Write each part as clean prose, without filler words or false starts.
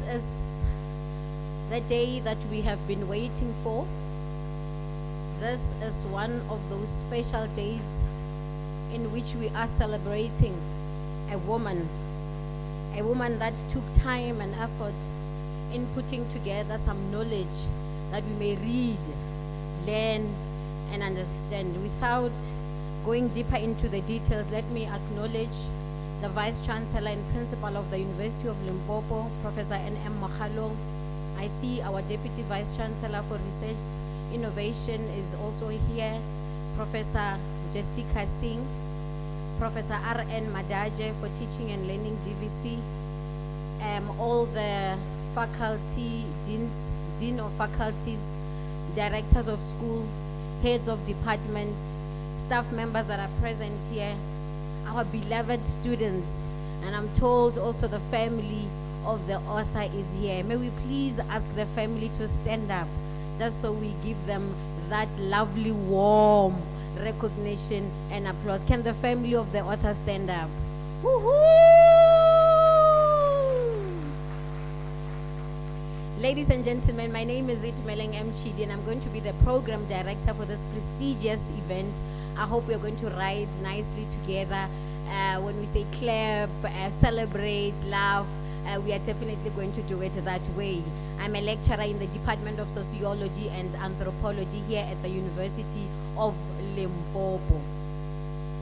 is the day that we have been waiting for. This is one of those special days in which we are celebrating a woman that took time and effort in putting together some knowledge that we may read, learn, and understand. Without going deeper into the details, let me acknowledge the Vice Chancellor and Principal of the University of Limpopo, Professor N.M. Mokhalong. I see our Deputy Vice Chancellor for Research Innovation is also here, Professor Jessica Singh, Professor R.N. Madaje for Teaching and Learning DVC, all the faculty, dean of faculties, directors of school, heads of department, staff members that are present here, our beloved students, and I'm told also the family of the author is here. May we please ask the family to stand up, just so we give them that lovely warm recognition and applause. Can the family of the author stand up? Woohoo! Ladies and gentlemen, my name is Itumeleng Mchidi, and I'm going to be the program director for this prestigious event. I hope we're going to ride nicely together. When we say clap, celebrate, laugh, we are definitely going to do it that way. I'm a lecturer in the Department of Sociology and Anthropology here at the University of Limpopo.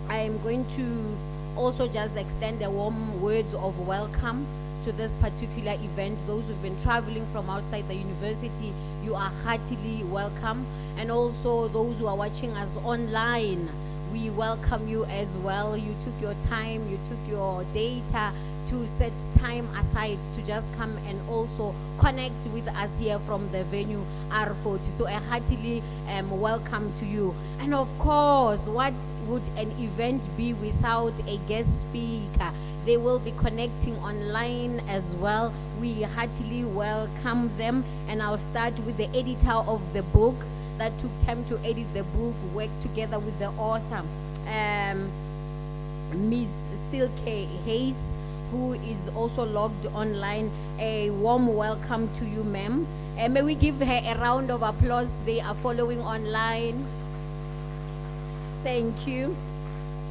I am going to also just extend the warm words of welcome to this particular event. Those who've been traveling from outside the university, you are heartily welcome. And also those who are watching us online, we welcome you as well. You took your time, you took your data to set time aside to just come and also connect with us here from the venue R40. So a heartily welcome to you. And of course, what would an event be without a guest speaker? They will be connecting online as well. We heartily welcome them, and I'll start with the editor of the book that took time to edit the book, worked together with the author, Ms. Silke Hayes, who is also logged online. A warm welcome to you, ma'am. And may we give her a round of applause. They are following online. Thank you.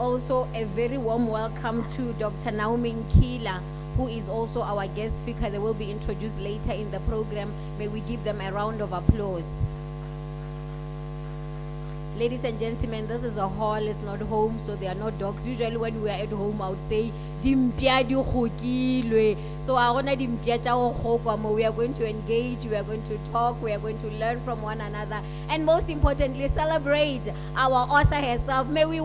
Also, a very warm welcome to Dr. Naomi Nkila, who is also our guest speaker. They will be introduced later in the program. May we give them a round of applause. Ladies and gentlemen, this is a hall, it's not home, so there are no dogs. Usually when we are at home, I would say, Dimpia di khokilwe. So we are going to engage, we are going to talk, we are going to learn from one another, and most importantly, celebrate our author herself. May we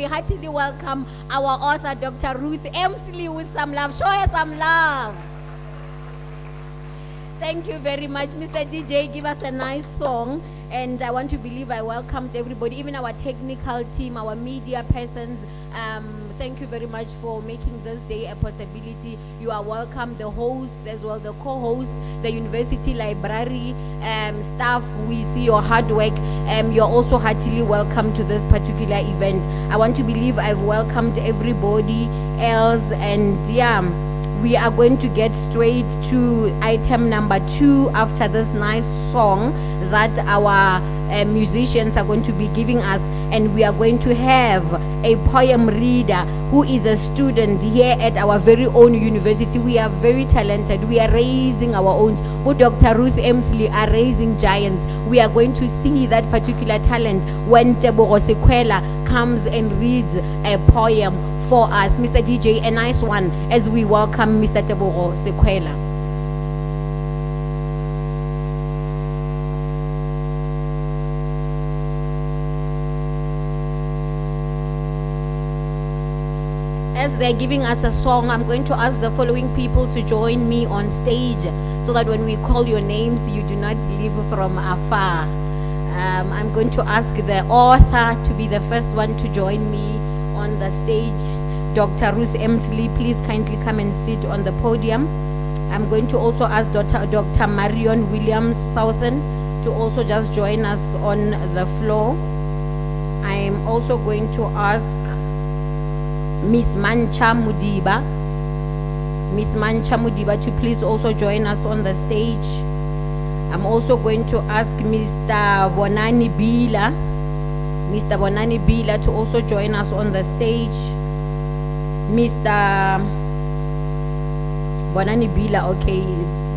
heartily welcome our author, Dr. Ruth Emsley, with some love. Show her some love. Thank you very much. Mr. DJ, give us a nice song. And I want to believe I welcomed everybody, even our technical team, our media persons. Thank you very much for making this day a possibility. You are welcome, the hosts as well, the co-hosts, the university library staff. We see your hard work. You're also heartily welcome to this particular event. I want to believe I've welcomed everybody else, and yeah, we are going to get straight to item number 2 after this nice song that our musicians are going to be giving us, and we are going to have a poem reader who is a student here at our very own university. We are very talented. We are raising our own. Who Dr. Ruth Emsley are raising giants. We are going to see that particular talent when Tebogo Sequela comes and reads a poem for us. Mr. DJ, a nice one as we welcome Mr. Tebogo Sequela. As they're giving us a song, I'm going to ask the following people to join me on stage so that when we call your names, you do not leave from afar. I'm going to ask the author to be the first one to join me on the stage. Dr. Ruth Emsley, please kindly come and sit on the podium. I'm going to also ask Dr. Marion Williams Southern to also just join us on the floor. I'm also going to ask Miss Mancha Mudiba, Miss Mancha Mudiba to please also join us on the stage. I'm also going to ask Mr. Bonani Bila to also join us on the stage. Mr. Bonani Bila, okay,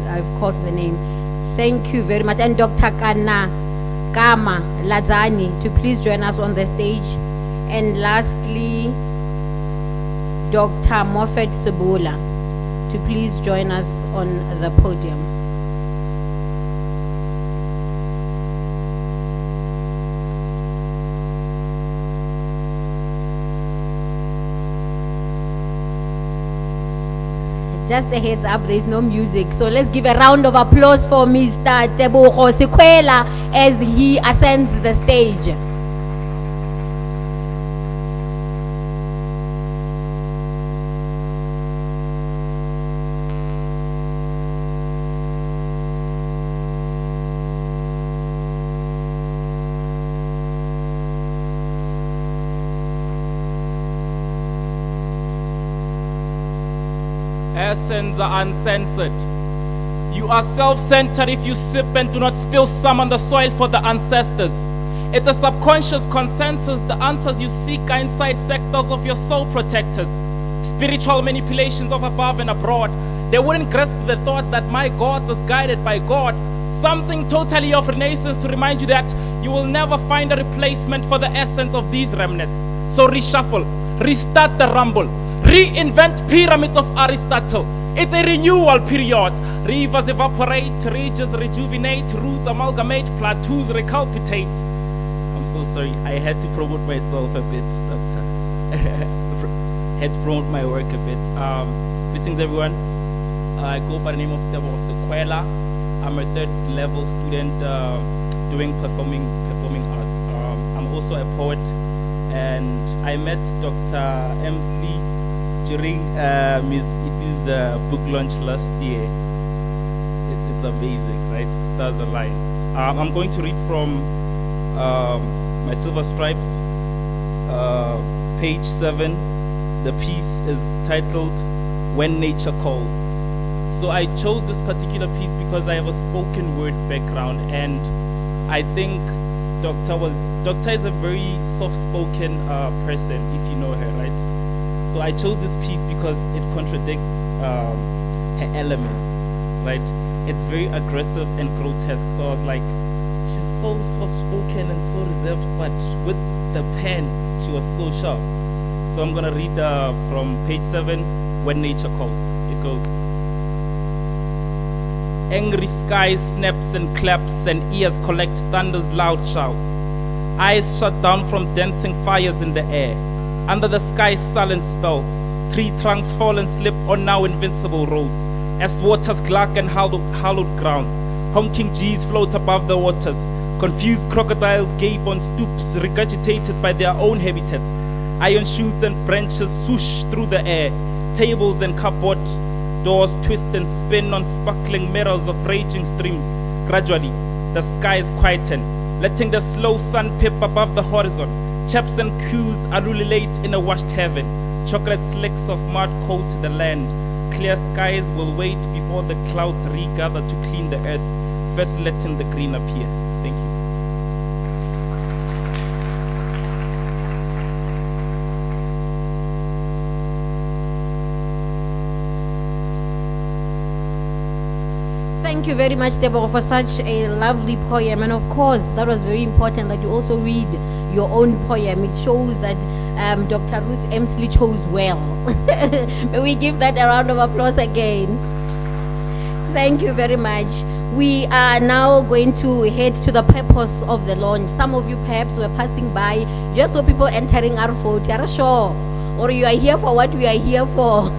I've called the name. Thank you very much. And Dr. Kama Lazani to please join us on the stage. And lastly, Dr. Moffat Sebula to please join us on the podium. Just a heads up, there is no music. So let's give a round of applause for Mr. Tebogo Sekwela as he ascends the stage. Essence are uncensored. You are self-centered if you sip and do not spill some on the soil for the ancestors. It's a subconscious consensus. The answers you seek are inside sectors of your soul protectors. Spiritual manipulations of above and abroad. They wouldn't grasp the thought that my gods is guided by God. Something totally of renaissance to remind you that you will never find a replacement for the essence of these remnants. So reshuffle, restart the rumble. Reinvent pyramids of Aristotle. It's a renewal period. Rivers evaporate, ridges rejuvenate, roots amalgamate, plateaus recalcitrate. I'm so sorry, I had to promote myself a bit, Doctor. Had to promote my work a bit. Greetings everyone. I go by the name of Tebogo Sekwela. I'm a third level student doing performing arts. I'm also a poet, and I met Dr. Emsley during Miss Itu's book launch last year. It's amazing, right? Stars align. I'm going to read from my Silver Stripes, page 7. The piece is titled When Nature Calls. So I chose this particular piece because I have a spoken word background, and I think Doctor is a very soft-spoken person, if you know her, right? So I chose this piece because it contradicts her elements, right? It's very aggressive and grotesque. So I was like, she's so soft-spoken and so reserved, but with the pen, she was so sharp. So I'm gonna read from page 7, When Nature Calls. It goes. Angry skies snaps and claps, and ears collect thunder's loud shouts. Eyes shut down from dancing fires in the air. Under the sky's sullen spell, tree trunks fall and slip on now invincible roads. As waters gluck and hallowed grounds, honking G's float above the waters. Confused crocodiles gape on stoops, regurgitated by their own habitats. Iron shoots and branches swoosh through the air. Tables and cupboard doors twist and spin on sparkling mirrors of raging streams. Gradually, the skies quieten, letting the slow sun pip above the horizon. Chaps and cues ululate in a washed heaven. Chocolate slicks of mud coat the land. Clear skies will wait before the clouds regather to clean the earth, first letting the green appear. Thank you. Thank you very much, Tebogo, for such a lovely poem. And of course, that was very important that you also read your own poem. It shows that Dr. Ruth Emsley chose well. May we give that a round of applause again. Thank you very much. We are now going to head to the purpose of the launch. Some of you perhaps were passing by, just saw people entering our fort. You're sure, or you are here for what we are here for.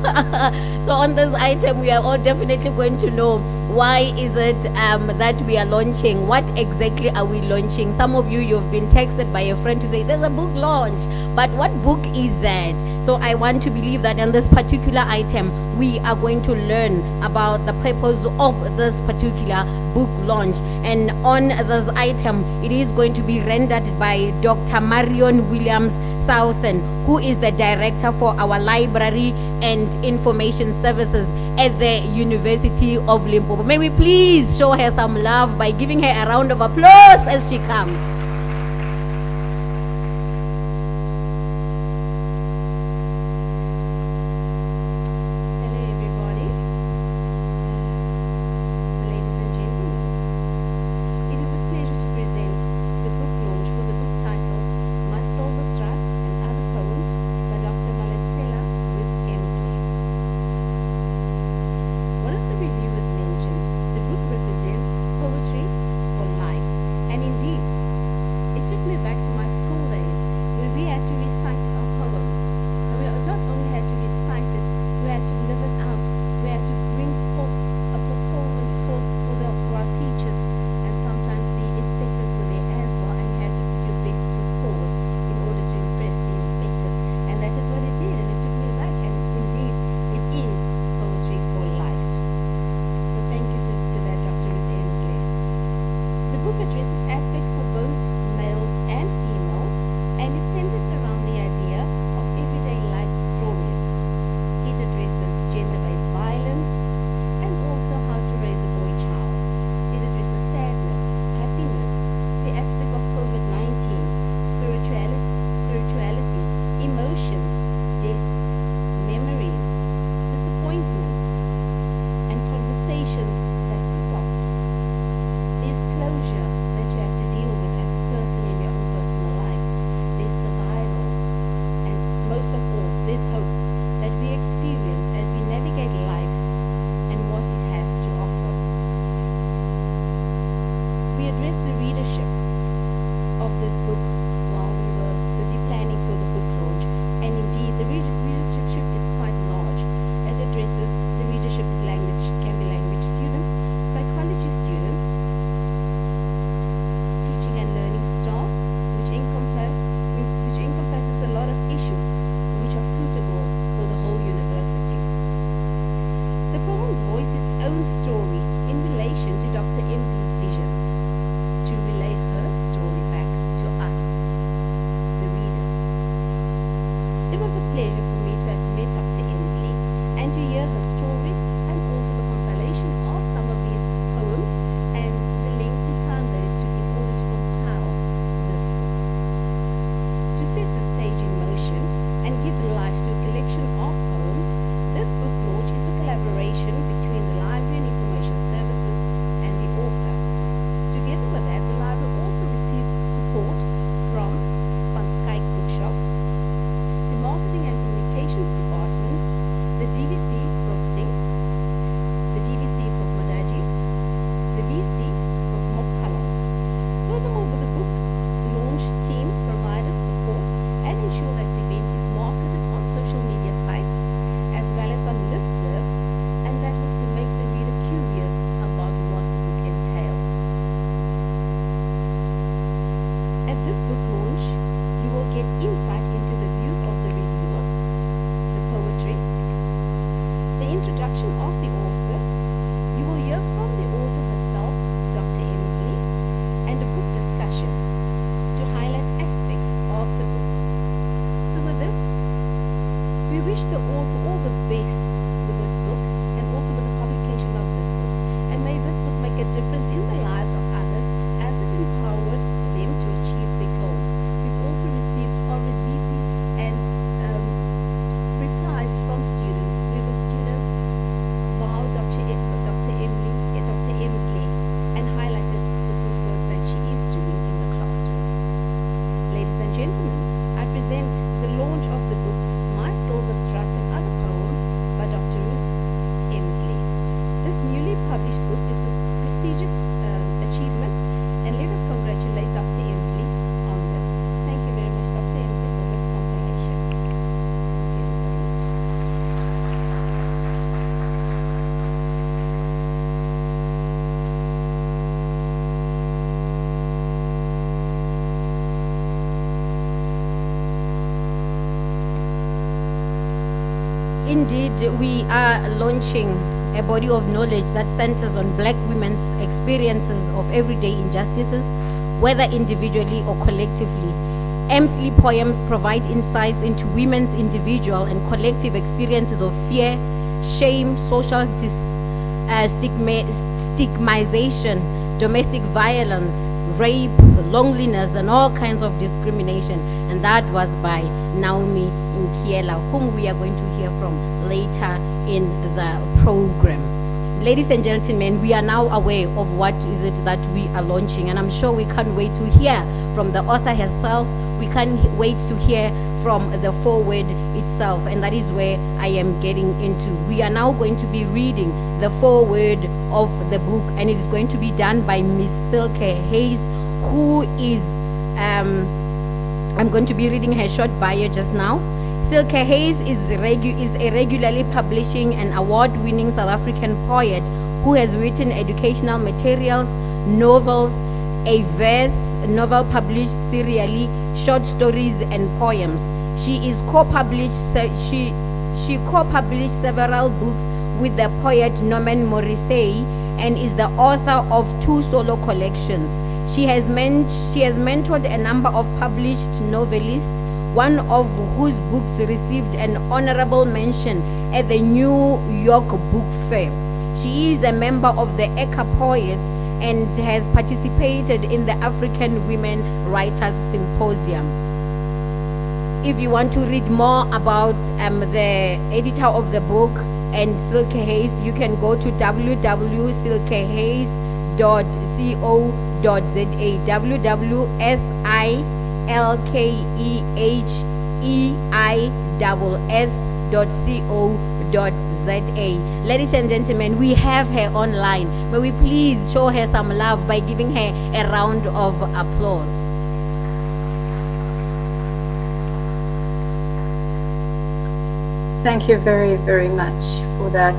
So on this item, we are all definitely going to know why is it that we are launching? What exactly are we launching? Some of you, you've been texted by a friend to say, there's a book launch, but what book is that? So I want to believe that in this particular item, we are going to learn about the purpose of this particular book launch. And on this item, it is going to be rendered by Dr. Marion Williams Southern, who is the director for our library and information services. at the University of Limpopo. May we please show her some love by giving her a round of applause as she comes. Hello everybody. So ladies and gentlemen, it is a pleasure to present the book launch for the book titled My Silver Stripes and Other Poems by Dr. Maletšema Ruth Emsley. One of the reviewers mentioned the book represents poetry for life, and indeed, it took me back to my school days where we had to recite our poems. And we not only had to recite it, we had to live it out. We had to bring forth a performance for our teachers, and sometimes the inspectors were there as well, and you had to put your best foot forward in order to impress the inspectors. And that is what it did, and it took me back, and indeed, it is poetry for life. So thank you to that, Dr. Ruth Emsley. The book addresses aspects for both males and females, and is centered around the idea of everyday life stories. It addresses gender-based violence and also how to raise a boy child. It addresses sadness, happiness, the aspect of COVID-19, spirituality, emotions, death, memories, disappointments, and conversations that stopped. There's closure that you have to deal with as a person in your own personal life. There's survival, and most of all, there's hope that we experience as we navigate life and what it has to offer. We addressed the readership of this book while we were busy planning for the book launch, and indeed the readership is quite large. It addresses the readership is can be language students, psychology students, teaching and learning staff, which encompasses a lot of issues which are suitable for the whole university. The poems voice its own story in relation to Dr. Emsley's vision to relay her story back to us, the readers. It was a pleasure for me to have met Dr. Emsley and to hear her stories, and also the compilation of some of these poems and the lengthy time that it took in order to compile this book. To set the stage in motion and give life to a collection of poems, this book launch is a collaboration between the Library and Information Services and the author. Together with that, the library also received support from Van Skyke Bookshop, the Marketing and Communications Department, the DVC Prof Singh, the DVC Prof Madaji, the VC Prof Mokhalong. Furthermore, the book launch team provided support and ensured that the event is marketed on social media sites as well as on listservs, and that was to make the reader curious about what the book entails. At this book launch, you will get insight into the views of the reviewer, the poetry, the introduction of the author. You will hear from the author herself, Dr. Emsley, and a book discussion to highlight aspects of the book. So with this, we wish the author all the best with this book and also with the publication of this book. And may this book make a difference in the lives of others as it empowered them to achieve their goals. We've also received RSVP and replies from students where the students wowed Dr. Emsley and highlighted the good work that she is doing in the classroom. Ladies and gentlemen, I present the launch of the book My Silver Stripes and Other Poems by Dr. Ruth Emsley. This newly published book is a prestigious achievement, and let us congratulate Dr. Emsley on this. Thank you very much, Dr. Emsley, for this compilation. Indeed, we are launching a body of knowledge that centers on Black women's experiences of everyday injustices, whether individually or collectively. Emsley poems provide insights into women's individual and collective experiences of fear, shame, social stigmatization, domestic violence, rape, loneliness, and all kinds of discrimination. And that was by Naomi Nkiela, whom we are going to hear from later in the program. Ladies and gentlemen, we are now aware of what is it that we are launching, and I'm sure we can't wait to hear from the author herself. We can't wait to hear from the foreword itself, and that is where I am getting into. We are now going to be reading the foreword of the book, and it is going to be done by Miss Silke Hayes, who is, I'm going to be reading her short bio just now. Silke Hayes is a regularly publishing and award-winning South African poet who has written educational materials, novels, a verse novel published serially, short stories and poems. She co-published several books with the poet Norman Morrissey and is the author of 2 solo collections. She has mentored a number of published novelists, one of whose books received an honorable mention at the New York Book Fair. She is a member of the Eka Poets and has participated in the African Women Writers Symposium. If you want to read more about the editor of the book and Silke Hayes, you can go to www.silkehayes.co.za, www.silkeheis.co.za. Ladies and gentlemen, we have her online. May we please show her some love by giving her a round of applause. Thank you very, very much for that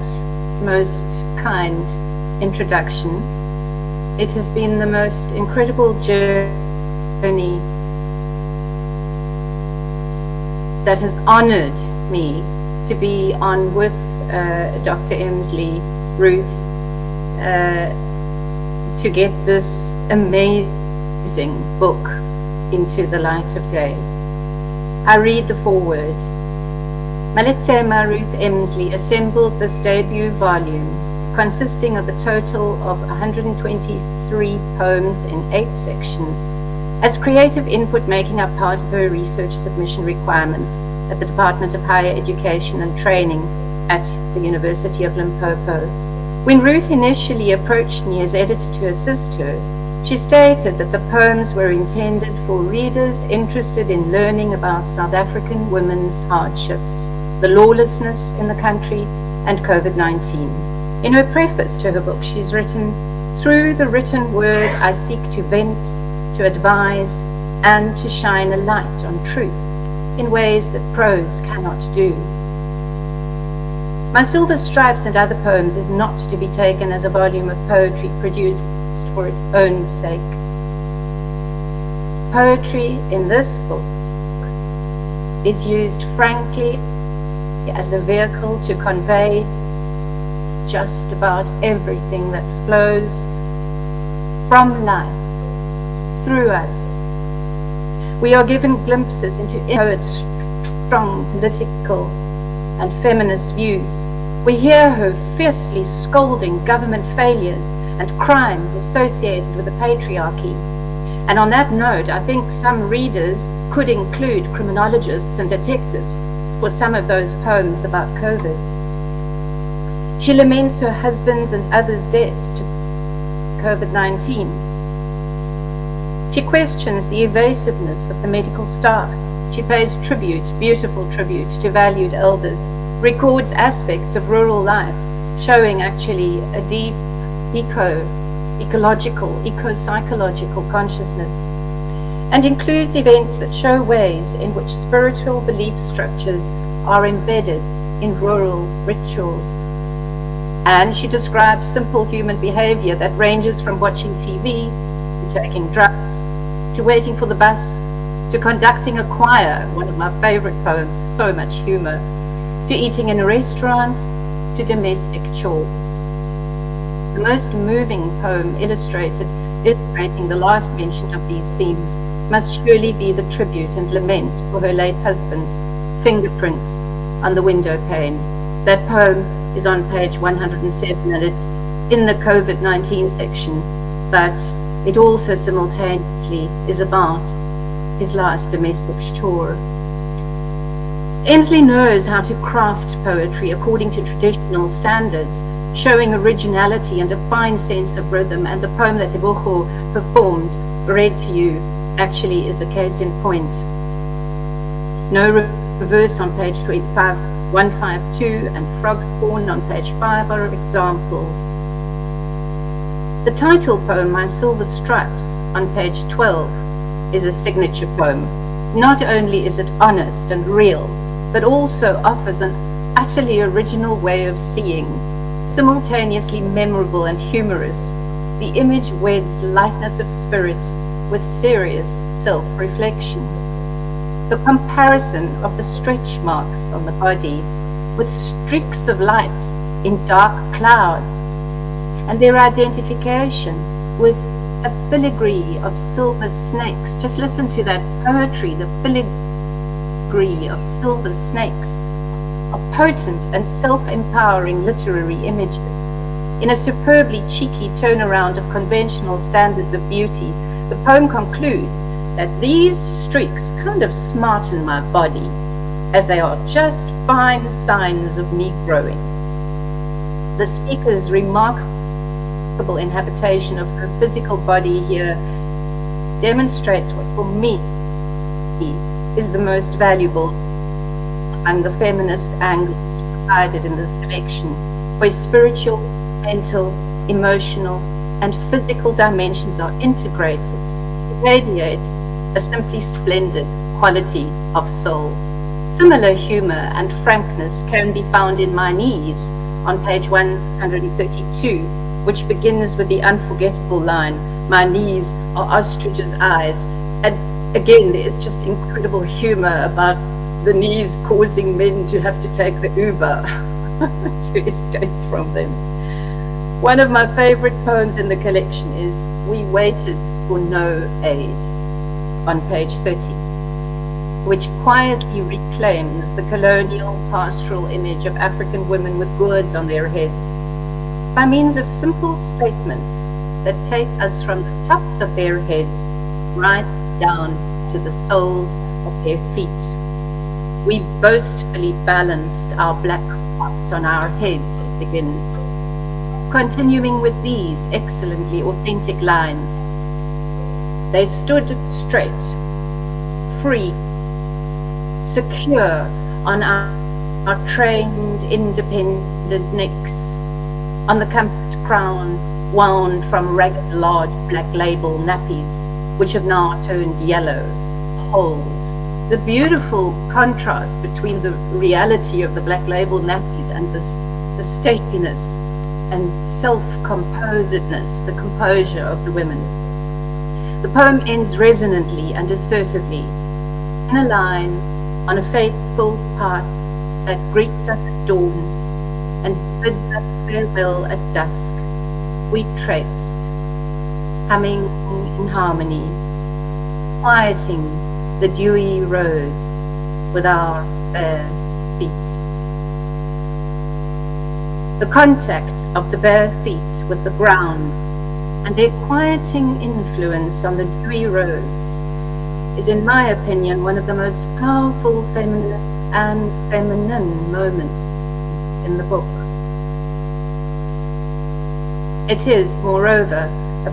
most kind introduction. It has been the most incredible journey that has honored me to be on with Dr. Emsley Ruth to get this amazing book into the light of day. I read the foreword. Maletšema Ruth Emsley assembled this debut volume consisting of a total of 123 poems in 8 sections as creative input making up part of her research submission requirements at the Department of Higher Education and Training at the University of Limpopo. When Ruth initially approached me as editor to assist her, she stated that the poems were intended for readers interested in learning about South African women's hardships, the lawlessness in the country, and COVID-19. In her preface to her book, she's written, "Through the written word, I seek to vent, to advise, and to shine a light on truth in ways that prose cannot do." My Silver Stripes and Other Poems is not to be taken as a volume of poetry produced for its own sake. Poetry in this book is used frankly as a vehicle to convey just about everything that flows from life through us. We are given glimpses into poet's strong political and feminist views. We hear her fiercely scolding government failures and crimes associated with the patriarchy. And on that note, I think some readers could include criminologists and detectives for some of those poems about COVID. She laments her husband's and others' deaths to COVID-19. She questions the evasiveness of the medical staff. She pays tribute, beautiful tribute, to valued elders, records aspects of rural life, showing actually a deep eco-psychological consciousness, and includes events that show ways in which spiritual belief structures are embedded in rural rituals. And she describes simple human behavior that ranges from watching TV, to taking drugs, to waiting for the bus, to conducting a choir, one of my favorite poems, so much humor, to eating in a restaurant, to domestic chores. The most moving poem illustrating the last mentioned of these themes must surely be the tribute and lament for her late husband, Fingerprints on the Window Pane. That poem is on page 107, and it's in the COVID-19 section, but it also simultaneously is about his last domestic chore. Emsley knows how to craft poetry according to traditional standards, showing originality and a fine sense of rhythm, and the poem that Tebogo performed, read to you, actually is a case in point. No Reverse on page 152 and Frog Spawn on page 5 are examples. The title poem, My Silver Stripes, on page 12, is a signature poem. Not only is it honest and real, but also offers an utterly original way of seeing, simultaneously memorable and humorous. The image weds lightness of spirit with serious self-reflection. The comparison of the stretch marks on the body with streaks of light in dark clouds, and their identification with a filigree of silver snakes. Just listen to that poetry, the filigree of silver snakes, are potent and self-empowering literary images. In a superbly cheeky turnaround of conventional standards of beauty, the poem concludes that these streaks kind of smarten my body, as they are just fine signs of me growing. The speaker's remarkable inhabitation of her physical body here demonstrates what for me is the most valuable among the feminist angles provided in this collection, where spiritual, mental, emotional, and physical dimensions are integrated to radiate a simply splendid quality of soul. Similar humor and frankness can be found in My Knees on page 132, which begins with the unforgettable line, "My knees are ostrich's eyes." And again, there is just incredible humor about the knees causing men to have to take the Uber to escape from them. One of my favorite poems in the collection is We Waited for No Aid on page 30, which quietly reclaims the colonial pastoral image of African women with gourds on their heads by means of simple statements that take us from the tops of their heads right down to the soles of their feet. We boastfully balanced our black pots on our heads, it begins, continuing with these excellently authentic lines. They stood straight, free, secure on our trained, independent necks, on the camped crown wound from ragged, large black label nappies, which have now turned yellow. Hold. The beautiful contrast between the reality of the black label nappies and the stateliness and self-composedness, the composure of the women. The poem ends resonantly and assertively, in a line on a faithful path that greets us at dawn and bids us farewell at dusk. We traipsed, humming in harmony, quieting the dewy roads with our bare feet. The contact of the bare feet with the ground and their quieting influence on the dewy roads is, in my opinion, one of the most powerful feminist and feminine moments in the book. It is, moreover, a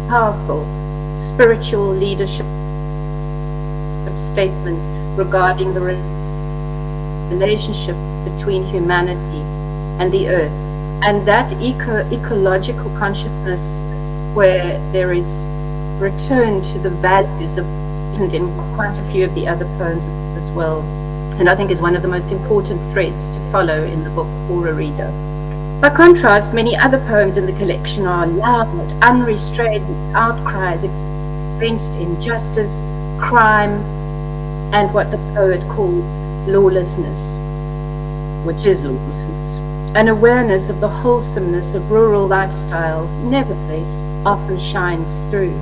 powerful spiritual leadership statement regarding the relationship between humanity and the earth, and that ecological consciousness where there is return to the values of in quite a few of the other poems as well, and I think is one of the most important threads to follow in the book for a reader. By contrast, many other poems in the collection are loud, unrestrained outcries against injustice, crime, and what the poet calls lawlessness, which is lawlessness. An awareness of the wholesomeness of rural lifestyles nevertheless often shines through.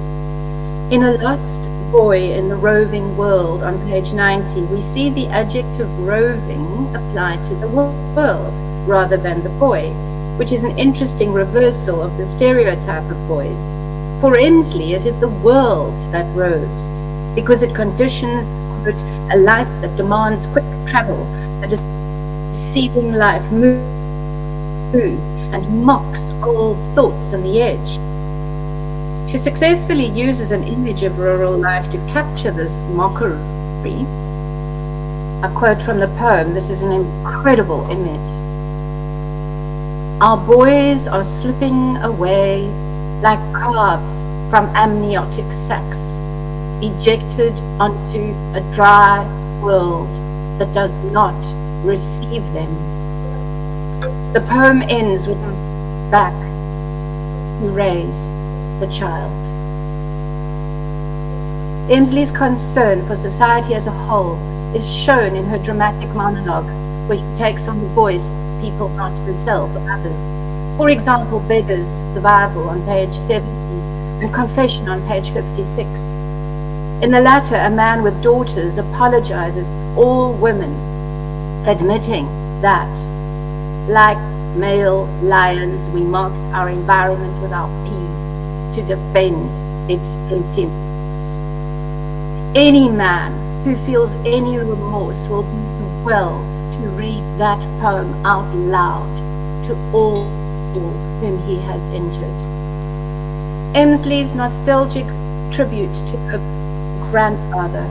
In a lost boy in the roving world on page 90, we see the adjective roving applied to the world rather than the boy, which is an interesting reversal of the stereotype of boys. For Emsley, it is the world that roves, because it conditions a life that demands quick travel, a deceiving life moves and mocks old thoughts on the edge. She successfully uses an image of rural life to capture this mockery. A quote from the poem, this is an incredible image. Our boys are slipping away like calves from amniotic sacs, ejected onto a dry world that does not receive them. The poem ends with them back to raise the child. Emsley's concern for society as a whole is shown in her dramatic monologues, where she takes on the voice of people not herself but others. For example, Beggar's Survival on page 70 and Confession on page 56. In the latter, a man with daughters apologizes to all women, admitting that, like male lions, we mark our environment with our peas to defend its emptiness. Any man who feels any remorse will do well to read that poem out loud to all whom he has injured. Emsley's nostalgic tribute to her grandfather,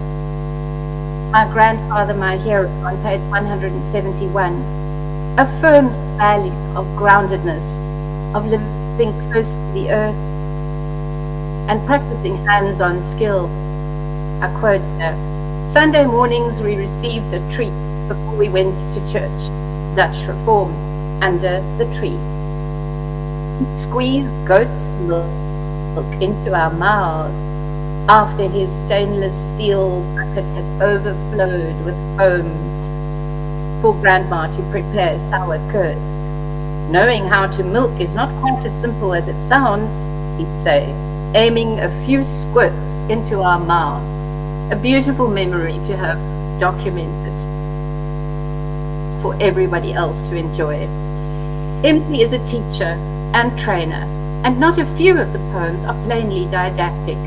My Grandfather, My Hero, on page 171, affirms the value of groundedness, of living close to the earth, and practicing hands-on skills. I quote here, Sunday mornings we received a treat before we went to church, Dutch Reform, under the tree. He'd squeeze goat's milk into our mouths after his stainless steel bucket had overflowed with foam for Grandma to prepare sour curds. Knowing how to milk is not quite as simple as it sounds, he'd say, aiming a few squirts into our mouths. A beautiful memory to have documented for everybody else to enjoy. Emsley is a teacher and trainer, and not a few of the poems are plainly didactic.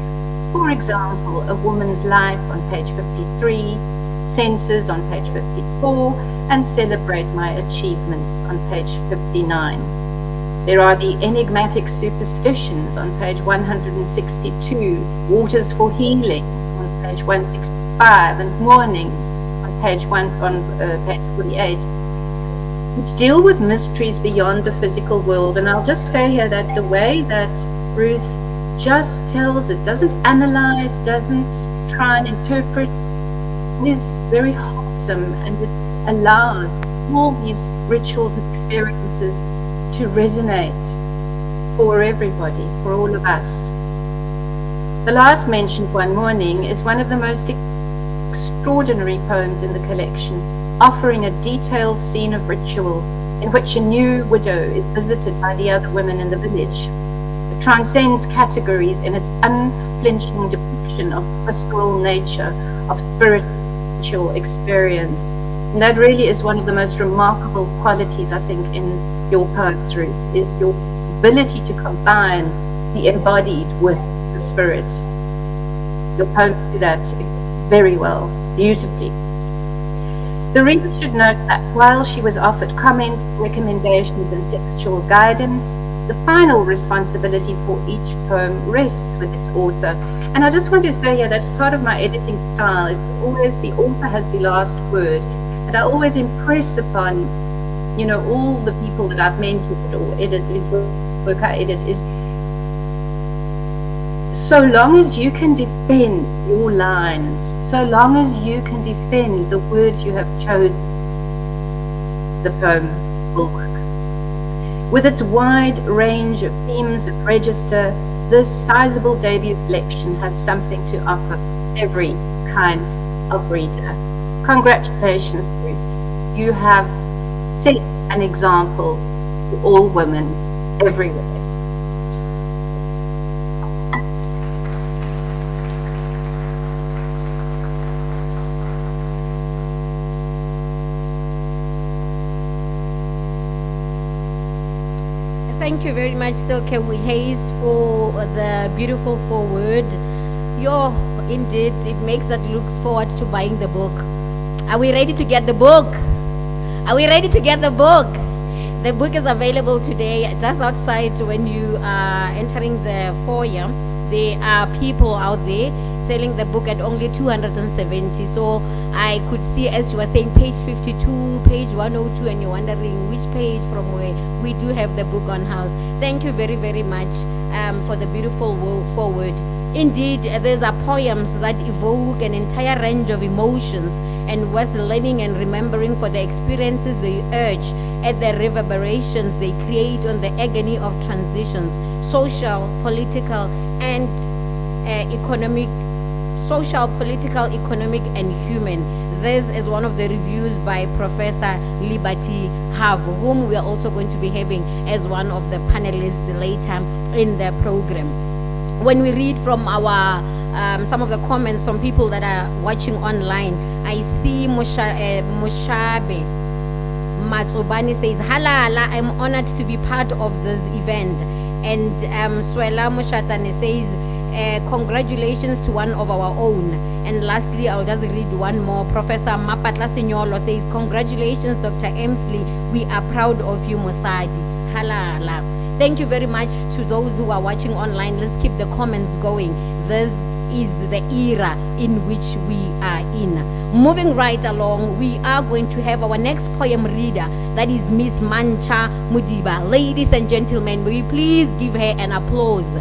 For example, A Woman's Life on page 53, Senses on page 54, and Celebrate My Achievements on page 59. There are the enigmatic superstitions on page 162, Waters for Healing on page 165, and Mourning on page 48, which deal with mysteries beyond the physical world. And I'll just say here that the way that Ruth just tells it, doesn't analyze, doesn't try and interpret, is very wholesome, and it allows all these rituals and experiences to resonate for everybody, for all of us. The last mentioned one, Mourning, is one of the most extraordinary poems in the collection, offering a detailed scene of ritual in which a new widow is visited by the other women in the village. It transcends categories in its unflinching depiction of pastoral nature, of spiritual experience. And that really is one of the most remarkable qualities, I think, in your poems, Ruth, is your ability to combine the embodied with the spirit. Your poems do that very well, beautifully. The reader should note that while she was offered comment, recommendations, and textual guidance, the final responsibility for each poem rests with its author. And I just want to say here, that's part of my editing style, is always the author has the last word. And I always impress upon, all the people that I've mentored or edit, whose work I edit, is so long as you can defend your lines, so long as you can defend the words you have chosen, the poem will work. With its wide range of themes and register, this sizable debut collection has something to offer every kind of reader. Congratulations, Ruth. You have set an example to all women everywhere. Thank you very much, Silke Hayes, for the beautiful foreword. Indeed, it makes us look forward to buying the book. Are we ready to get the book? Are we ready to get the book? The book is available today just outside when you are entering the foyer. There are people out there selling the book at only 270. So I could see, as you were saying, page 52, page 102, and you're wondering which page from where. We do have the book on house. Thank you very, very much for the beautiful foreword. Indeed, these are poems that evoke an entire range of emotions and worth learning and remembering for the experiences they urge at the reverberations they create on the agony of transitions, social, political, and economic, and human. This is one of the reviews by Professor Liberty Have, whom we are also going to be having as one of the panelists later in the program. When we read from our some of the comments from people that are watching online, I see Mushabe Matsubani says, Halala, I'm honored to be part of this event. And Swela Mushatane says, congratulations to one of our own. And lastly, I'll just read one more. Professor Mapatla Signolo says, congratulations, Dr. Emsley. We are proud of you, Mosadi. Halala. Thank you very much to those who are watching online. Let's keep the comments going. This is the era in which we are in. Moving right along, we are going to have our next poem reader. That is Miss Mancha Mudiba. Ladies and gentlemen, will you please give her an applause?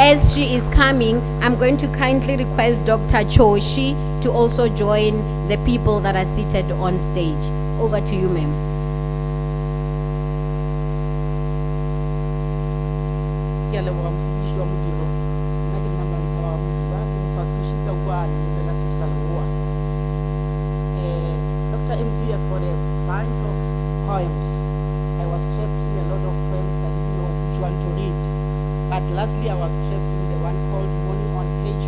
As she is coming, I'm going to kindly request Dr. Choshi to also join the people that are seated on stage. Over to you, ma'am. Dr. MD has got a bunch of poems. I was trapped in a lot of poems. I didn't know which one to read. But lastly, I was trapped in the one called Morning on page 48.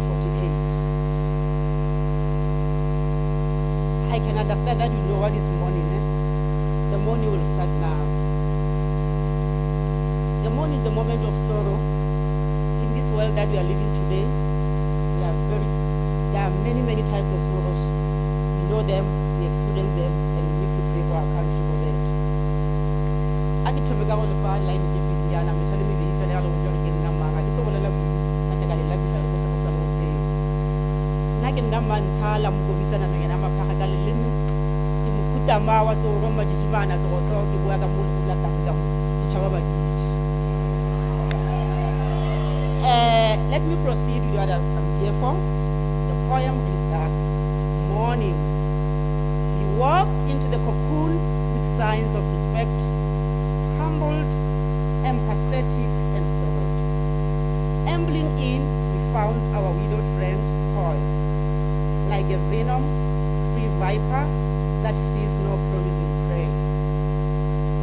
I can understand that you know what is morning. The morning will start now. The morning, the moment of sorrow. In this world that we are living today, there are many, many types of sorrows. We know them, we experience them, and we need to pray for our country for that. I can tell you about the far line in Indiana, I'm telling you the Israel in Namara. I don't want to say. Nagin Naman Tala Mukovisan and Nama Pakalilim, Timukutama was so Roma Jimana, so authority where the moon will not the Chawaba. Let me proceed with what I'm here for. The poem reads as Morning. He walked into the cocoon with signs of respect, humbled, empathetic, and sorrowed. Ambling in, we found our widowed friend, Paul, like a venom-free viper that sees no promising prey.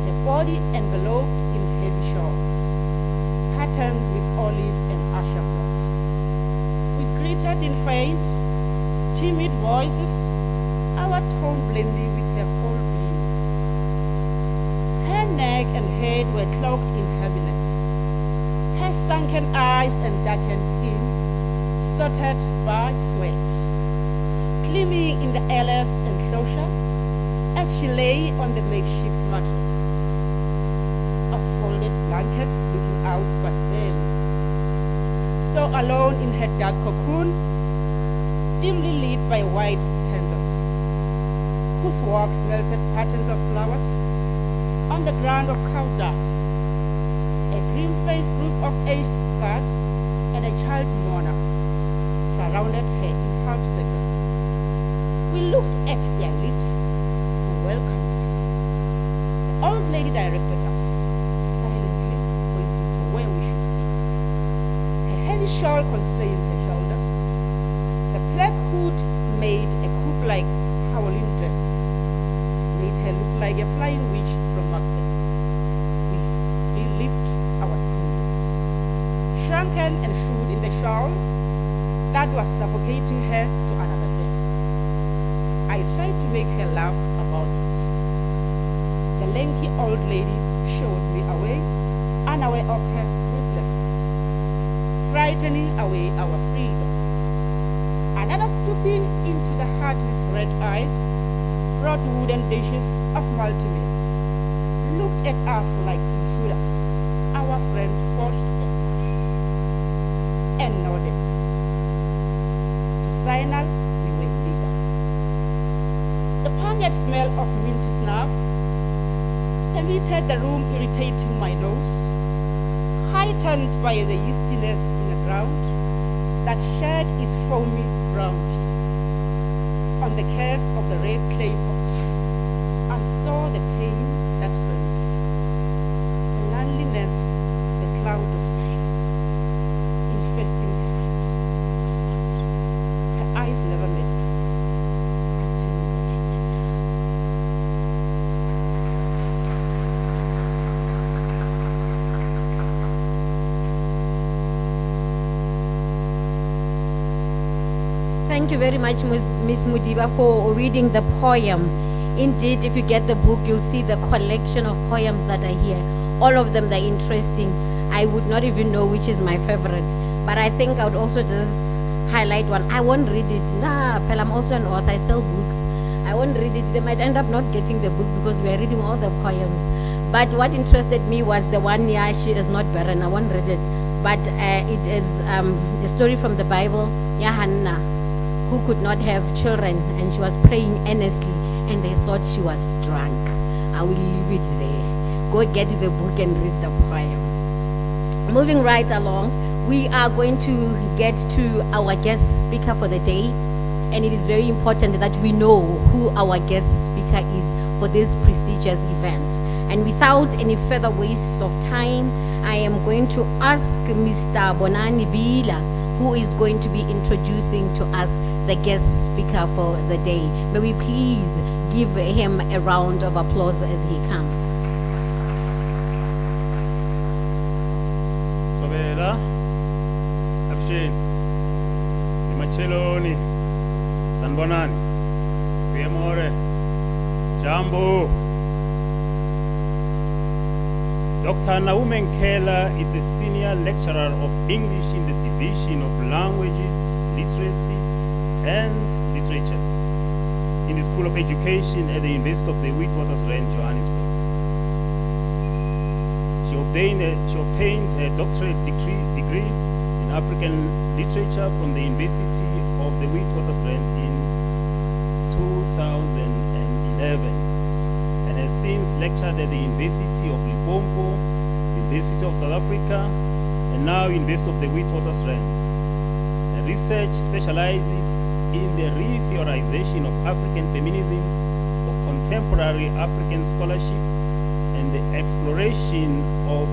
Her body enveloped in heavy shawl, patterned with olive and asher blocks. We greeted in faint, timid voices, our tone blending with her whole being. Her neck and head were cloaked in heaviness. Her sunken eyes and darkened skin, spotted by sweat, gleaming in the airless enclosure as she lay on the makeshift mattress of folded blankets looking out but barely. So alone in her dark cocoon, dimly lit by white candles, whose wax melted patterns of flowers on the ground of cow dung. A grim-faced group of aged guards and a child mourner surrounded her in half circle. We looked at their lips and welcomed us. The old lady directed us, silently pointing to where we should sit. Her heavy shawl constrained her shoulders. The black hood made a coop-like howling dress, made her look like a flying witch from Macbeth. We relieved our screams, shrunken and shriveled in the shawl that was suffocating her to another day. I tried to make her laugh about it. The lanky old lady showed me away, unaware of her ruthlessness, frightening away our freedom. Another stooping into the hut with red eyes, brought wooden dishes of multimeal, looked at us like intruders. Our friend forged a smile and nodded. To signal, we were legal. The pungent smell of minty snuff permeated the room, irritating my nose, heightened by the yeastiness in the ground that shed its foamy brown cheese on the curves of the red clay pot. I saw the pain that swelled, the loneliness, the cloud of silence infesting her heart was loud. Her eyes never met us until we were entered the house. Thank you very much, Miss Mudiba, for reading the poem. Indeed, if you get the book, you'll see the collection of poems that are here. All of them, they're interesting. I would not even know which is my favorite. But I think I would also just highlight one. I won't read it. Nah, Pel, I'm also an author. I sell books. I won't read it. They might end up not getting the book because we are reading all the poems. But what interested me was the one, yeah, she is not barren. I won't read it. But it is a story from the Bible, Hannah, who could not have children, and she was praying earnestly, and they thought she was drunk. I will leave it there. Go get the book and read the poem. Moving right along, we are going to get to our guest speaker for the day, and it is very important that we know who our guest speaker is for this prestigious event. And without any further waste of time, I am going to ask Mr. Bonani Bila, who is going to be introducing to us the guest speaker for the day. May we please give him a round of applause as he comes. Tobela, Abshin, Macheloni, Sanbonani, Piemore, Jambo. Dr. Naumen Keller is a senior lecturer of English in the Division of Languages, Literacies, and Literatures in the School of Education at the University of the Witwatersrand, Johannesburg. She obtained her doctorate degree in African literature from the University of the Witwatersrand in 2011. And has since lectured at the University of Limpopo, University of South Africa, and now University of the Witwatersrand. Her research specializes in the re-theorization of African feminisms for contemporary African scholarship and the exploration of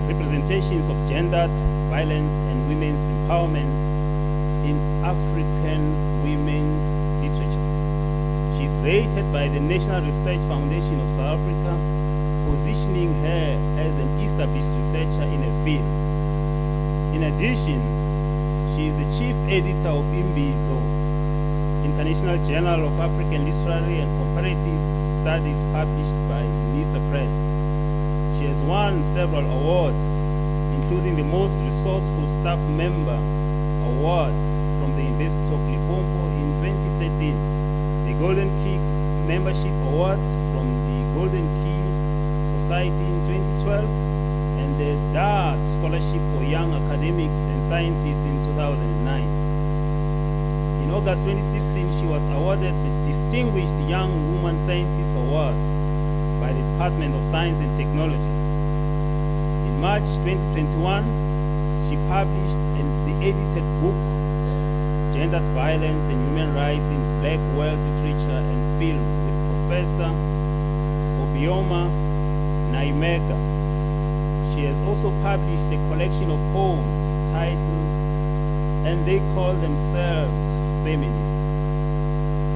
representations of gendered violence and women's empowerment in African women's literature. She is rated by the National Research Foundation of South Africa, positioning her as an established researcher in her field. In addition, she is the chief editor of Imbizo, International Journal of African Literary and Comparative Studies, published by UNISA Press. She has won several awards, including the Most Resourceful Staff Member Award from the University of Limpopo in 2013. The Golden Key Membership Award from the Golden Key Society in 2012, and the DART Scholarship for Young Academics and Scientists in 2009. In August 2016, she was awarded the Distinguished Young Woman Scientist Award by the Department of Science and Technology. In March 2021, she published the edited book Gendered Violence and Human Rights in Black World Literature and Film with Professor Obioma Naimeka. She has also published a collection of poems titled And They Call Themselves Feminists,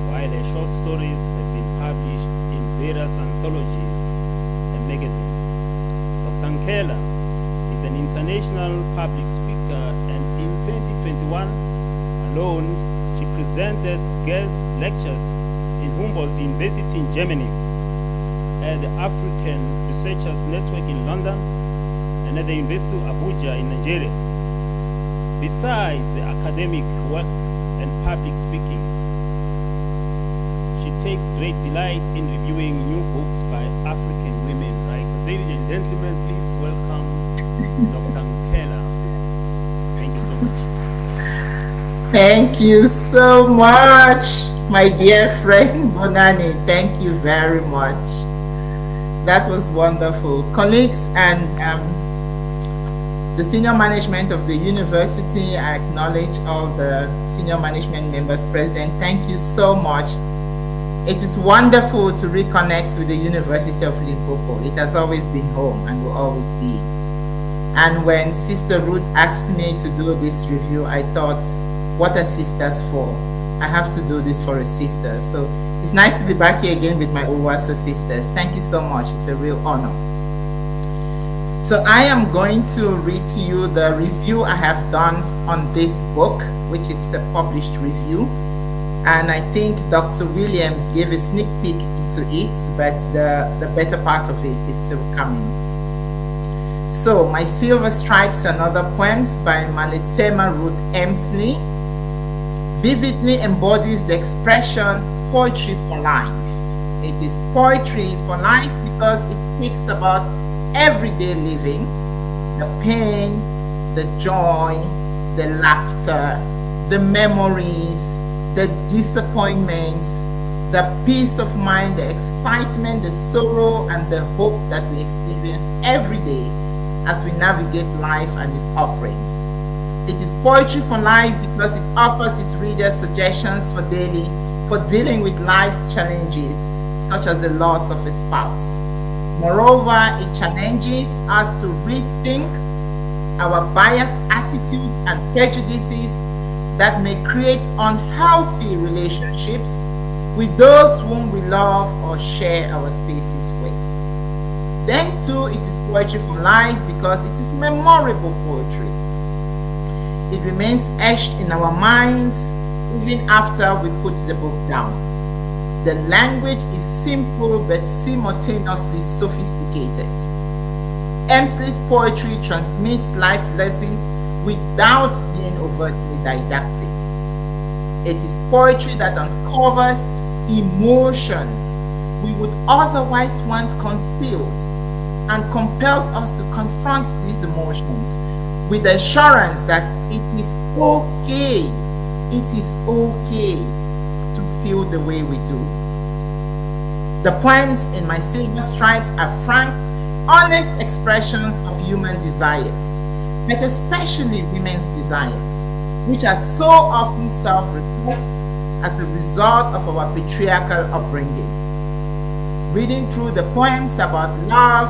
while her short stories have been published in various anthologies and magazines. Dr. Nkela is an international public speaker, and in 2021, alone, she presented guest lectures in Humboldt University in Germany at the African Researchers Network in London and at the University of Abuja in Nigeria. Besides the academic work and public speaking, she takes great delight in reviewing new books by African women writers. Ladies and gentlemen, please welcome Dr. Nkela. Thank you so much. Thank you so much, my dear friend Bonani. Thank you very much. That was wonderful. Colleagues and the senior management of the university, I acknowledge all the senior management members present. Thank you so much. It is wonderful to reconnect with the University of Limpopo. It has always been home and will always be. And when Sister Ruth asked me to do this review, I thought, what are sisters for? I have to do this for a sister. So it's nice to be back here again with my Owasa sisters. Thank you so much. It's a real honor. So I am going to read to you the review I have done on this book, which is a published review. And I think Dr. Williams gave a sneak peek into it, but the better part of it is still coming. So My Silver Stripes and Other Poems by Maletšema Ruth Emsley vividly embodies the expression poetry for life. It is poetry for life because it speaks about everyday living, the pain, the joy, the laughter, the memories, the disappointments, the peace of mind, the excitement, the sorrow, and the hope that we experience every day as we navigate life and its offerings. It is poetry for life because it offers its readers suggestions for dealing with life's challenges, such as the loss of a spouse. Moreover, it challenges us to rethink our biased attitude and prejudices that may create unhealthy relationships with those whom we love or share our spaces with. Then too, it is poetry for life because it is memorable poetry. It remains etched in our minds even after we put the book down. The language is simple but simultaneously sophisticated. Emsley's poetry transmits life lessons without being overtly didactic. It is poetry that uncovers emotions we would otherwise want concealed and compels us to confront these emotions with the assurance that it is okay to feel the way we do. The poems in My Silver Stripes are frank, honest expressions of human desires, but especially women's desires, which are so often self-repressed as a result of our patriarchal upbringing. Reading through the poems about love,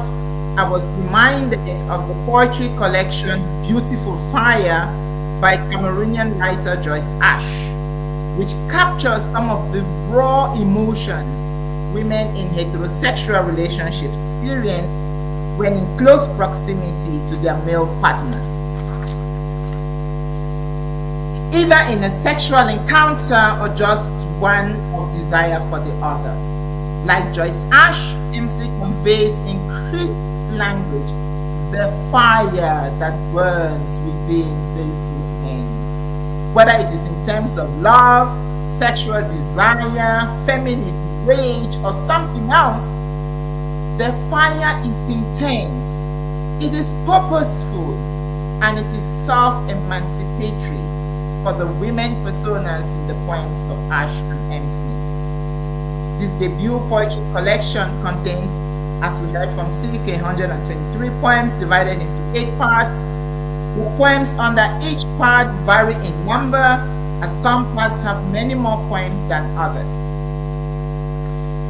I was reminded of the poetry collection Beautiful Fire by Cameroonian writer Joyce Ash, which captures some of the raw emotions women in heterosexual relationships experience when in close proximity to their male partners, either in a sexual encounter or just one of desire for the other. Like Joyce Ash, Emsley conveys in crisp language the fire that burns within these women. Whether it is in terms of love, sexual desire, feminist rage, or something else, the fire is intense, it is purposeful, and it is self-emancipatory for the women personas in the poems of Ash and Emsley. This debut poetry collection contains, as we heard from Silke, 123 poems divided into 8 parts. The poems under each part vary in number, as some parts have many more poems than others.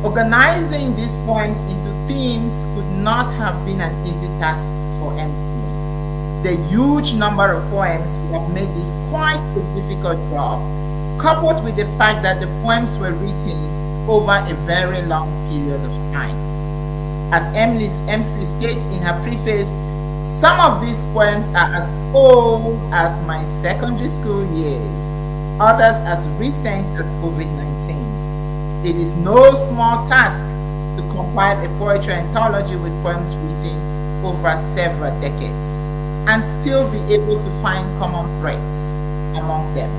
Organizing these poems into themes could not have been an easy task for Emsley. The huge number of poems would have made it quite a difficult job, coupled with the fact that the poems were written over a very long period of time. As Emsley states in her preface, some of these poems are as old as my secondary school years, others as recent as COVID-19. It is no small task to compile a poetry anthology with poems written over several decades and still be able to find common threads among them.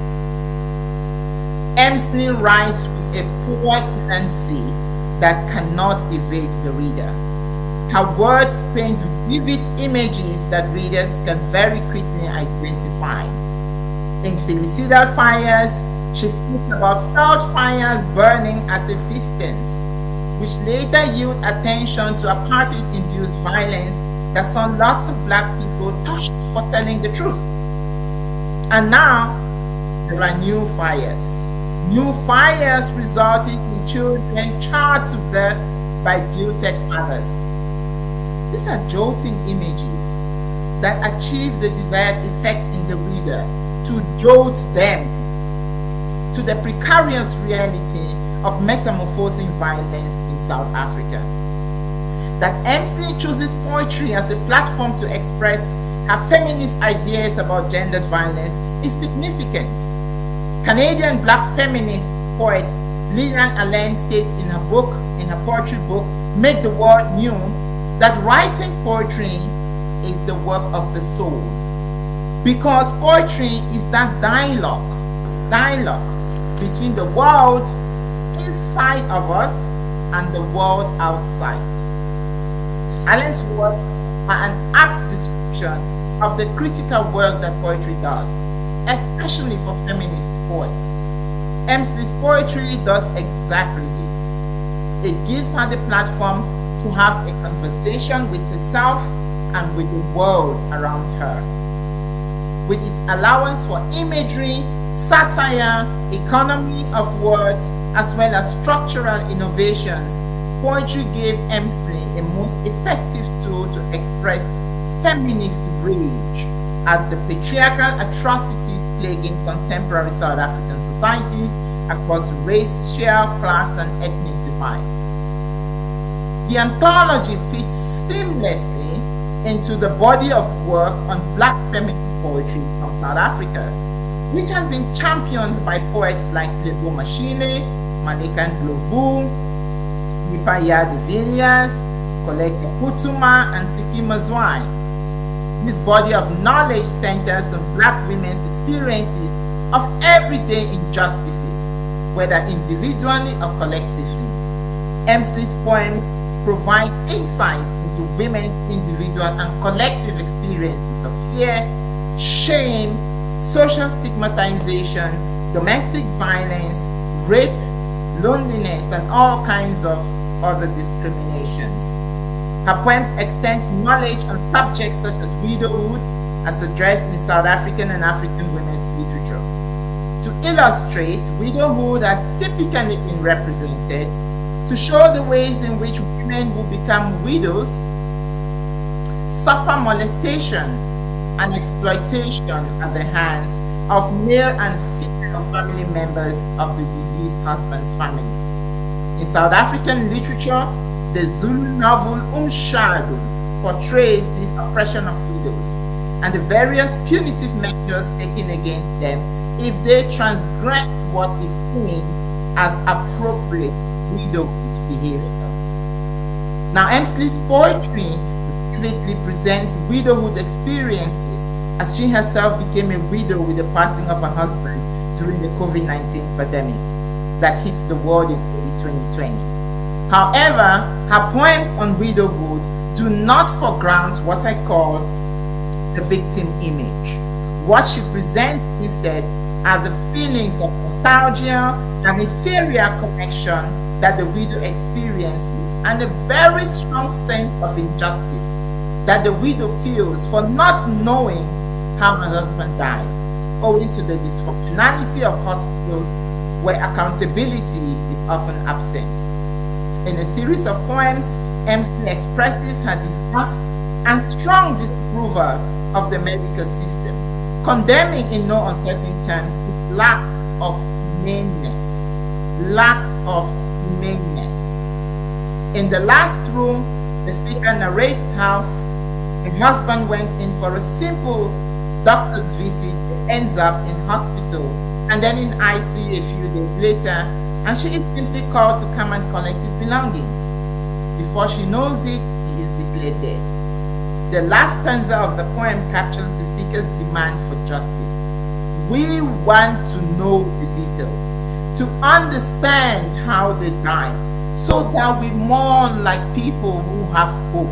Emsley writes with a poignancy that cannot evade the reader. Her words paint vivid images that readers can very quickly identify. In Felicidal Fires, she speaks about felt fires burning at a distance, which later yield attention to apartheid-induced violence that saw lots of black people touched for telling the truth. And now, there are new fires. New fires resulting in children charred to death by jilted fathers. These are jolting images that achieve the desired effect in the reader, to jolt them to the precarious reality of metamorphosing violence in South Africa. That Emsley chooses poetry as a platform to express her feminist ideas about gendered violence is significant. Canadian black feminist poet Lillian Allen states in her poetry book, Make the World New, that writing poetry is the work of the soul. Because poetry is that dialogue between the world inside of us and the world outside. Allen's words are an apt description of the critical work that poetry does, especially for feminist poets. Emsley's poetry does exactly this. It gives her the platform to have a conversation with herself and with the world around her. With its allowance for imagery, satire, economy of words, as well as structural innovations, poetry gave Emsley a most effective tool to express feminist rage at the patriarchal atrocities plaguing contemporary South African societies across racial, class, and ethnic divides. The anthology fits seamlessly into the body of work on black feminist poetry from South Africa, which has been championed by poets like Lebo Mashile, Malika Ndlovu, Nipaya de Villiers, Colette Putuma, and Tiki Mazwai. This body of knowledge centers on black women's experiences of everyday injustices, whether individually or collectively. Emsley's poems provide insights into women's individual and collective experiences of fear, shame, social stigmatization, domestic violence, rape, loneliness, and all kinds of other discriminations. Her poems extend knowledge on subjects such as widowhood, as addressed in South African and African women's literature. To illustrate widowhood as typically been represented, to show the ways in which women who become widows suffer molestation and exploitation at the hands of male and female family members of the deceased husband's families. In South African literature, the Zulu novel Umshado portrays this oppression of widows and the various punitive measures taken against them if they transgress what is seen as appropriate widowhood behavior. Now, Emsley's poetry vividly presents widowhood experiences as she herself became a widow with the passing of her husband during the COVID-19 pandemic that hit the world in early 2020. However, her poems on widowhood do not foreground what I call the victim image. What she presents instead are the feelings of nostalgia and ethereal connection that the widow experiences, and a very strong sense of injustice that the widow feels for not knowing how her husband died, owing to the dysfunctionality of hospitals where accountability is often absent. In a series of poems, Emsley expresses her disgust and strong disapproval of the medical system, condemning in no uncertain terms its lack of humaneness. In the last room, the speaker narrates how her husband went in for a simple doctor's visit that ends up in hospital and then in ICU a few days later, and she is simply called to come and collect his belongings. Before she knows it, he is declared dead. The last stanza of the poem captures the speaker's demand for justice. We want to know the details, to understand how they died, so that we mourn like people who have hope.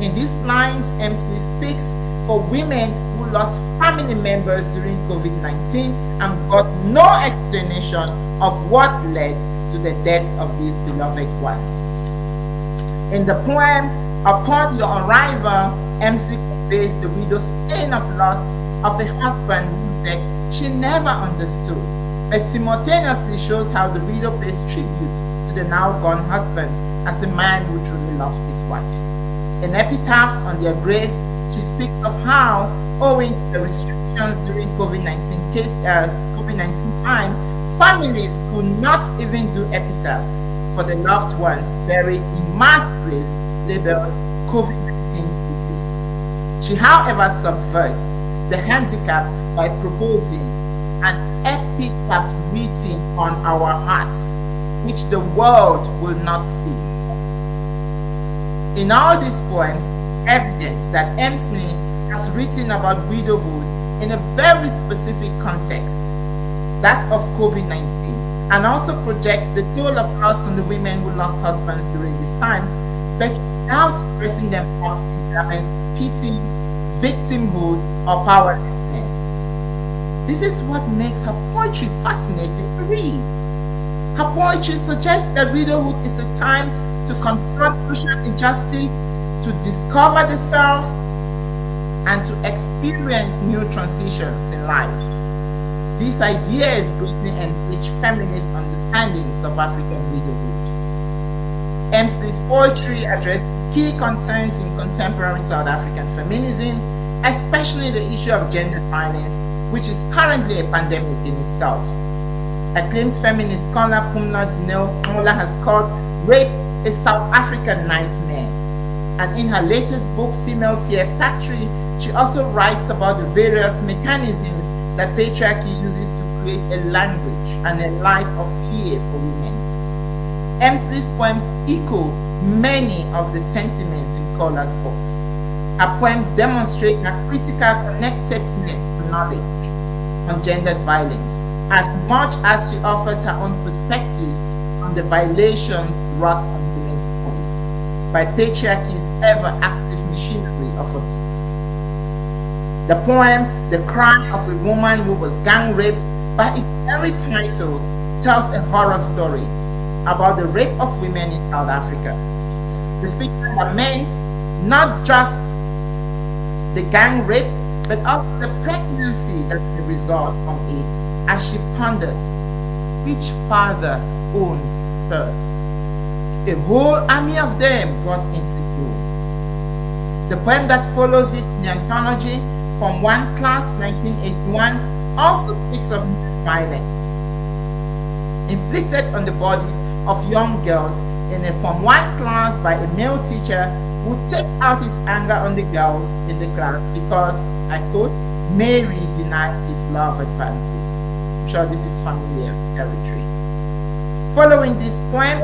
In these lines, Emsley speaks for women who lost family members during COVID-19 and got no explanation of what led to the deaths of these beloved ones. In the poem, upon your arrival, Emsley conveys the widow's pain of loss of a husband whose death she never understood, but simultaneously shows how the widow pays tribute to the now gone husband as a man who truly loved his wife. In epitaphs on their graves, she speaks of how, owing to the restrictions during COVID-19 time, families could not even do epitaphs for the loved ones buried in mass graves labeled COVID-19 cases. She, however, subverts the handicap by proposing an epitaph written on our hearts, which the world will not see. In all these poems, evidence that Emsley has written about widowhood in a very specific context, that of COVID-19, and also projects the toll of loss on the women who lost husbands during this time, but without dressing them up in garments of pity, victimhood, or powerlessness. This is what makes her poetry fascinating to read. Her poetry suggests that widowhood is a time to confront social injustice, to discover the self, and to experience new transitions in life. These ideas greatly enrich feminist understandings of African widowhood. Emsley's poetry addresses key concerns in contemporary South African feminism, especially the issue of gender violence, which is currently a pandemic in itself. Acclaimed feminist scholar Pumla Dineo-Mola has called rape a South African nightmare. And in her latest book, Female Fear Factory, she also writes about the various mechanisms that patriarchy uses to create a language and a life of fear for women. Emsley's poems echo many of the sentiments in Kola's books. Her poems demonstrate her critical connectedness to knowledge on gendered violence, as much as she offers her own perspectives on the violations wrought on women's bodies by patriarchy's ever-active machinery of abuse. The poem, The Cry of a Woman Who Was Gang Raped, by its very title, tells a horror story about the rape of women in South Africa. The speaker laments not just the gang rape, but also the pregnancy that may result from it, as she ponders which father owns the third. A whole army of them got into war. The poem that follows it in the anthology, From One Class, 1981, also speaks of violence inflicted on the bodies of young girls in a Form 1 class by a male teacher who take out his anger on the girls in the class because, I quote, Mary denied his love advances. I'm sure this is familiar territory. Following this poem,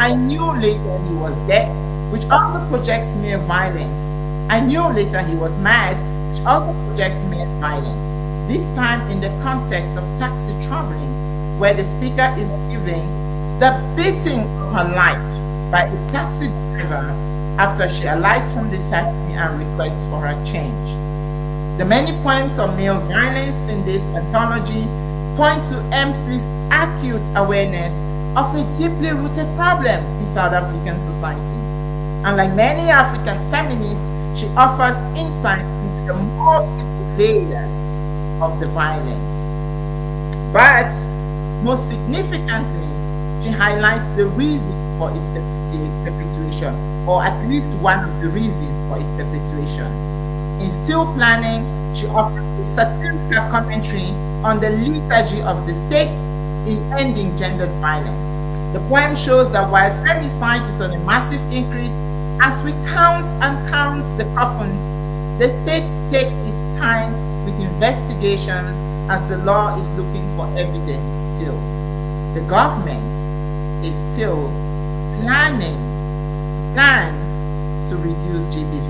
I Knew Later He Was Dead, which also projects male violence. I Knew Later He Was Mad, which also projects male violence, this time in the context of taxi traveling, where the speaker is giving the beating of her life by a taxi driver after she alights from the taxi and requests for her change. The many poems on male violence in this anthology point to Emsley's acute awareness of a deeply rooted problem in South African society. And like many African feminists, she offers insight into the more deep layers of the violence. But most significantly, she highlights the reason for its perpetuation, or at least one of the reasons for its perpetuation. In Still Planning, she offers a satirical commentary on the liturgy of the state in ending gendered violence. The poem shows that while femicide is on a massive increase, as we count and count the coffins, the state takes its time with investigations as the law is looking for evidence still. The government is still plan to reduce GBV.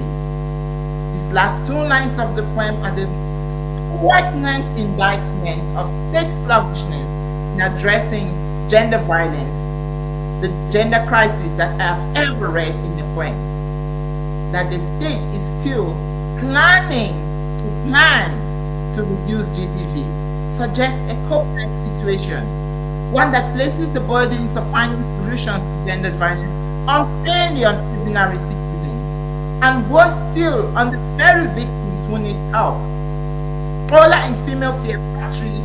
These last two lines of the poem are the poignant indictment of state sluggishness in addressing gender violence, the gender crisis that I have ever read in the poem. That the state is still planning to reduce GBV suggests a hopeless situation, one that places the burdens of finding solutions to gender violence unfairly on ordinary citizens, and worse still on the very victims who need help. Ola in Female Fear Factory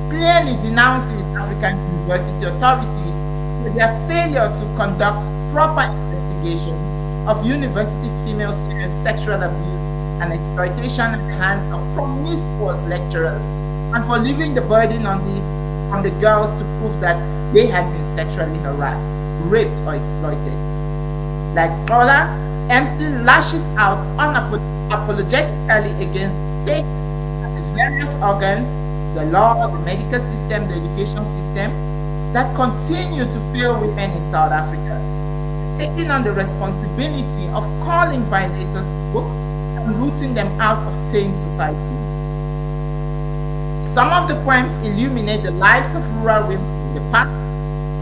clearly denounces African university authorities for their failure to conduct proper investigations of university female students' sexual abuse and exploitation at the hands of promiscuous lecturers, and for leaving the burden on the girls to prove that they had been sexually harassed, raped, or exploited. Like Ola, Emsley lashes out unapologetically against state and its various organs, the law, the medical system, the education system, that continue to fail women in South Africa, taking on the responsibility of calling violators to book and rooting them out of sane society. Some of the poems illuminate the lives of rural women in the past,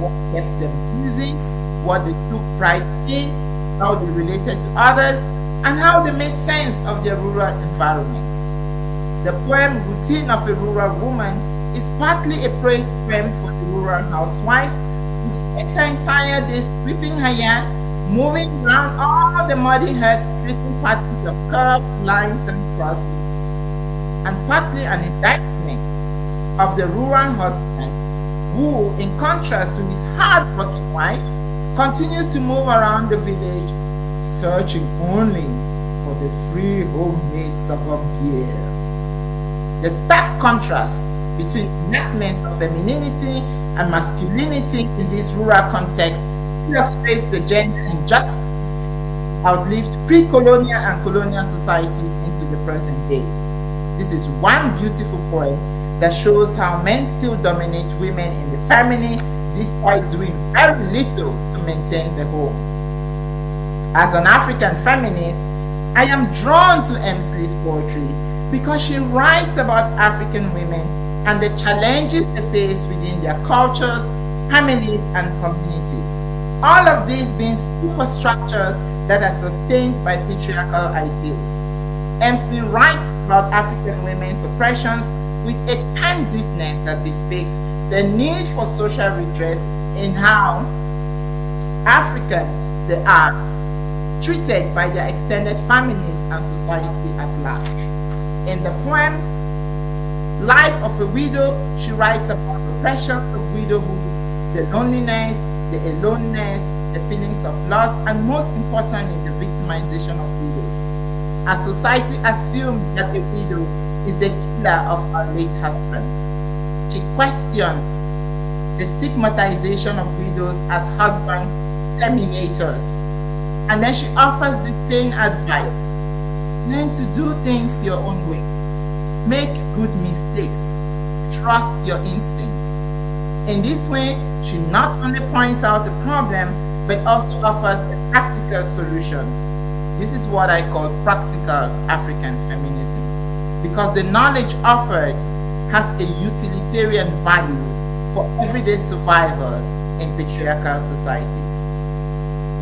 what kept them busy, what they took pride in, how they related to others, and how they made sense of their rural environment. The poem Routine of a Rural Woman is partly a praise poem for the rural housewife who spent her entire day sweeping her yard, moving around all the muddy huts, creating patterns of curved lines and crosses, and partly an indictment of the rural husband who, in contrast to his hard-working wife, continues to move around the village searching only for the free homemade sorghum beer. The stark contrast between enactments of femininity and masculinity in this rural context illustrates the gender injustice outlived pre-colonial and colonial societies into the present day. This is one beautiful poem that shows how men still dominate women in the family despite doing very little to maintain the home. As an African feminist, I am drawn to Emsley's poetry because she writes about African women and the challenges they face within their cultures, families, and communities. All of these being superstructures that are sustained by patriarchal ideals. Emsley writes about African women's oppressions with a candidness that bespeaks the need for social redress in how African they are treated by their extended families and society at large. In the poem Life of a Widow, she writes about the pressures of widowhood, the loneliness, the aloneness, the feelings of loss, and most importantly, the victimization of widows. As society assumes that a widow is the killer of her late husband, she questions the stigmatization of widows as husband terminators. And then she offers the same advice: learn to do things your own way, make good mistakes, trust your instinct. In this way, she not only points out the problem, but also offers a practical solution. This is what I call practical African feminism, because the knowledge offered has a utilitarian value for everyday survival in patriarchal societies.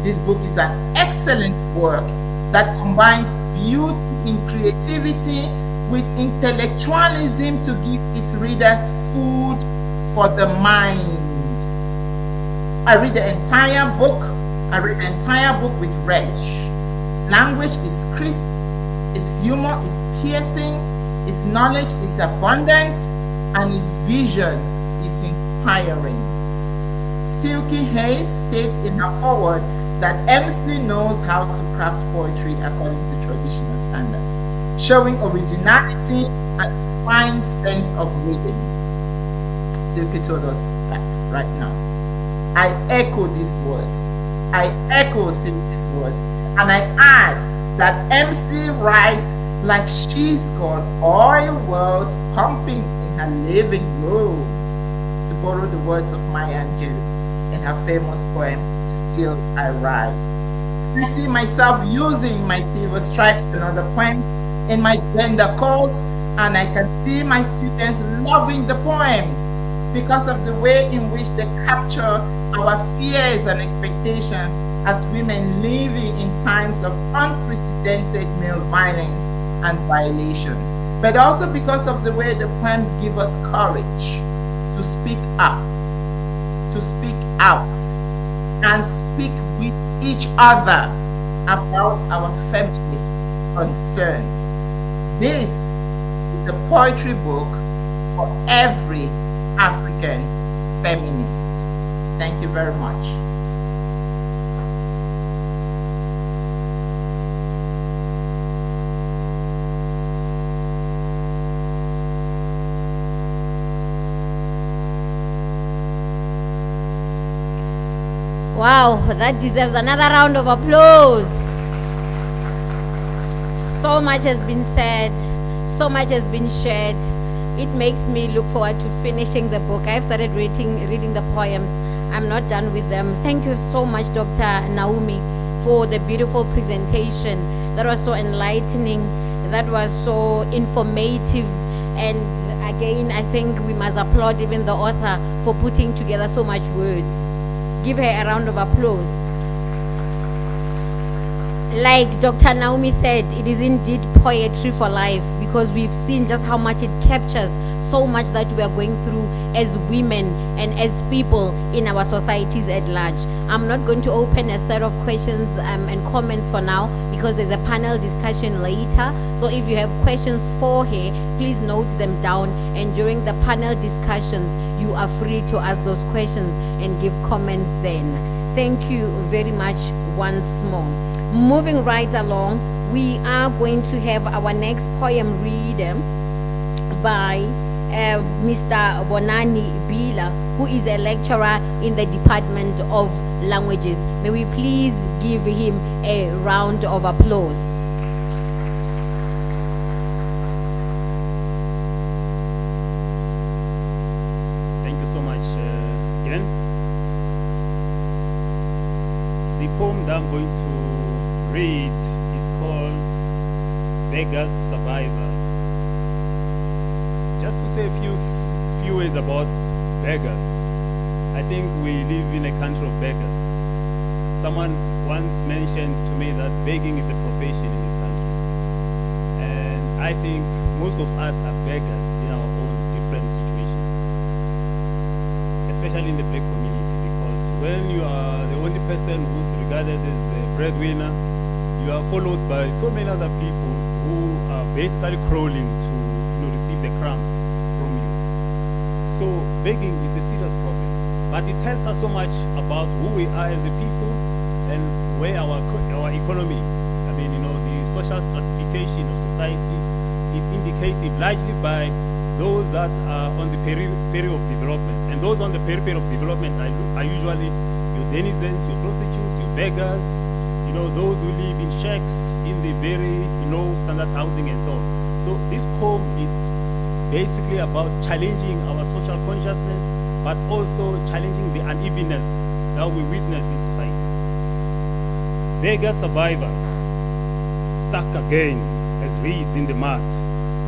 This book is an excellent work that combines beauty in creativity with intellectualism to give its readers food for the mind. I read the entire book with relish. Language is crisp, its humor is piercing, its knowledge is abundant, and its vision is inspiring. Silky Hayes states in her foreword that Emsley knows how to craft poetry according to traditional standards, showing originality and a fine sense of rhythm. Silky told us that right now. I echo these words. I echo Silky's words, and I add that Emsley writes like she's got oil wells pumping in her living room, to borrow the words of Maya Angelou in her famous poem still I write. I see myself using my silver stripes and other poems in my gender course, and I can see my students loving the poems because of the way in which they capture our fears and expectations as women living in times of unprecedented male violence and violations, but also because of the way the poems give us courage to speak up, to speak out, and speak with each other about our feminist concerns. This is the poetry book for every African feminist. Thank you very much. Wow, that deserves another round of applause. So much has been said, so much has been shared. It makes me look forward to finishing the book. I've started reading the poems. I'm not done with them. Thank you so much, Dr. Naomi, for the beautiful presentation. That was so enlightening. That was so informative. And again, I think we must applaud even the author for putting together so much words. Give her a round of applause. Like Dr. Naomi said, it is indeed poetry for life, because we've seen just how much it captures so much that we are going through as women and as people in our societies at large. I'm not going to open a set of questions and comments for now, because there's a panel discussion later. So if you have questions for her, please note them down, and during the panel discussions, you are free to ask those questions and give comments then. Thank you very much once more. Moving right along, we are going to have our next poem read by Mr. Bonani Bila, who is a lecturer in the Department of Languages. May we please give him a round of applause. Thank you so much again. The poem that I'm going to read is called Beggar's Survivor. Just to say a few words about beggars. I think we live in a country of beggars. Someone once mentioned to me that begging is a profession in this country. And I think most of us are beggars in our own different situations, especially in the black community, because when you are the only person who's regarded as a breadwinner, you are followed by so many other people who are basically crawling to receive the crumbs from you. So begging is a serious problem, but it tells us so much about who we are as a people and where our economy is. I mean, the social stratification of society is indicated largely by those that are on the periphery of development, and those on the periphery of development are usually your denizens, your prostitutes, your beggars, those who live in shacks in the very low standard housing and so on. So this poem is basically about challenging our social consciousness, but also challenging the unevenness that we witness in society. Beggar survivor, stuck again as reeds in the mud.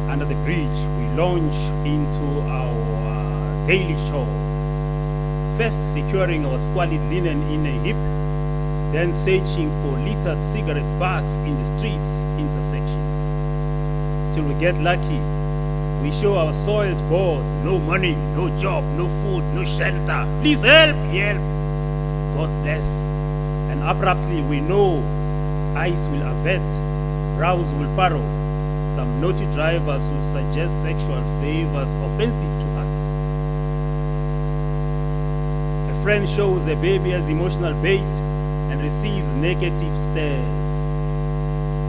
Under the bridge, we launch into our daily chore. First securing our squalid linen in a heap, then searching for littered cigarette butts in the streets intersections. Till we get lucky, we show our soiled boards, no money, no job, no food, no shelter. Please help, help. God bless. And abruptly we know eyes will avert, brows will furrow. Some naughty drivers will suggest sexual favors offensive to us. A friend shows a baby as emotional bait and receives negative stares.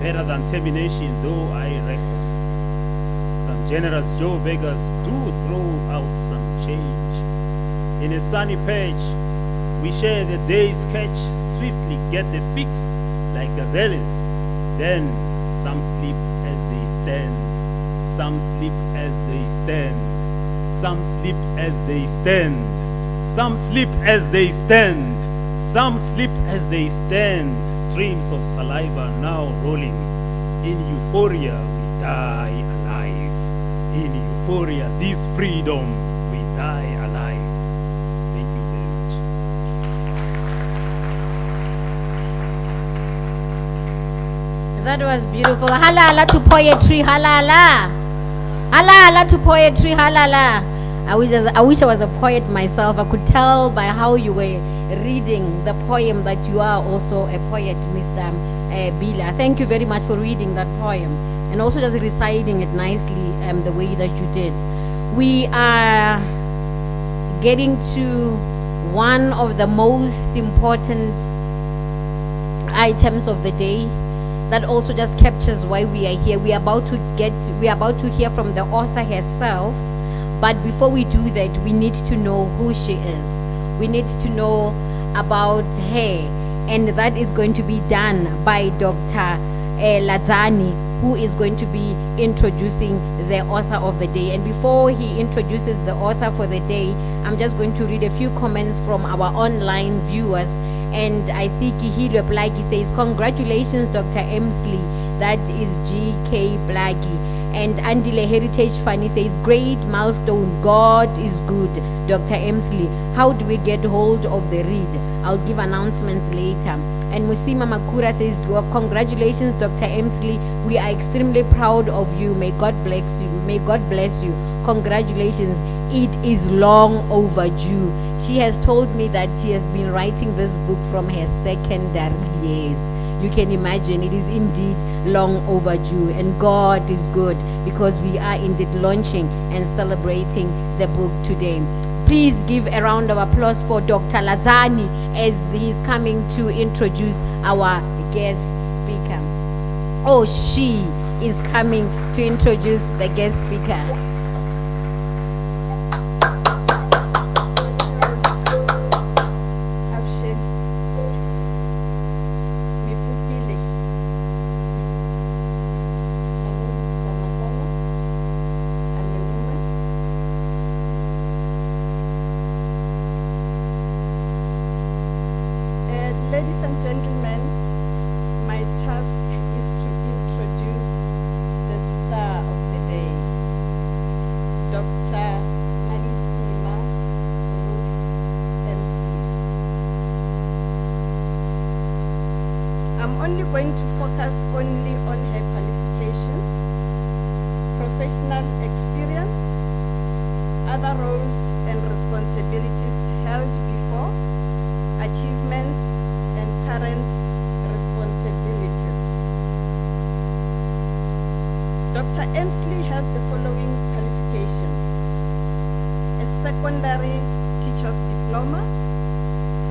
Better than termination, though, I reckon. Some generous Joe beggars do throw out some change. In a sunny patch, we share the day's catch, swiftly get the fix like gazelles. Then some sleep as they stand. Some sleep as they stand. Some sleep as they stand. Some sleep as they stand. Some sleep as they stand, streams of saliva now rolling. In euphoria, we die alive. In euphoria, this freedom, we die alive. Thank you very much. That was beautiful. Halala to poetry, halala. Halala to poetry, halala. I wish I was a poet myself. I could tell by how you were reading the poem that you are also a poet, Mr. Bila. Thank you very much for reading that poem and also just reciting it nicely the way that you did. We are getting to one of the most important items of the day that also just captures why we are here. We are about to hear from the author herself, but before we do that, we need to know who she is. We need to know about her, and that is going to be done by Dr. Lazani, who is going to be introducing the author of the day. And before he introduces the author for the day, I'm just going to read a few comments from our online viewers. And I see Kihilwe Blackie says, congratulations, Dr. Emsley. That is GK Blackie. And Andile Heritage Funny says, great milestone. God is good. Dr. Emsley, how do we get hold of the read? I'll give announcements later. And Musima Makura says, congratulations, Dr. Emsley. We are extremely proud of you. May God bless you. May God bless you. Congratulations. It is long overdue. She has told me that she has been writing this book from her secondary years. You can imagine it is indeed long overdue, and God is good because we are indeed launching and celebrating the book today. Please give a round of applause for Dr. Lazani as he's coming to introduce our guest speaker. Oh, she is coming to introduce the guest speaker. Ladies and gentlemen, my task is to introduce the star of the day, Dr. Maletšema Ruth Emsley. I'm only going to focus only on her qualifications, professional experience, other roles and responsibilities held before, achievements, and current responsibilities. Dr. Emsley has the following qualifications: a secondary teacher's diploma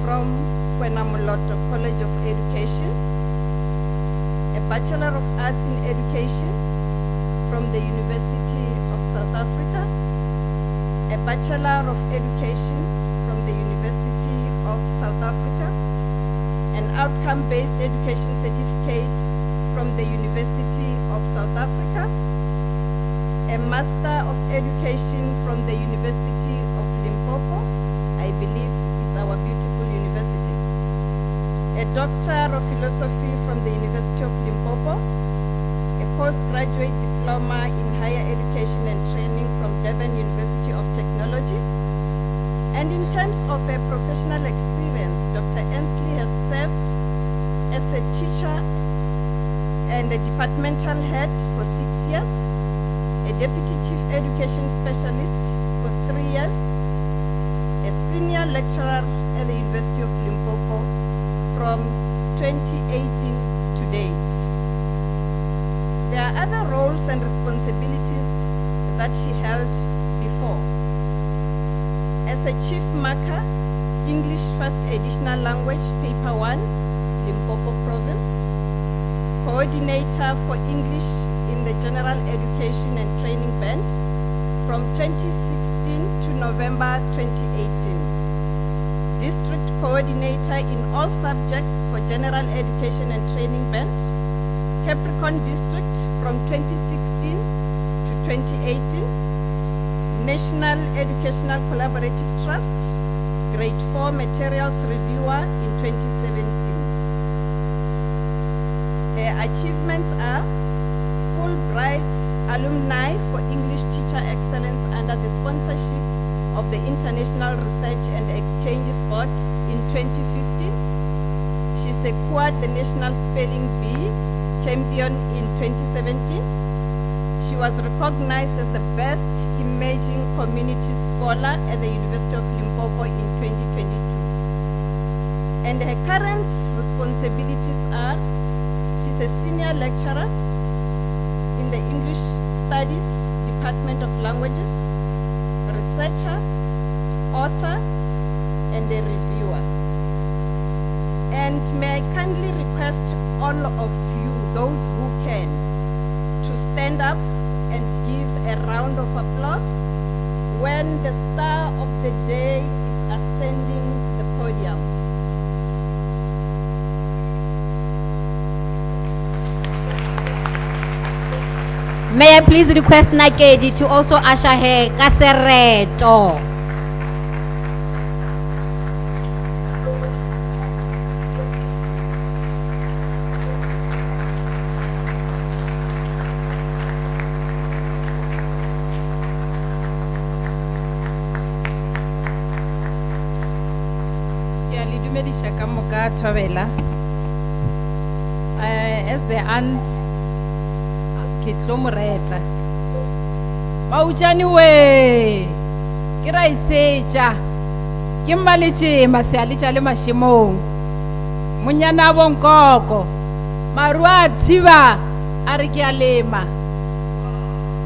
from Kwenamuloto College of Education, a Bachelor of Arts in Education from the University of South Africa, a Bachelor of Education from the University of South Africa, an outcome-based education certificate from the University of South Africa, a Master of Education from the University of Limpopo. I believe it's our beautiful university. A Doctor of Philosophy from the University of Limpopo, a postgraduate diploma in higher education and training from Durban University of Technology. And in terms of her professional experience, Dr. Emsley has served as a teacher and a departmental head for 6 years, a deputy chief education specialist for 3 years, a senior lecturer at the University of Limpopo from 2018 to date. There are other roles and responsibilities that she held before. As a chief marker, English First Additional Language, Paper 1, Limpopo Province, coordinator for English in the General Education and Training Band from 2016 to November 2018. District coordinator in all subjects for General Education and Training Band, Capricorn District from 2016 to 2018. National Educational Collaborative Trust, Grade 4 Materials Reviewer in 2017. Her achievements are Fulbright Alumni for English Teacher Excellence under the sponsorship of the International Research and Exchanges Board in 2015. She secured the National Spelling Bee Champion in 2017. She was recognized as the best emerging community scholar at the University of Limpopo in 2022. And her current responsibilities are, she's a senior lecturer in the English Studies Department of Languages, researcher, author, and a reviewer. And may I kindly request all of you, those who can, to stand up and give a round of applause when the star of the day is ascending the podium. May I please request Nakedi to also usher her Kasereto. As the aunt ke tlo mo reta Maletšema we ke ra isetša ke Maletšema sealetša le mašemong monyana bonkoko maru a thiba a re ke a lema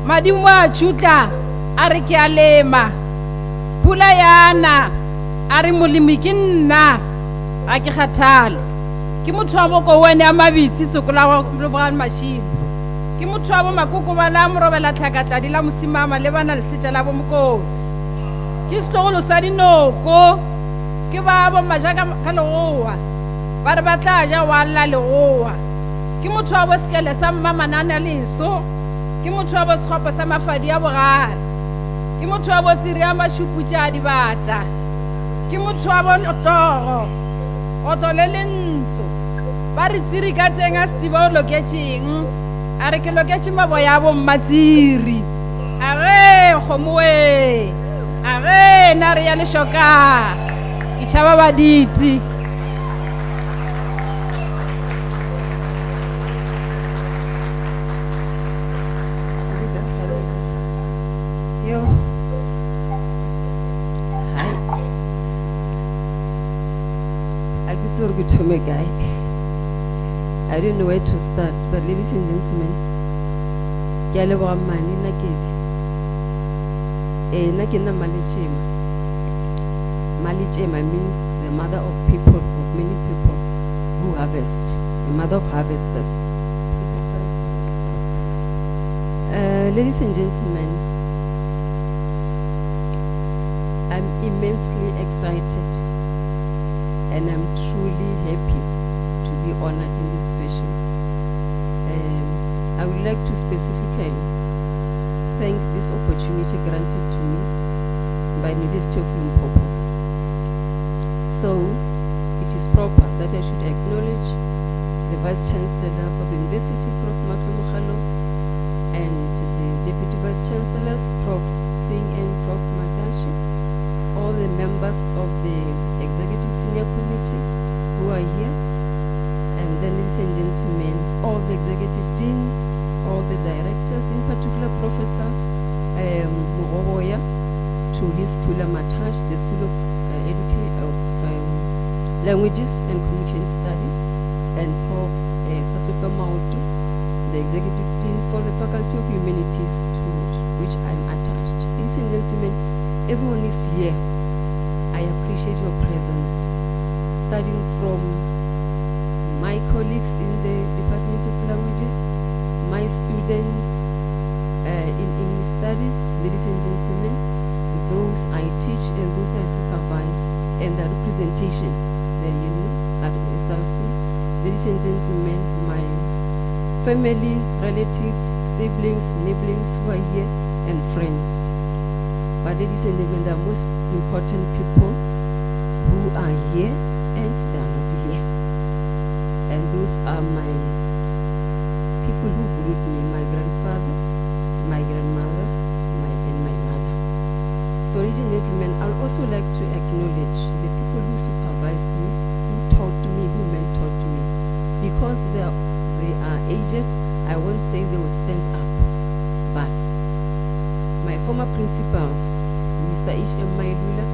madimo a tšutla a re ke a lema pula yana a re molemi ke nna a ke kgathale ke motho wa boko wene a mabitsi tsokola wa bogane mašimo ke motho wa bo makoko ba la morobela tlhakatladi la mosimama le bana lesetša la bomokodi ke setlogolo sa dinoko ke ba bo majaka ka legoa ba re ba tla ja wa lla legoa ke motho wa bo sekele sa mmamanane a leso ke motho wa bo sekgopa sa mafadi a bogale ke motho wa bo tsiri ya mašuputša a dibata ke motho wa bo toro oto le lentso ba re tsiri ka teng a setiba o loketšeng a re ke loketše maboya a bommatsiri a ge kgomoe a ge na re ya lešoka ke tšhaba baditi Yo. Hi. I could to me guy. I don't know where to start, but ladies and gentlemen, Yalewa mani nakedi. Nakina Maletšema. Maletšema means the mother of people, of many people who harvest, the mother of harvesters. Ladies and gentlemen, I'm immensely excited and I'm truly happy to be honored in this fashion. I would like to specifically thank this opportunity granted to me by the University of Limpopo. So it is proper that I should acknowledge the Vice Chancellor for the University, Prof. Maletšema, and the Deputy Vice Chancellors, Prof. Singh and Prof. Madashi, all the members of the Executive Senior Committee who are here, and then, ladies and gentlemen, all the executive deans, all the directors, in particular Professor Moroboya, to his school Matash, the School of Languages and Communication Studies, and Prof. Sasuka Mautu, the executive dean for the Faculty of Humanities, to which I'm attached. Ladies and gentlemen, everyone is here. I appreciate your presence, starting from my colleagues in the Department of Languages, my students in English Studies, ladies and gentlemen, those I teach and those I supervise, and the representation, the at SRC, ladies and gentlemen, my family, relatives, siblings, neighbors who are here, and friends. But ladies and gentlemen, the most important people who are here and they are not those are my people who grew me, my grandfather, my grandmother, and my mother. So ladies and gentlemen, I'd also like to acknowledge the people who supervised me, who taught me, who mentored me. Because they are aged, I won't say they will stand up, but my former principals, Mr. H.M. Mailula,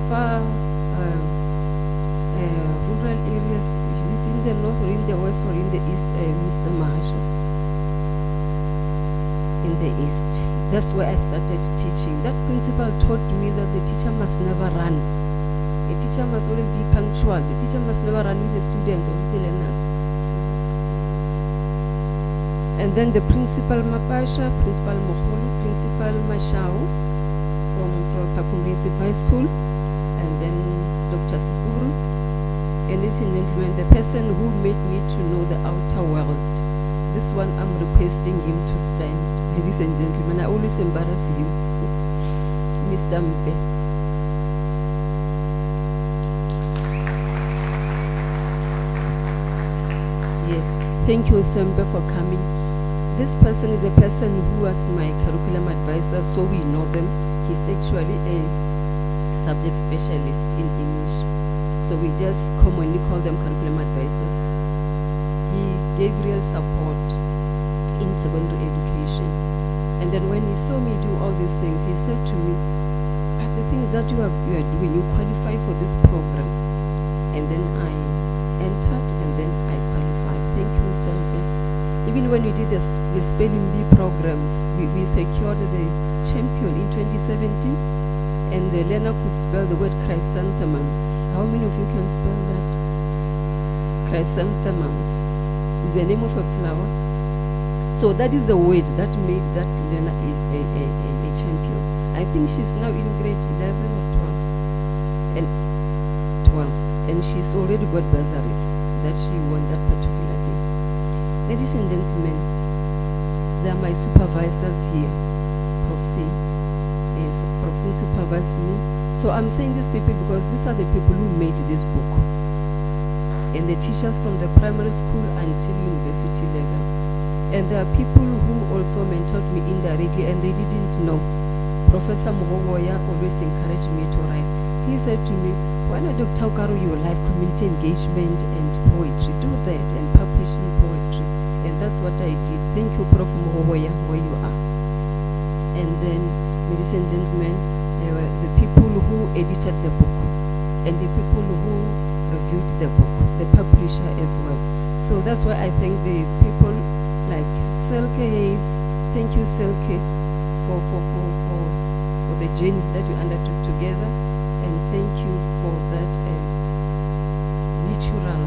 far rural areas, is it in the north or in the west or in the east, Mr. Mahasha? In the east. That's where I started teaching. That principal taught me that the teacher must never run. A teacher must always be punctual. The teacher must never run with the students or with the learners. And then the principal Mapasha, Principal Moholo, Principal Mashao from Pakumrisi High School, and then Dr. Sikuru. And ladies and gentlemen, the person who made me to know the outer world. This one I'm requesting him to stand. Ladies and gentlemen, I always embarrass you. Mr. Mbe. Yes, thank you, Sembe, for coming. This person is a person who was my curriculum advisor, so we know them. He's actually a subject specialist in English. So we just commonly call them curriculum advisors. He gave real support in secondary education. And then when he saw me do all these things, he said to me, but the things that you are doing, you qualify for this program. And then I entered and then I qualified. Thank you, Selve. Even when we did the spelling bee programs, we secured the champion in 2017, and the learner could spell the word chrysanthemums. How many of you can spell that? Chrysanthemums is the name of a flower. So that is the word that made that learner a champion. I think she's now in grade 11 or 12. And she's already got bursaries that she won that particular day. Ladies and gentlemen, they are my supervisors here. Prof. C. Prof. C supervised me. So I'm saying these people because these are the people who made this book. And the teachers from the primary school until university level. And there are people who also mentored me indirectly and they didn't know. Professor Mohoya always encouraged me to write. He said to me, why not Dr. Ukaru, your life community engagement and poetry? Do that and publish in poetry. And that's what I did. Thank you, Prof. Mohoya, where you are. And then, ladies and gentlemen, there were the people who edited the book and the people who reviewed the book, the publisher as well. So that's why I thank the people like Selke Hayes. Thank you, Selke, for the journey that we undertook together. And thank you for that natural,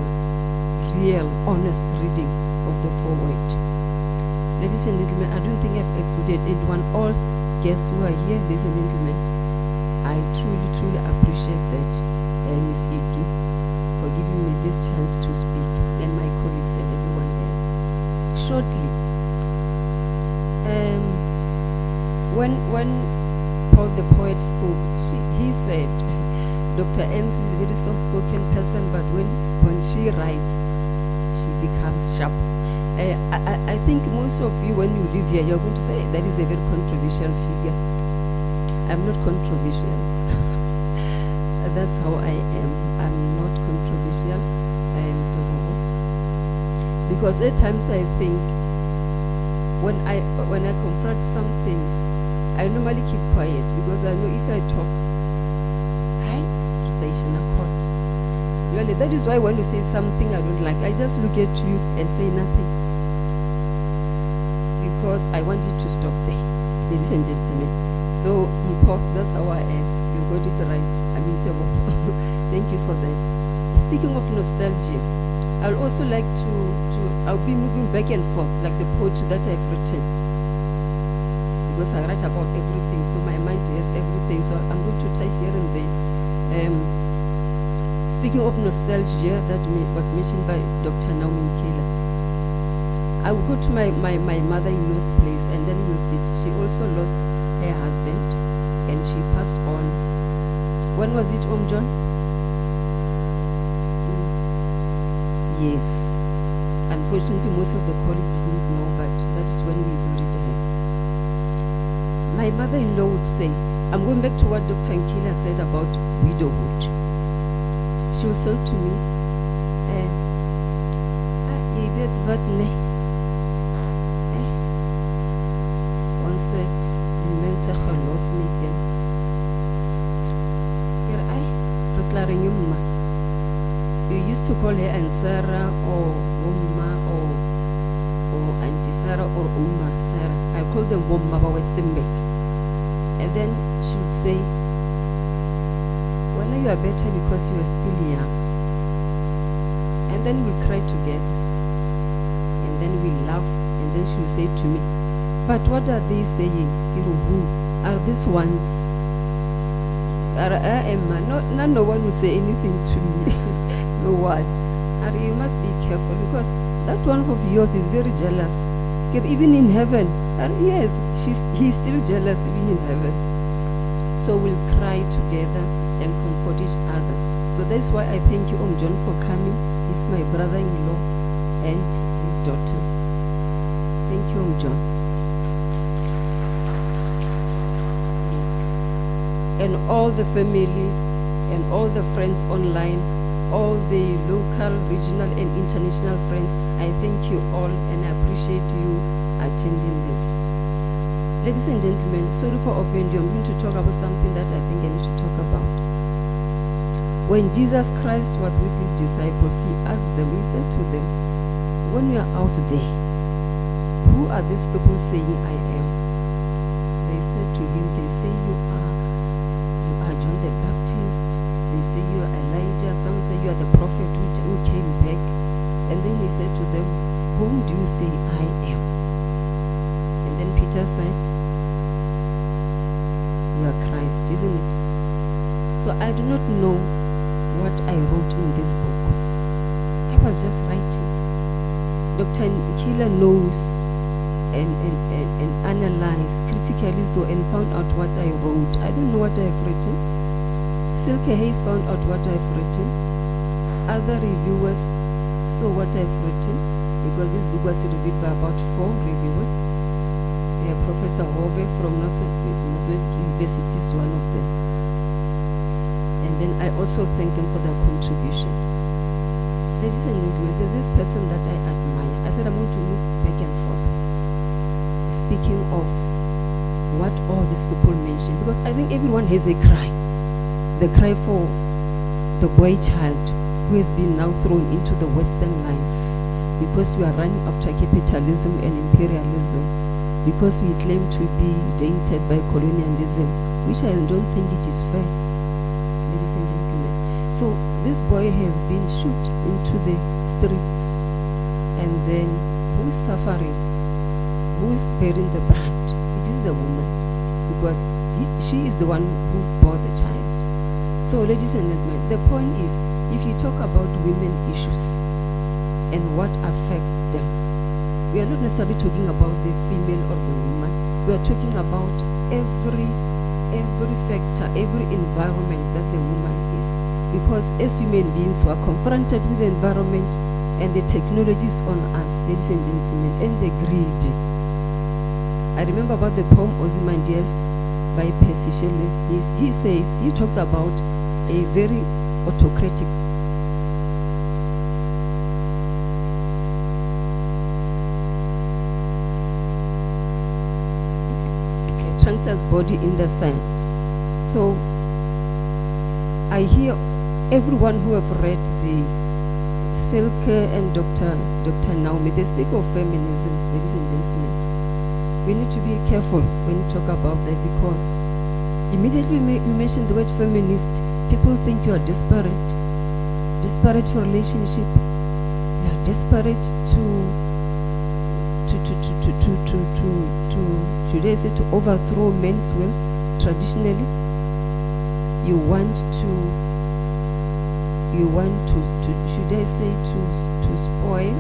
real, honest reading of the foreword. Ladies and gentlemen, I don't think I've excluded anyone. All guests who are here, ladies and gentlemen, I truly, truly appreciate that, Miss Idu, for giving me this chance to speak, and my colleagues and everyone else. Shortly, when Paul the poet spoke, he said, Dr. Emsley is a very soft-spoken person, but when she writes, she becomes sharp. I think most of you, when you live here, you're going to say, that is a very controversial figure. I'm not controversial. That's how I am. I'm not controversial. I am Toro. Because at times I think, when I confront some things, I normally keep quiet because I know if I talk, really, that is why when you say something I don't like, I just look at you and say nothing. Because I want you to stop there, ladies and gentlemen. So, that's how I am. You got it right. I'm in trouble. Thank you for that. Speaking of nostalgia, I'd also like I'll be moving back and forth like the poetry that I've written. Because I write about everything, so my mind has everything. So I'm going to touch here and there. Speaking of nostalgia, that was mentioned by Dr. Naomi Nkela. I will go to my mother-in-law's place and then we'll sit. She also lost her husband and she passed on. When was it, John? Yes. Unfortunately, most of the colleagues didn't know, but that is when we buried her. My mother-in-law would say, I'm going back to what Dr. Nkila said about widowhood. She would say to me, je weet wat nee. Ons het die mense gelos my kind. Hier ai, verklaring jou ma. You used to call her Aunt Sarah or Womma or Auntie Sarah or Uma Sarah. I call them Womma by Westenbeck. And then she would say, well, you are better because you are still young. And then we cry together. And then we laugh. And then she would say to me, but what are they saying? Who are these ones? No one will say anything to me. No one. And you must be careful because that one of yours is very jealous. Even in heaven. Yes, he's still jealous even in heaven. So we'll cry together and comfort each other. So that's why I thank you, John, for coming. He's my brother-in-law and his daughter. Thank you, John. And all the families and all the friends online, all the local, regional and international friends, I thank you all and I appreciate you attending this. Ladies and gentlemen, sorry for offending you. I'm going to talk about something that I think I need to talk about. When Jesus Christ was with his disciples, he asked them, he said to them, when you are out there, who are these people saying I am? They said to him, they say you are John the Baptist, they say you are Elijah, some say you are the prophet who came back. And then he said to them, whom do you say I am? And then Peter said, you are Christ, isn't it? So I do not know what I wrote in this book. I was just writing. Dr. Nkila knows and analyzed critically so and found out what I wrote. I don't know what I've written. Silke Hayes found out what I've written. Other reviewers saw what I've written because this book was reviewed by about 4 reviewers. Professor Hove from Northwest University is one of them. And then I also thank them for their contribution. Ladies and gentlemen, there's this person that I admire. I said I'm going to move back and forth. Speaking of what all these people mentioned, because I think everyone has a cry. The cry for the boy child who has been now thrown into the Western life because we are running after capitalism and imperialism, because we claim to be tainted by colonialism, which I don't think it is fair, ladies and gentlemen. So this boy has been shot into the streets, and then who is suffering? Who is bearing the brunt? It is the woman, because she is the one who bore the child. So ladies and gentlemen, the point is, if you talk about women issues and what affect them, we are not necessarily talking about the female or the woman. We are talking about every factor, every environment that the woman is. Because as human beings who are confronted with the environment and the technologies on us, ladies and gentlemen, and the greed. I remember about the poem Ozymandias by Percy Shelley. He says, he talks about a very autocratic Trunkless body in the sand. So I hear everyone who have read the Silke and Dr. Naomi, they speak of feminism, ladies and gentlemen. We need to be careful when we talk about that, because immediately you mention the word feminist, people think you are desperate for relationship, you are desperate to should I say, to overthrow men's will traditionally. You want to should I say, to spoil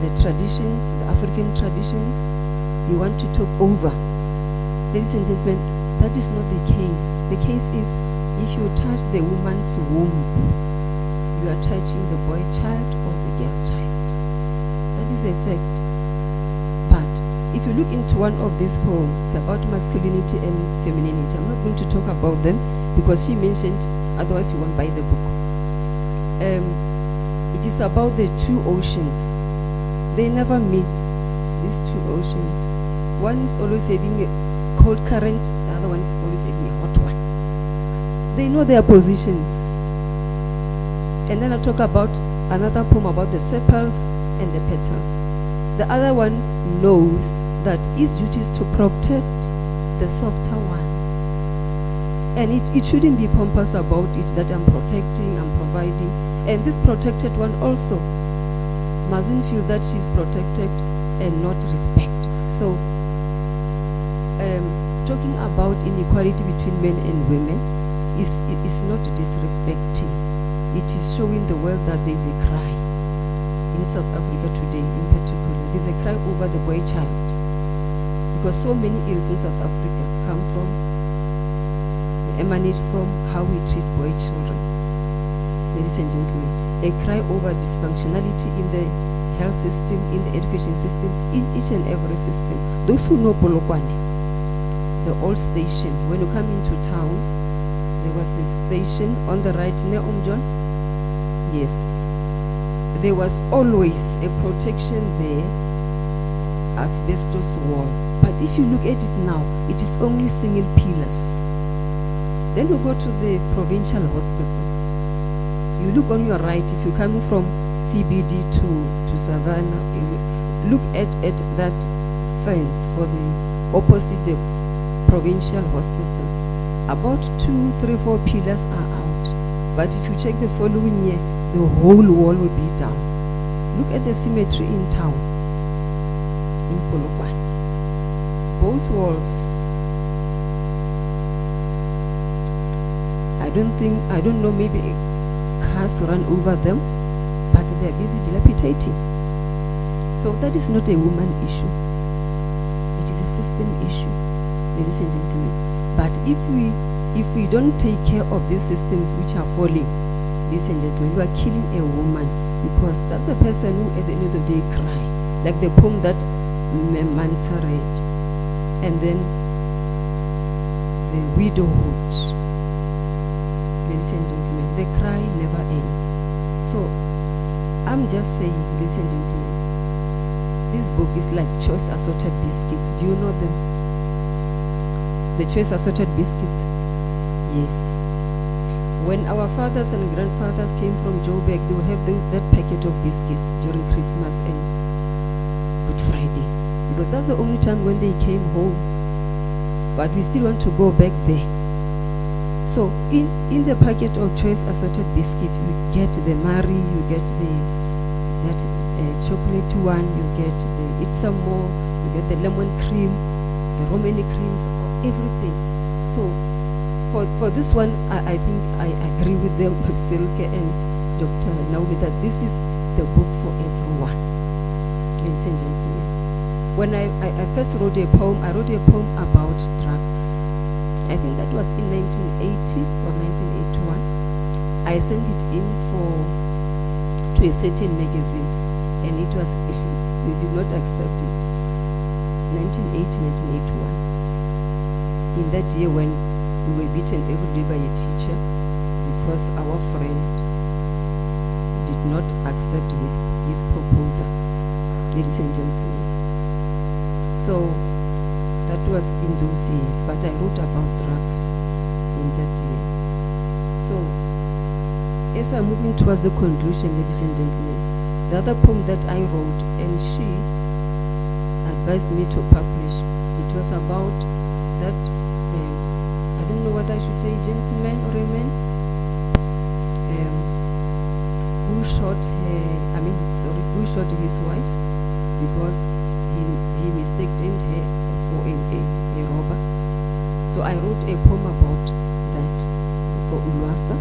the traditions, the African traditions. You want to take over. Ladies and gentlemen, that is not the case. The case is, if you touch the woman's womb, you are touching the boy child or the girl child. That is a fact. But if you look into one of these poems about masculinity and femininity, I'm not going to talk about them because she mentioned, otherwise you won't buy the book. It is about the two oceans. They never meet, these two oceans. One is always having a cold current, the other one is always having a hot one. They know their positions. And then I'll talk about another poem about the sepals and the petals. The other one knows that his duty is to protect the softer one. And it shouldn't be pompous about it that I'm protecting, I'm providing. And this protected one also mustn't feel that she's protected and not respect. So, talking about inequality between men and women is not disrespecting. It is showing the world that there is a cry in South Africa today, in particular. There's a cry over the boy child, because so many ills in South Africa emanate from how we treat boy children. Ladies and gentlemen, a cry over dysfunctionality in the health system, in the education system, in each and every system. Those who know Polokwane, the old station, when you come into town, there was this station on the right near John. Yes, there was always a protection there, asbestos wall. But if you look at it now, it is only single pillars. Then you go to the provincial hospital. You look on your right, if you're coming from CBD to Savannah, you look at that fence for the opposite the provincial hospital. About 2, 3, 4 pillars are out. But if you check the following year, the whole wall will be down. Look at the cemetery in town, in Polokwane. Both walls. I don't know, maybe cars run over them, but they're busy dilapidating. So that is not a woman issue. It is a system issue, ladies and gentlemen. But if we don't take care of these systems which are falling, ladies and gentlemen, we are killing a woman, because that's the person who at the end of the day cry. Like the poem that Mansa read. And then the widowhood. Ladies and gentlemen, the cry never ends. So I'm just saying, ladies and gentlemen, this book is like choice assorted biscuits. Do you know them? The choice assorted biscuits? Yes. When our fathers and grandfathers came from Joburg, they would have that packet of biscuits during Christmas and Good Friday, because that's the only time when they came home. But we still want to go back there. So in the packet of choice assorted biscuit, you get the Marie, you get that chocolate one, you get the It's Some More, you get the lemon cream, the Romany creams, everything. So for this one, I think I agree with them, Silke and Dr. Naomi, that this is the book for everyone. Ladies and gentlemen, when I first wrote a poem, I wrote a poem about drugs. I think that was in 1980 or 1981. I sent it in to a certain magazine, and it was, they did not accept it. 1980, 1981. In that year when we were beaten every day by a teacher because our friend did not accept his proposal, ladies and gentlemen. So that was in those years, but I wrote about drugs in that year. So as I'm moving towards the conclusion, ladies and gentlemen, the other poem that I wrote, and she advised me to publish, it was about that, I don't know whether I should say gentleman or a man, who shot his wife because he mistaken her for a robber. So I wrote a poem about that for Ulwasa.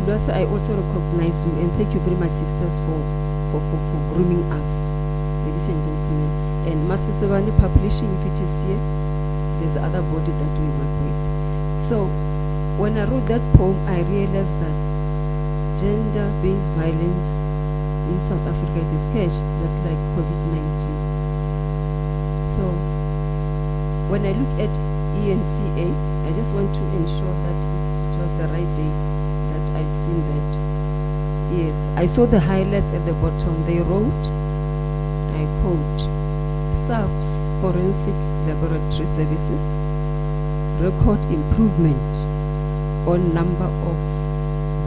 Ulwasa, I also recognize you, and thank you very much, sisters, for grooming us, ladies and gentlemen. And Masisavani Publishing, if it is here, there's other body that we work with. So when I wrote that poem, I realized that gender-based violence in South Africa is a scourge, just like COVID-19. So when I look at ENCA, I just want to ensure that it was the right day that I've seen that. Yes, I saw the highlights at the bottom. They wrote, I quote, SAPS Forensic Laboratory Services record improvement on number of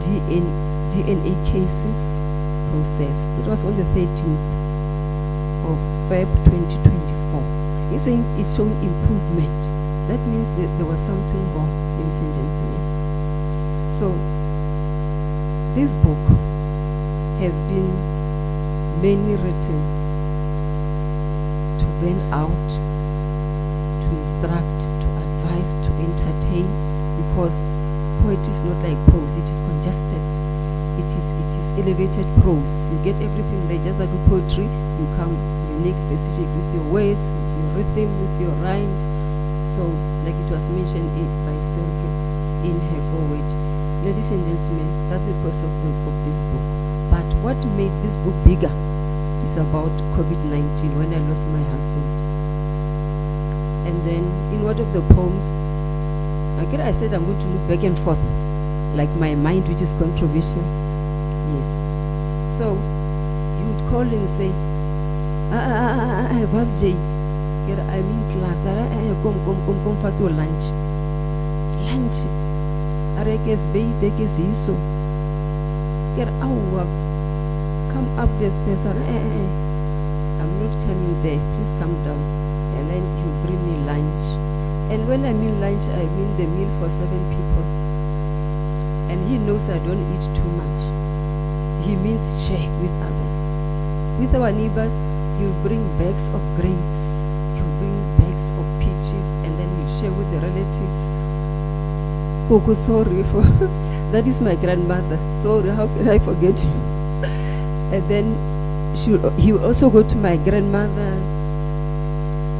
DNA cases processed. It was on the 13th of Feb 2024. It's saying it's showing improvement. That means that there was something wrong, ladies and gentlemen. So this book has been mainly written to vent out, to instruct, to advise, to entertain, because poetry is not like prose, it is congested. It is elevated prose. You get everything there, just like with poetry, you come unique, specific with your words, your rhythm, with your rhymes. So, like it was mentioned by Silke in her foreword. Ladies and gentlemen, that's the purpose of this book. But what made this book bigger is about COVID-19, when I lost my husband. And then, in one of the poems, I said I'm going to move back and forth, like my mind, which is controversial. Yes. So, he would call and say, I was Jay. I'm in class. Come for lunch. Lunch. I guess baby take a so. Get out. Come up the stairs. I'm not coming there. Please come down. And then he will bring me lunch. And when I mean lunch, I mean the meal for 7 people. And he knows I don't eat too much. He means share with others. With our neighbors, he will bring bags of grapes. Bring bags of peaches, and then you share with the relatives. Coco, sorry for that is my grandmother. Sorry, how can I forget you? And then he will also go to my grandmother.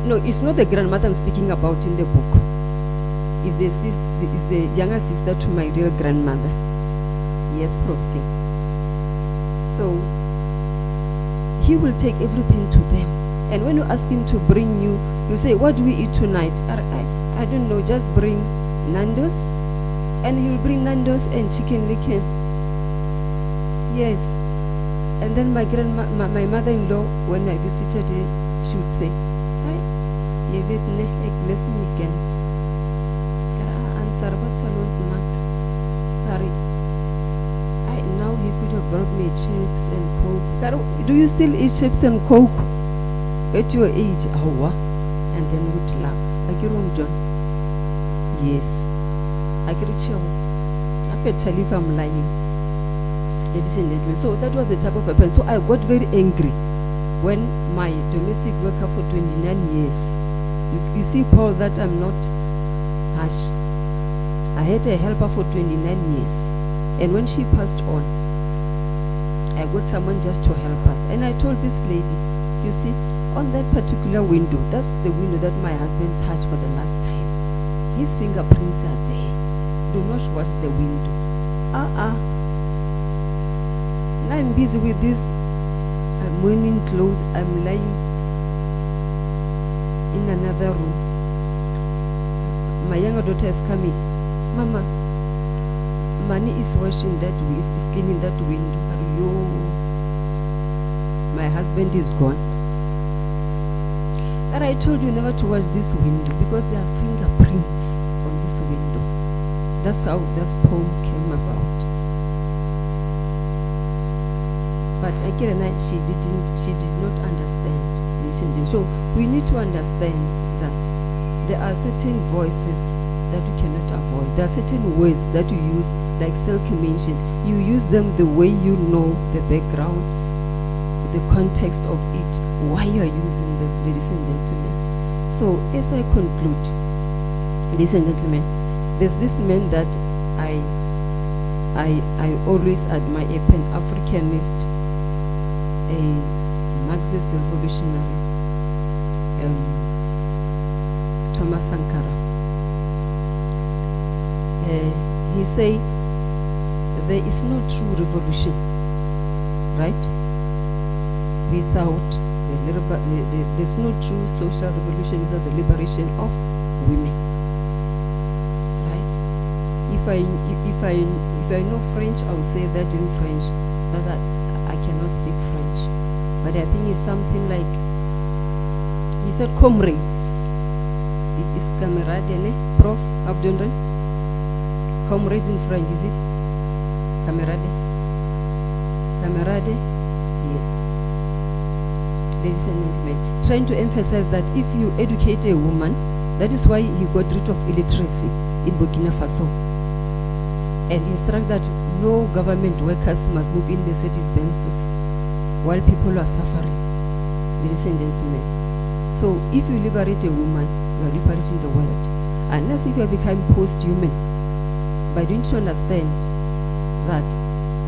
No, it's not the grandmother I'm speaking about in the book. It's the younger sister to my real grandmother. Yes, Prof. So he will take everything to them. And when you ask him to bring you, you say, what do we eat tonight? I don't know, just bring Nando's. And he'll bring Nando's and chicken licken. Yes. And then my mother-in-law, when I visited her, she would say, hi, je weet niet, ik mis mijn kind. Now he could have brought me chips and Coke. Do you still eat chips and Coke? At your age, and then would laugh. John. Yes. I can tell if I'm lying. Ladies and gentlemen, so that was the type of person. So I got very angry when my domestic worker for 29 years. You see, Paul, that I'm not harsh. I had a helper for 29 years. And when she passed on, I got someone just to help us. And I told this lady, you see, on that particular window, that's the window that my husband touched for the last time. His fingerprints are there. Do not wash the window. Now I'm busy with this. I'm wearing clothes. I'm lying in another room. My younger daughter is coming. Mama, Mani is washing that window, is cleaning that window. My husband is gone. And I told you never to wash this window because there are fingerprints on this window. That's how this poem came about. But again, she did not understand. So we need to understand that there are certain voices that you cannot avoid. There are certain words that you use, like Silke mentioned. You use them the way you know the background, the context of it, why you are using them, ladies and gentlemen. So as I conclude, ladies and gentlemen, there's this man that I always admire, a Pan-Africanist, a Marxist revolutionary, Thomas Sankara. He say there is no true revolution, right? Without there's no true social revolution without the liberation of women, right? If I know French, I will say that in French, but I cannot speak French. But I think it's something like, he said comrades. It is camarade, Prof. Abdunran? Comrades in French, is it? Camarade? Camarade? Yes. Ladies and gentlemen, trying to emphasize that if you educate a woman, that is why he got rid of illiteracy in Burkina Faso, and instruct that no government workers must move in Mercedes-Benzes while people are suffering. Ladies and gentlemen, so if you liberate a woman, you are liberating the world. Unless if you become post-human, but you need to understand that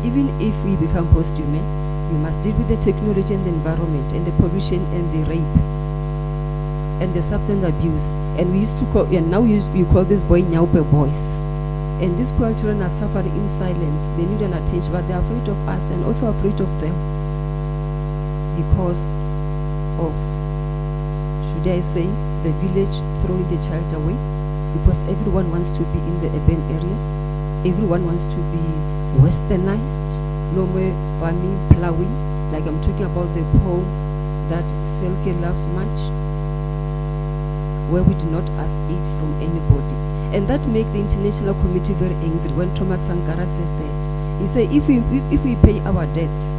even if we become post-human, we must deal with the technology and the environment and the pollution and the rape and the substance abuse. And we used to call, and now you call this boy Nyaupe boys. And these poor children are suffering in silence. They need an attention, but they are afraid of us and also afraid of them because of, should I say, the village throwing the child away, because everyone wants to be in the urban areas. Everyone wants to be westernized. No more farming, plowing. Like I'm talking about the poem that Selke loves much, where we do not ask aid from anybody. And that makes the international community very angry when Thomas Sankara said that. He said, if we pay our debts,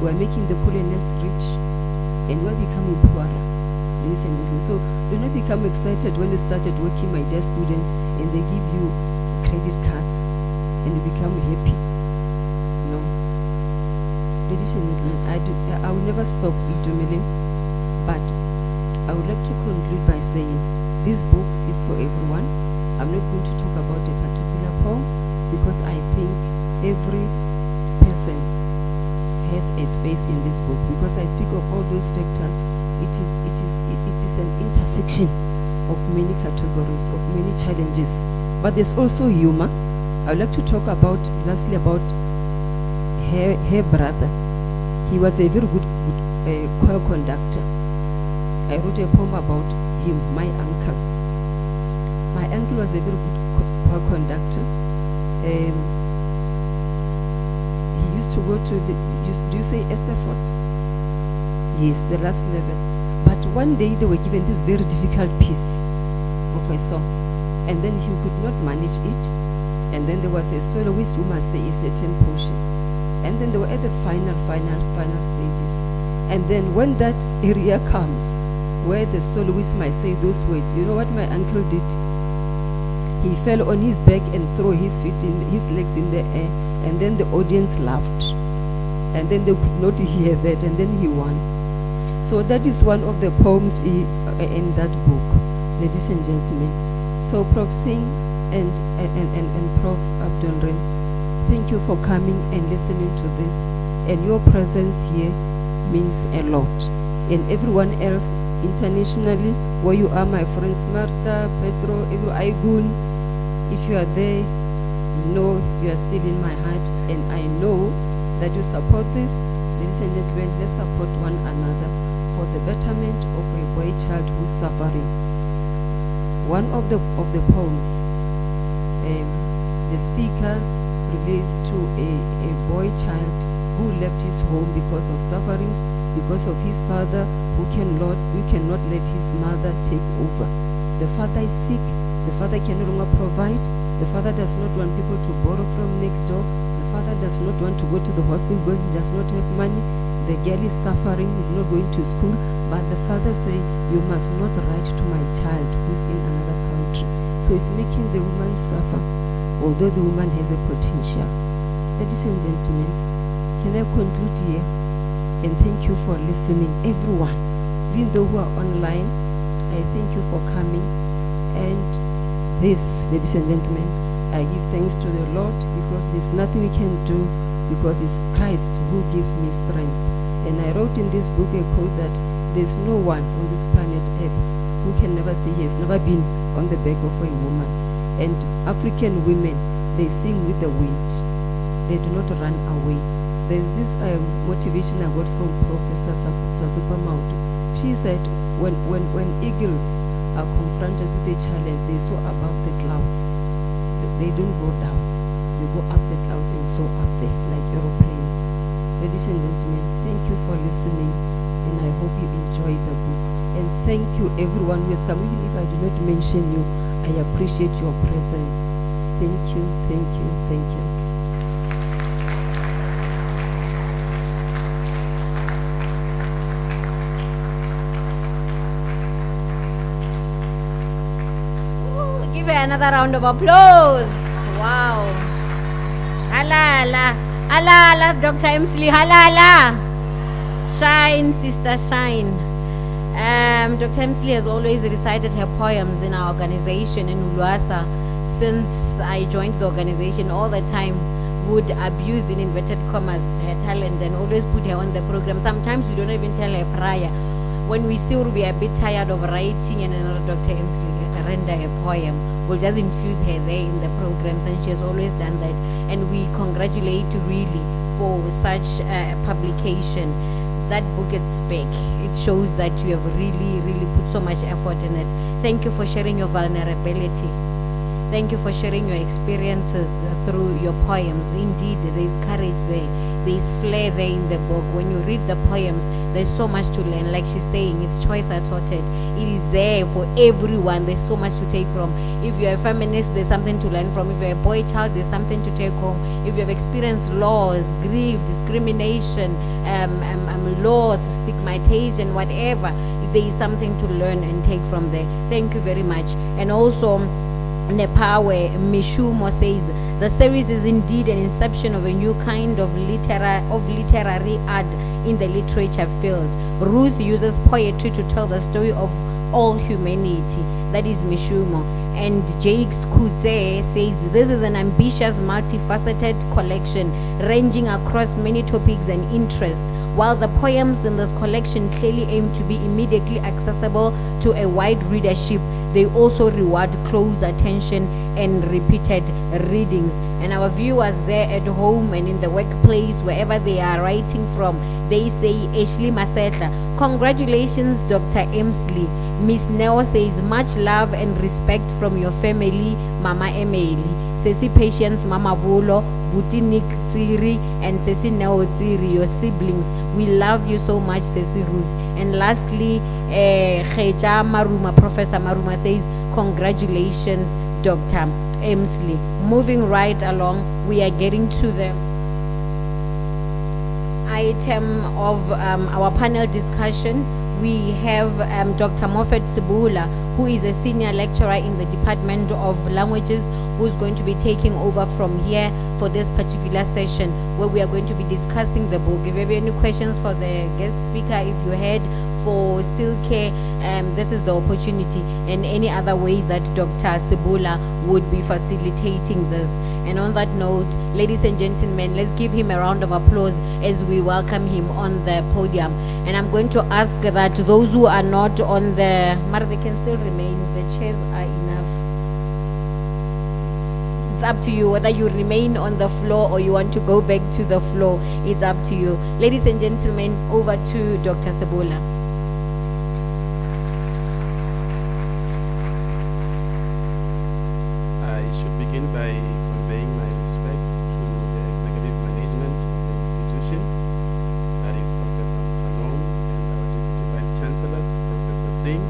we are making the colonists rich and we are becoming poorer. Listen, so do not become excited when you started working, my dear students, and they give you credit cards and you become happy. No. Ladies and gentlemen, I will never stop Idomelin, but I would like to conclude by saying this book is for everyone. I'm not going to talk about a particular poem because I think every person has a space in this book, because I speak of all those factors. It is an intersection of many categories, of many challenges, but there's also humor. I would like to talk about, lastly, about her brother. He was a very good choir conductor. I wrote a poem about him, my uncle. My uncle was a very good choir conductor. He used to go to the, do you say Esterford? Yes, the last level. But one day they were given this very difficult piece of a song, and then he could not manage it. And then there was a soloist who must say a certain portion. And then they were at the final stages. And then when that area comes, where the soloist might say those words, you know what my uncle did? He fell on his back and threw his legs in the air, and then the audience laughed. And then they could not hear that, and then he won. So that is one of the poems in that book, ladies and gentlemen. So Prof. Singh and Prof. Abdulrin, thank you for coming and listening to this. And your presence here means a lot. And everyone else internationally, where you are, my friends, Martha, Pedro, Aigun, if you are there, know you are still in my heart, and I know that you support this. Ladies and gentlemen, let's support one another for the betterment of a boy child who's suffering. One of the poems, the speaker relates to a boy child who left his home because of sufferings, because of his father who cannot let his mother take over. The father is sick, the father can no longer provide, the father does not want people to borrow from next door, the father does not want to go to the hospital because he does not have money, the girl is suffering, he's not going to school, but the father say, you must not write to my child who's in another country. So it's making the woman suffer, although the woman has a potential. Ladies and gentlemen, can I conclude here? And thank you for listening, everyone. Even though who are online, I thank you for coming. And this, ladies and gentlemen, I give thanks to the Lord, because there's nothing we can do, because it's Christ who gives me strength. And I wrote in this book a quote that there's no one on this planet Earth who can never say he has never been on the back of a woman. And African women, they sing with the wind. they do not run away. There's this motivation I got from Professor Sazupa Mautu. She said, when eagles are confronted with a challenge, they soar above the clouds. They don't go down. They go up the clouds and soar up there like aeroplanes. Ladies and gentlemen, thank you for listening, and I hope you enjoyed the book. And thank you everyone who has come. Even if I do not mention you, I appreciate your presence. Thank you, thank you, thank you. Ooh, give her another round of applause. Wow. Halala. Halala, Dr. Emsley. Halala. Shine, sister, shine. Dr. Emsley has always recited her poems in our organization in Uluasa. Since I joined the organization, all the time would abuse, in inverted commas, her talent and always put her on the program. Sometimes we don't even tell her prior. When we see her, we are a bit tired of writing and another Dr. Emsley render a poem. We'll just infuse her there in the programs, and she has always done that. And we congratulate you really for such a publication. That book is big. It shows that you have really, really put so much effort in it. Thank you for sharing your vulnerability. Thank you for sharing your experiences through your poems. Indeed, there's courage there. There's flair there in the book. When you read the poems, there's so much to learn. Like she's saying, it's choice assorted. It is there for everyone. There's so much to take from. If you're a feminist, there's something to learn from. If you're a boy child, there's something to take home. If you have experienced loss, grief, discrimination, loss, stigmatization, whatever, there is something to learn and take from there. Thank you very much. And also, Nepawe Mishumo says, the series is indeed an inception of a new kind of literary art in the literature field. Ruth uses poetry to tell the story of all humanity. That is Mishumo. And Jake Kuze says, this is an ambitious, multifaceted collection ranging across many topics and interests. While the poems in this collection clearly aim to be immediately accessible to a wide readership, they also reward close attention and repeated readings. And our viewers there at home and in the workplace, wherever they are writing from, they say, Ashley Masetla, congratulations, Dr. Emsley. Miss Neo says, much love and respect from your family, Mama Emily. Sesi Patience, Mama Bulo, Buti Nick Tsiri, and Sesi Neo Tsiri, your siblings. We love you so much, Sesi Ruth. And lastly, Kheja Maruma, Professor Maruma says, congratulations, Dr. Emsley. Moving right along, we are getting to the item of our panel discussion. We have Dr. Moffat Sibula, who is a senior lecturer in the Department of Languages, who's going to be taking over from here for this particular session, where we are going to be discussing the book. If you have any questions for the guest speaker, if you head for Silke, this is the opportunity, and any other way that Dr. Sibula would be facilitating this. And on that note, ladies and gentlemen, let's give him a round of applause as we welcome him on the podium. And I'm going to ask that those who are not on the, they can still remain, the chairs are enough. It's up to you whether you remain on the floor or you want to go back to the floor. It's up to you. Ladies and gentlemen, over to Dr. Sibula. I should begin by conveying my respects to the executive management of the institution, that is Professor Mhalong and our Deputy Vice Chancellors, Professor Singh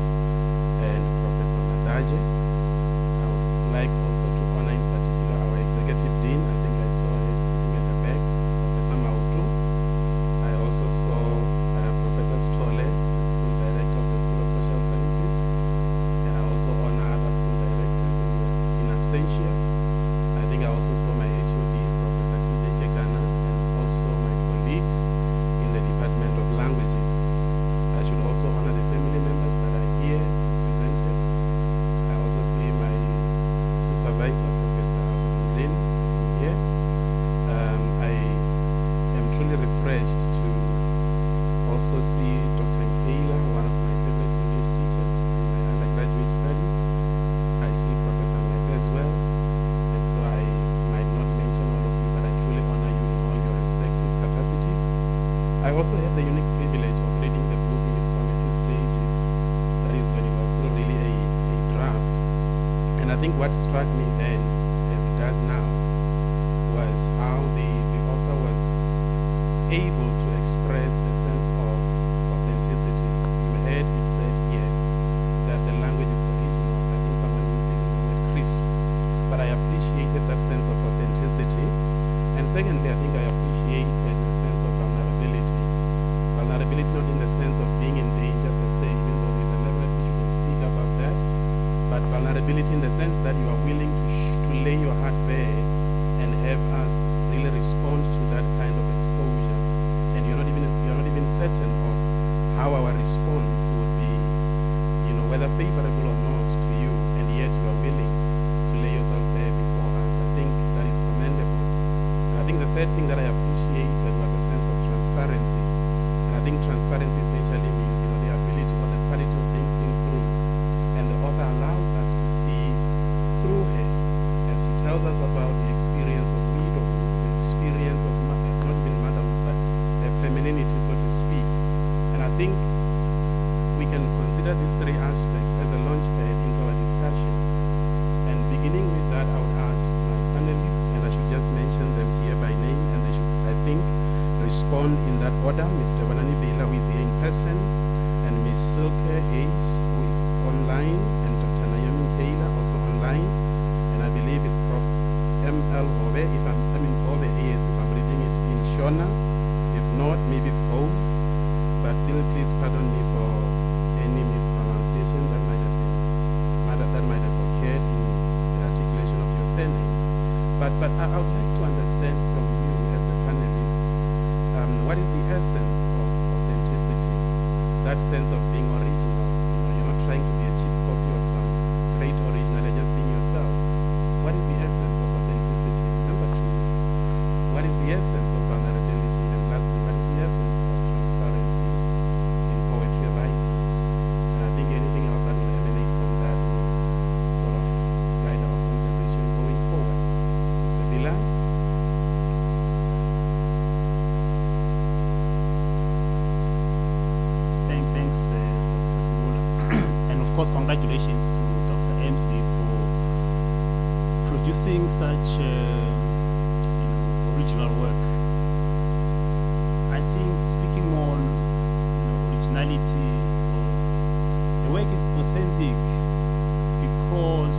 and Professor Madaje. I would like also to honor in particular our executive dean. I think I saw her sitting at the back, Professor Mautu. I also saw Professor Stole, the school director of the School of Social Sciences, and I also honor other school directors in absentia. I think I also saw my HOD, Professor TJ Kekana, and also my colleagues in the Department of Languages. I should also honor the family members that are here. also had the unique privilege of reading the book in its formative stages. That is when it was still really a draft. And I think what struck me then, as it does now, was how the author was able to express a sense of authenticity. You heard it said here that the language is original. I think someone used even the word crisp. But I appreciated that sense of authenticity. And secondly, I think I appreciated the sense of vulnerability. Vulnerability not in the sense of being in danger per se, even though there's a level at which you can speak about that, but vulnerability in the sense that you are willing to lay your heart bare and have us really respond to that kind of exposure. And you're not even certain of how our response would be, whether favorable or not to you, and yet you are willing to lay yourself bare before us. I think that is commendable. I think the third thing that I appreciated was a sense of transparency. And I think transparency essentially means, the ability or the quality of being seen through. And the author allows us to see through her as she tells us about the experience of widowhood, the experience of not even motherhood, but femininity, so to speak. And I think we can consider these three aspects as a launchpad into our discussion. And beginning with that, I would ask my panelists, and I should just mention them here by name, and they should, I think, respond in that order. Mr. Wanani Bela, who is here in person, and Ms. Silke Hayes, who is online, and Dr. Naomi Taylor, also online, and I believe it's Prof. M.L. Hove, Hove is, if I'm reading it in Shona. If not, maybe it's Hove, but please pardon me for any mispronunciation that might have occurred in the articulation of your surname. But I would like to understand from you as the panelists, what is the essence of authenticity? That sense of being original. You're not trying to be a cheap copy of some great original, you're just being yourself. What is the essence of authenticity? Number two, what is the essence of vulnerability? And lastly, what is the essence of transparency in poetry writing? And I think anything else that will emanate from that will sort of guide our conversation going forward. Mr. Villa? Thanks, Dr. Simula. And of course, congratulations to Dr. Emsley for producing such original work. I think speaking more on originality, the work is authentic because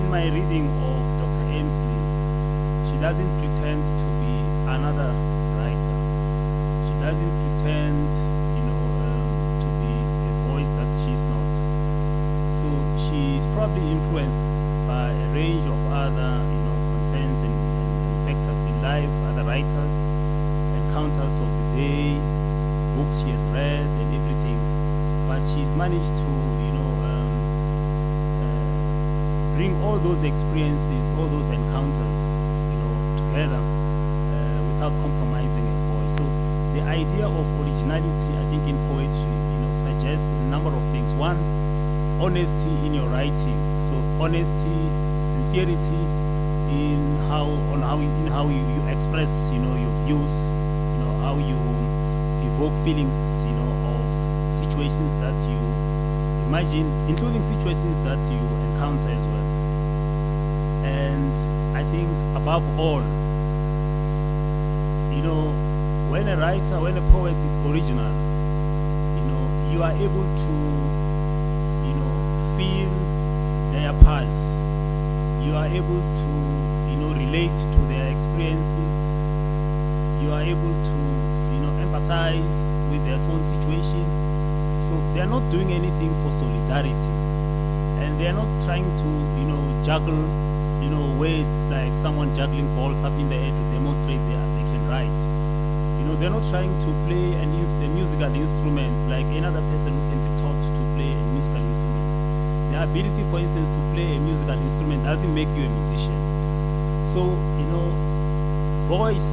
in my reading of Dr. Emsley, she doesn't pretend to be another writer. She doesn't pretend, to be a voice that she's not. So she's probably influenced by a range of other, concerns and factors in life, other writers, encounters of the day, books she has read and everything. But she's managed to, bring all those experiences, all those encounters, together without compromising her voice. So the idea of originality, I think, in poetry, suggests a number of things. One, honesty in your writing. So honesty, sincerity in how you express, your views, how you evoke feelings, of situations that you imagine, including situations that you encounter as well. And I think above all, when a writer, when a poet is original, you are able to, feel their pulse. You are able to, relate to their experiences. You are able to, empathize with their own situation. So they are not doing anything for solidarity. And they are not trying to, juggle, words like someone juggling balls up in the air to demonstrate they can write. They're not trying to play a musical instrument like another person who can be taught to play a musical instrument. The ability, for instance, to play a musical instrument doesn't make you a musician. So, voice,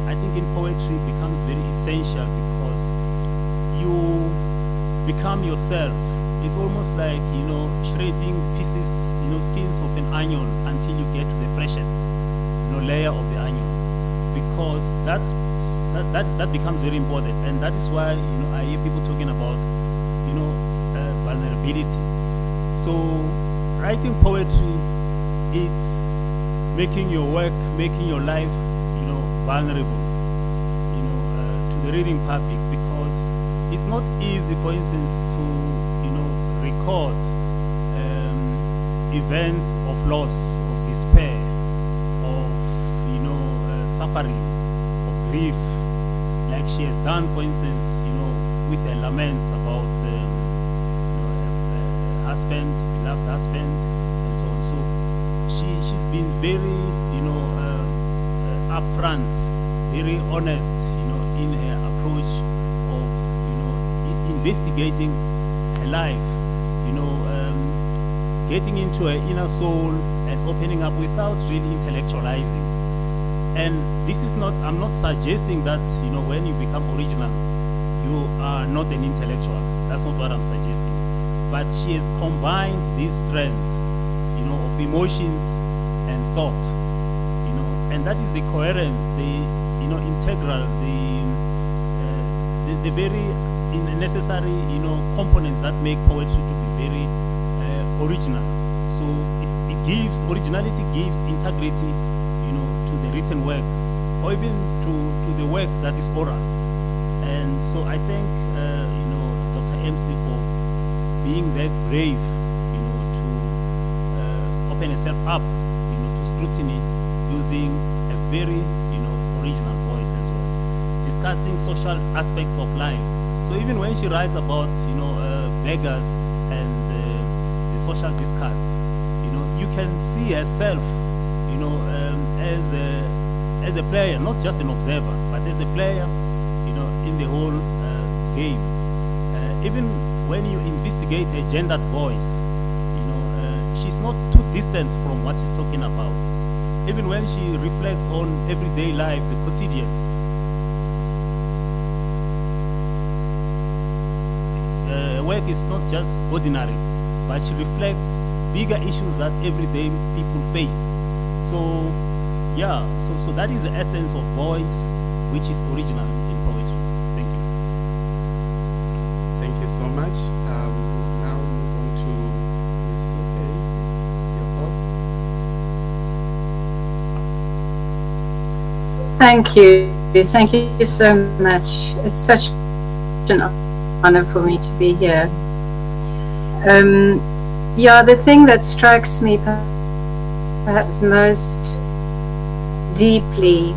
I think in poetry becomes very essential because you become yourself. It's almost like, shredding pieces, skins of an onion until you get to the freshest, layer of the onion. Because that that becomes very important, and that is why I hear people talking about vulnerability. So writing poetry, it's making your work, making your life, vulnerable, to the reading public, because it's not easy, for instance, to record events of loss, of despair, of suffering, of grief, like she has done, for instance, with her laments about husband, beloved husband, and so on. So she's been very, upfront, very honest, in her approach of, investigating her life, getting into her inner soul and opening up without really intellectualizing. And this is not, I'm not suggesting that, when you become original, you are not an intellectual. That's not what I'm suggesting. But she has combined these strengths, of emotions and thought, and that is the coherence, the, integral, the very necessary, components that make poetry to be very original. So it gives, originality gives integrity, to the written work, or even to the work that is oral. And so I thank, Dr. Emsley for being that brave, to open herself up, to scrutiny, using a very, original voice as well, discussing social aspects of life. So even when she writes about, beggars and the social discards, you can see herself, as a player, not just an observer, but as a player, in the whole game. Even when you investigate her gendered voice, she's not too distant from what she's talking about. Even when she reflects on everyday life, the quotidian, her work is not just ordinary, but she reflects bigger issues that everyday people face. So, yeah, so that is the essence of voice, which is original in poetry. Thank you. Thank you so much. Now move on to Ms. Hayes. Your thoughts? Thank you. Thank you so much. It's such an honor for me to be here. Yeah, the thing that strikes me perhaps most deeply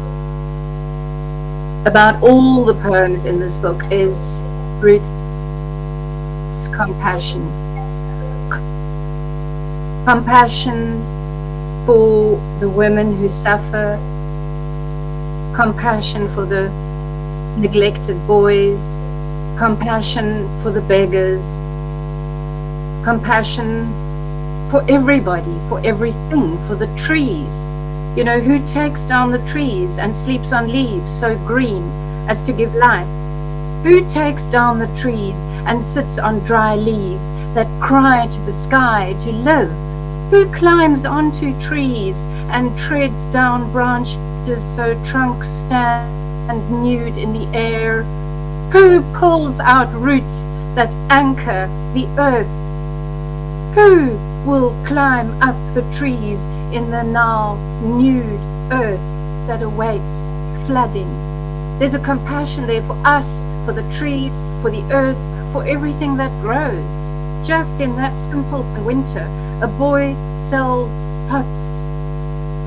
about all the poems in this book is Ruth's compassion. Compassion for the women who suffer, compassion for the neglected boys, compassion for the beggars, compassion for everybody, for everything, for the trees. Who takes down the trees and sleeps on leaves so green as to give life? Who takes down the trees and sits on dry leaves that cry to the sky to live? Who climbs onto trees and treads down branches so trunks stand nude in the air? Who pulls out roots that anchor the earth? Who will climb up the trees in the now nude earth that awaits flooding? There's a compassion there for us, for the trees, for the earth, for everything that grows. Just in that simple winter, a boy sells huts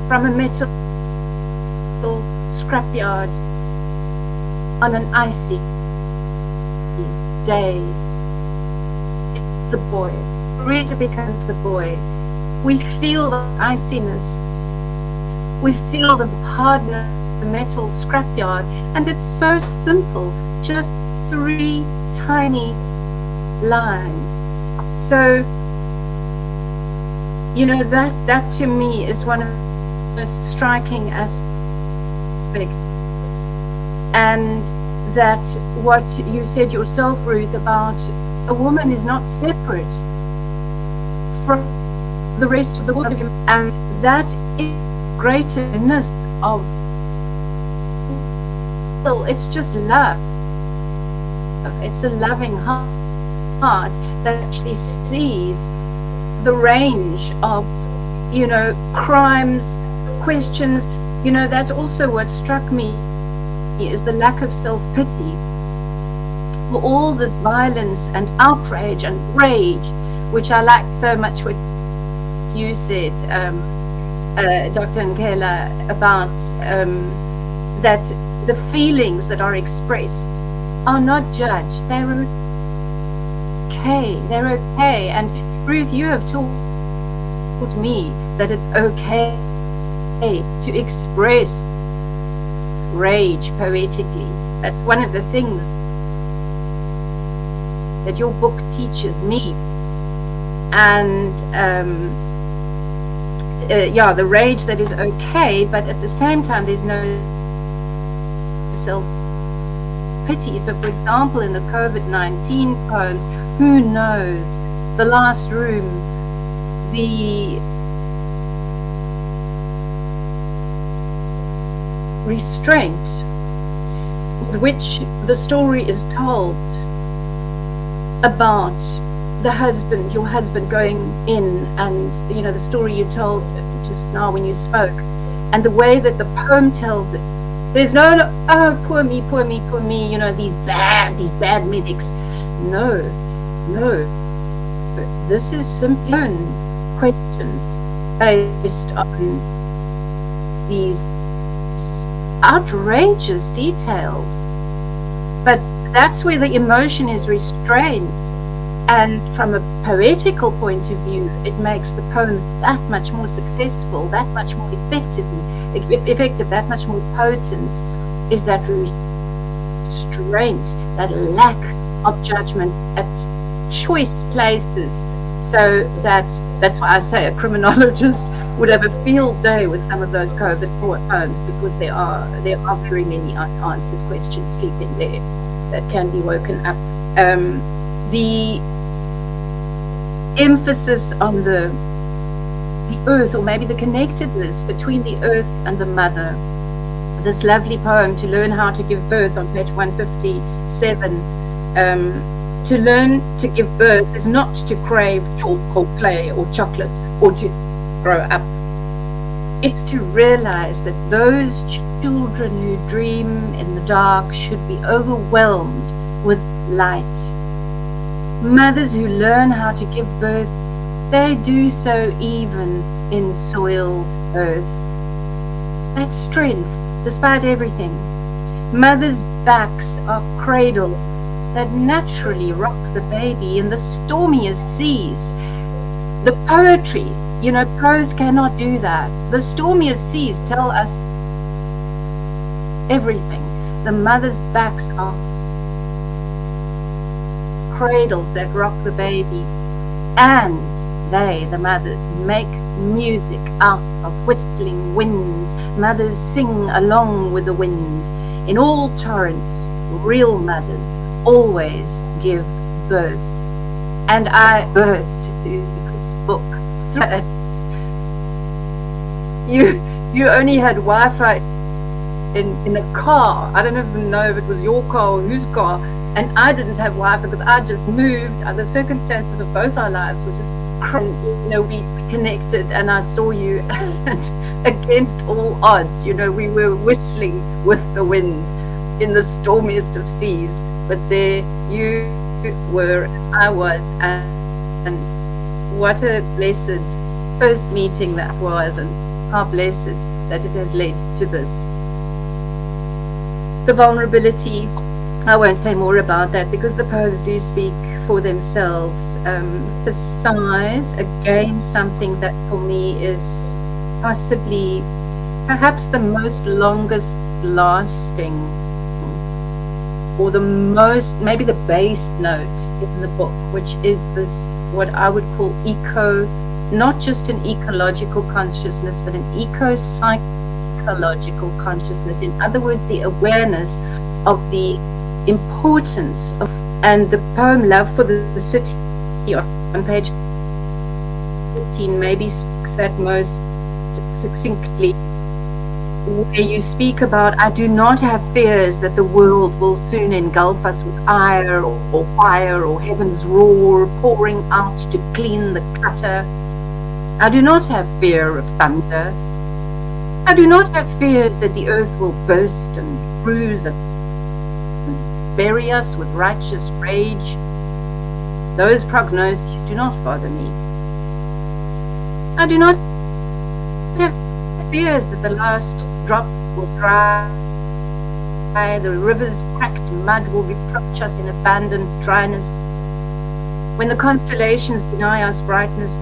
from a metal scrapyard on an icy day. The boy really becomes the boy. We feel the iciness. We feel the hardness of the metal scrapyard, and it's so simple, just 3 tiny lines. So, that to me is one of the most striking aspects. And that what you said yourself, Ruth, about a woman is not separate from the rest of the world, and that is greatness of it's just love. It's a loving heart that actually sees the range of, crimes, questions. That's also what struck me, is the lack of self-pity for all this violence and outrage and rage, which I liked so much what you said, Dr. Nkela, about that the feelings that are expressed are not judged. They're okay. They're okay. And Ruth, you have taught me that it's okay to express rage poetically. That's one of the things that your book teaches me. And the rage that is okay, but at the same time there's no self-pity. So for example, in the COVID-19 poems, who knows, The Last Room, the restraint with which the story is told about the husband, your husband going in, and the story you told just now when you spoke, and the way that the poem tells it. There's no oh, poor me, these bad medics. No. This is simply questions based on these outrageous details. But that's where the emotion is restrained. And from a poetical point of view, it makes the poems that much more successful, that much more effective, that much more potent, is that restraint, that lack of judgment at choice places. So that's why I say a criminologist would have a field day with some of those COVID poems, because there are very many unanswered questions sleeping there that can be woken up. The emphasis on the earth, or maybe the connectedness between the earth and the mother. This lovely poem, To Learn How to Give Birth, on page 157. To learn to give birth is not to crave chalk or clay or chocolate or to grow up. It's to realize that those children who dream in the dark should be overwhelmed with light. Mothers who learn how to give birth, they do so even in soiled earth. That's strength, despite everything. Mothers' backs are cradles that naturally rock the baby in the stormiest seas. The poetry, prose cannot do that. The stormiest seas tell us everything. The mothers' backs are cradles that rock the baby, and they, the mothers, make music out of whistling winds. Mothers sing along with the wind. In all torrents, real mothers always give birth. And I birthed this book. You only had Wi-Fi in a car. I don't even know if it was your car or whose car. And I didn't have Wi-Fi because I just moved. The circumstances of both our lives were just, we connected, and I saw you, and against all odds, we were whistling with the wind in the stormiest of seas. But there you were, I was, and what a blessed first meeting that was, and how blessed that it has led to this. The vulnerability, I won't say more about that because the poems do speak for themselves. The size, again, something that for me is perhaps the most longest lasting, or the most, maybe the base note in the book, which is this, what I would call not just an ecological consciousness, but an eco-psychological consciousness. In other words, the awareness of the importance of, and the poem Love for the City on page 13 maybe speaks that most succinctly. where you speak about, I do not have fears that the world will soon engulf us with ire or fire or heaven's roar pouring out to clean the clutter. I do not have fear of thunder. I do not have fears that the earth will burst and bruise and bury us with righteous rage. Those prognoses do not bother me. I do not have fears that the last drop will dry, the river's cracked mud will reproach us in abandoned dryness. When the constellations deny us brightness,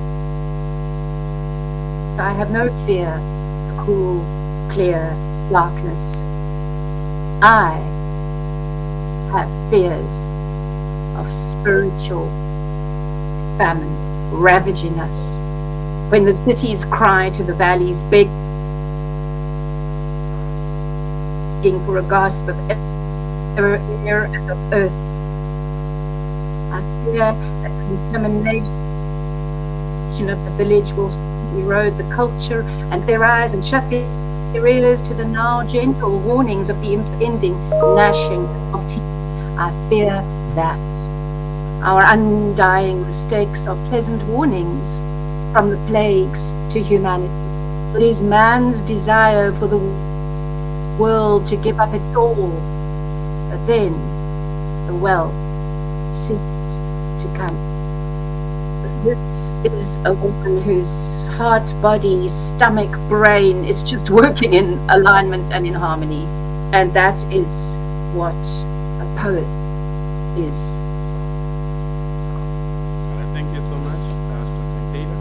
I have no fear of the cool, clear darkness. I have fears of spiritual famine ravaging us. When the cities cry to the valleys, begging for a gasp of air and of earth, I fear that contamination of the village will erode the culture and their eyes and shut their ears to the now gentle warnings of the impending gnashing of teeth. I fear that our undying mistakes are pleasant warnings from the plagues to humanity. It is man's desire for the world to give up its all, but then the wealth ceases to come. This is a woman whose heart, body, stomach, brain is just working in alignment and in harmony, and that is what a poet is. Thank you so much, Dr. Taylor.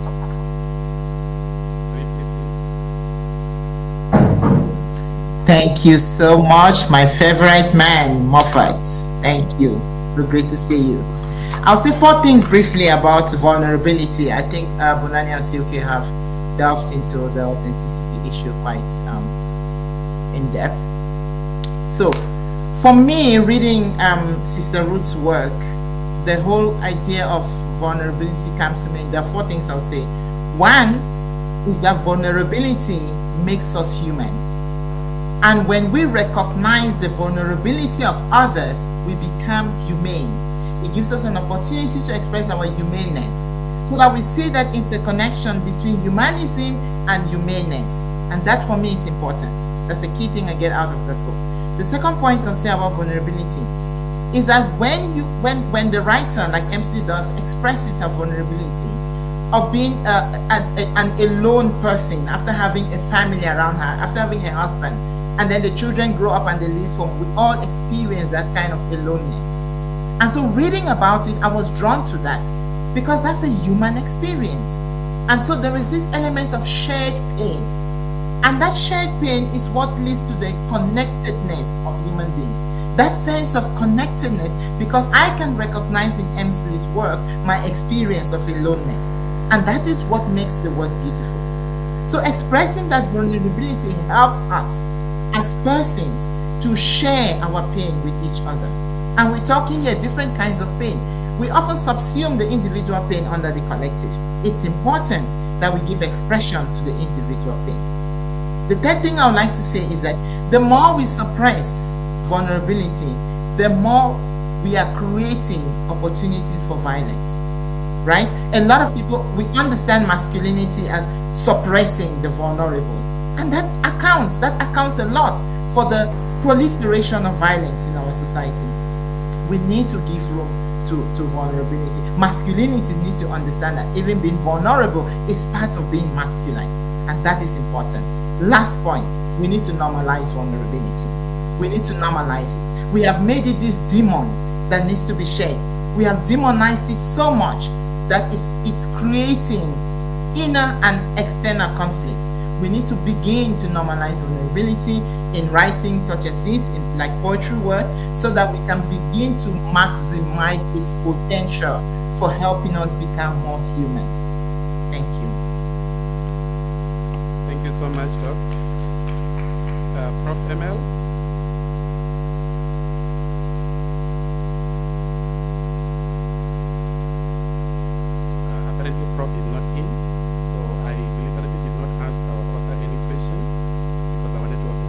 Thank you so much, my favorite man, Moffat. Thank you. So great to see you. I'll say 4 things briefly about vulnerability. I think Bonani and Sioke have delved into the authenticity issue quite in depth. So, for me, reading Sister Ruth's work, the whole idea of vulnerability comes to me. There are 4 things I'll say. One is that vulnerability makes us human. And when we recognize the vulnerability of others, we become humane. It gives us an opportunity to express our humaneness, so that we see that interconnection between humanism and humaneness. And that for me is important. That's a key thing I get out of the book. The second point I'll say about vulnerability is that when the writer, like Emsley does, expresses her vulnerability of being an alone person after having a family around her, after having a husband, and then the children grow up and they leave home, we all experience that kind of aloneness. And so reading about it, I was drawn to that because that's a human experience. And so there is this element of shared pain. And that shared pain is what leads to the connectedness of human beings. That sense of connectedness, because I can recognize in Emsley's work my experience of aloneness. And that is what makes the work beautiful. So expressing that vulnerability helps us as persons to share our pain with each other. And we're talking here different kinds of pain. We often subsume the individual pain under the collective. It's important that we give expression to the individual pain. The third thing I would like to say is that the more we suppress vulnerability, the more we are creating opportunities for violence, right? A lot of people, we understand masculinity as suppressing the vulnerable. And that accounts a lot for the proliferation of violence in our society. We need to give room to vulnerability. Masculinities need to understand that even being vulnerable is part of being masculine. And that is important. Last point, we need to normalize vulnerability. We need to normalize it. We have made it this demon that needs to be shed. We have demonized it so much that it's creating inner and external conflicts. We need to begin to normalize vulnerability in writing such as this, in like poetry work, so that we can begin to maximize its potential for helping us become more human. Thank you. Thank you so much, Doc. Prof. ML? Apparently, Prof is not in, so I deliberately did not ask our author any question because I wanted to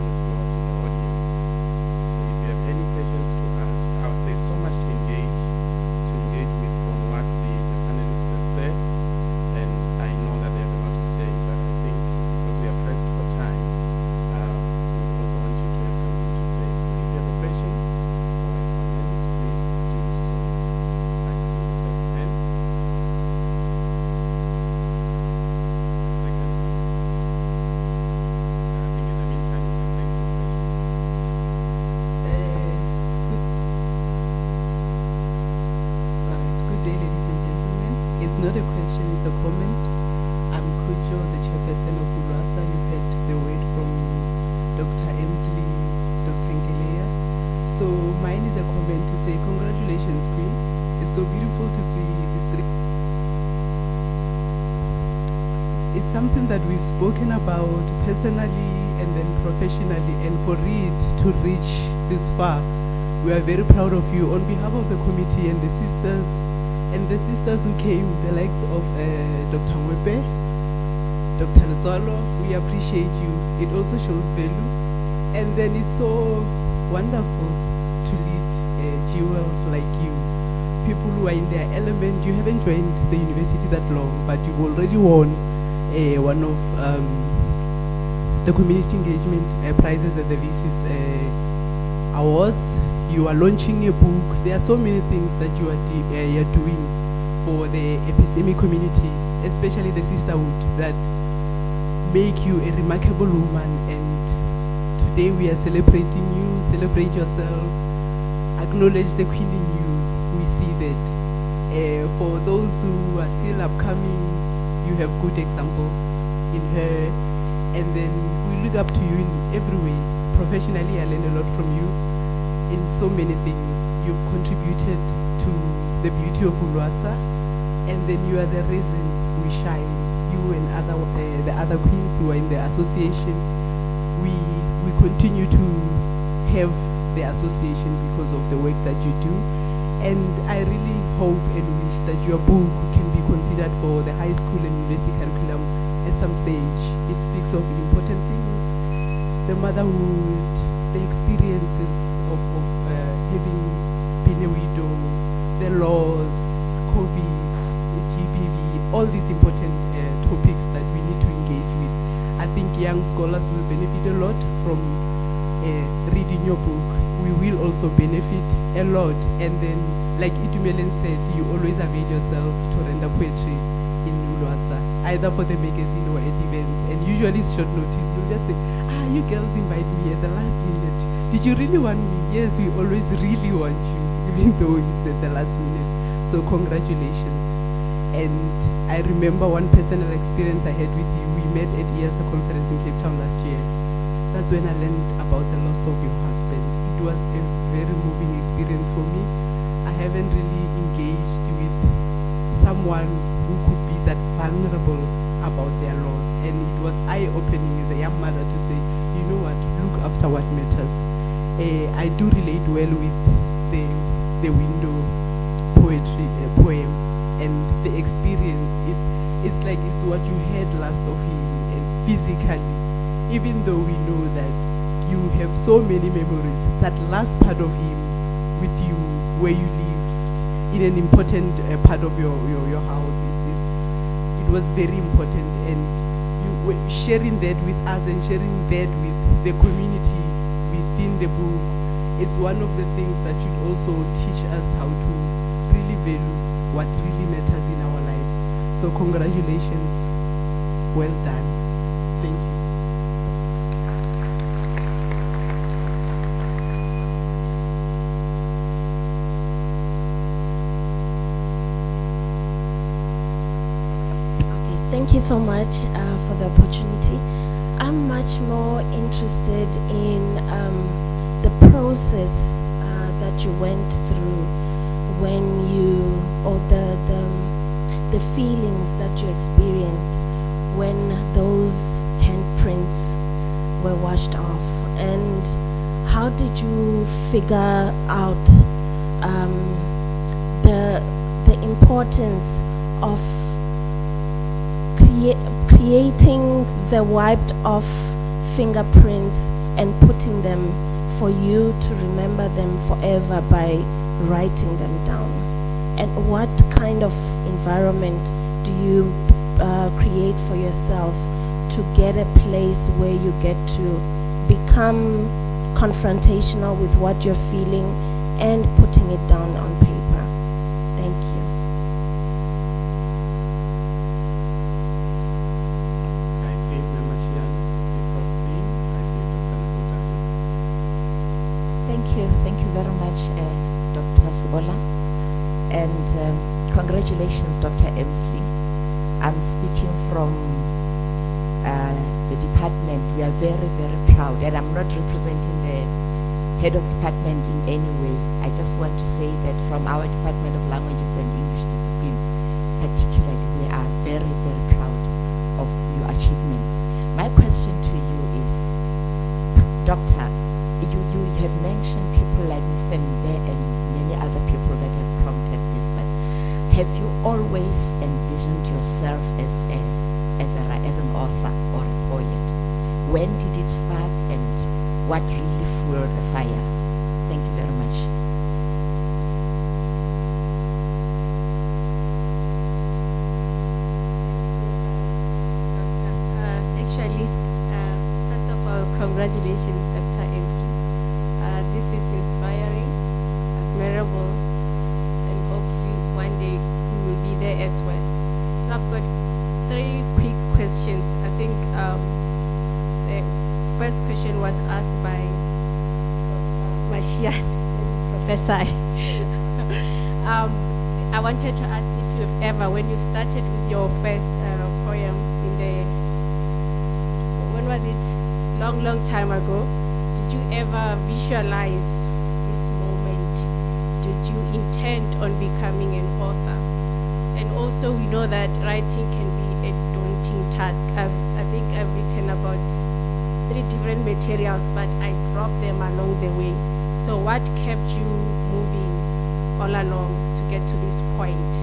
it's not a question, it's a comment. I'm Kujo, the chairperson of ULWASA. You've heard the word from Dr. Emsley, Dr. Ngelea. So mine is a comment to say congratulations, Queen. It's so beautiful to see these three. It's something that we've spoken about personally and then professionally, and for it to reach this far, we are very proud of you on behalf of the committee and the sisters who came, the likes of Dr. Mwepe, Dr. Lzolo. We appreciate you. It also shows value, and then it's so wonderful to lead jewels like you, people who are in their element. You haven't joined the university that long, but you've already won one of the community engagement prizes at the VC's awards. You are launching a book. There are so many things that you are you're doing for the epistemic community, especially the sisterhood, that make you a remarkable woman. And today we are celebrating you. Celebrate yourself. Acknowledge the queen in you. We see that. For those who are still upcoming, you have good examples in her. And then we look up to you in every way. Professionally, I learn a lot from you. In so many things, you've contributed to the beauty of ULWASA, and then you are the reason we shine. You and the other queens who are in the association, we continue to have the association because of the work that you do. And I really hope and wish that your book can be considered for the high school and university curriculum at some stage. It speaks of important things, the motherhood, the experiences of having been a widow, the laws, COVID, GBV, all these important topics that we need to engage with. I think young scholars will benefit a lot from reading your book. We will also benefit a lot. And then, like Itumelen said, you always avail yourself to render poetry in ULWASA, either for the magazine or at events. And usually it's short notice. You'll just say, you girls invite me at the last minute. Did you really want me? Yes, we always really want you, even though it's at the last minute. So congratulations. And I remember one personal experience I had with you. We met at EASA conference in Cape Town last year. That's when I learned about the loss of your husband. It was a very moving experience for me. I haven't really engaged with someone who could be that vulnerable about their loss. And it was eye-opening as a young mother to say, you know what, look after what matters. I do relate well with the window poetry poem and the experience. It's like it's what you heard last of him, and physically, even though we know that you have so many memories, that last part of him with you, where you lived in an important part of your house, it was very important. And you were sharing that with us and sharing that with the community within the book. It's one of the things that should also teach us how to really value what really matters in our lives. So congratulations, well done. Thank you. Okay, thank you so much for the opportunity. I'm much more interested in the process that you went through when you, or the feelings that you experienced when those handprints were washed off, and how did you figure out the importance of creating the wiped off fingerprints and putting them for you to remember them forever by writing them down? And what kind of environment do you create for yourself to get a place where you get to become confrontational with what you're feeling and putting it down on paper? Thank you. I see Member Shian, I see Prof. Singh, I see Dr. Nabuta. Thank you very much, Dr. Sibola. And Congratulations, Dr. Emsley. I'm speaking from the department. We are very, very proud, and I'm not representing the head of department in any way. I just want to say that from our Department of Languages and English Discipline, particularly, we are very, very proud of your achievement. My question to you is, Doctor, you have mentioned people like Mr. Mbe and many other people that have prompted this, but have you always envisioned yourself as an author or a poet? When did it start and what really fueled the fire? Thank you very much. Actually, first of all, congratulations, Dr. Emsley. This is inspiring, admirable, and hopefully one day you will be there as well. So I've got 3 quick questions. I think the first question was asked by Mashian, Professor. I wanted to ask if you've ever, when you started with your first poem in the, when was it? Long time ago. Did you ever visualize this moment? Did you intend on becoming an author? And also we know that writing can be a daunting task. I think I've written about 3 different materials, but I dropped them along the way. So what kept you moving all along to get to this point?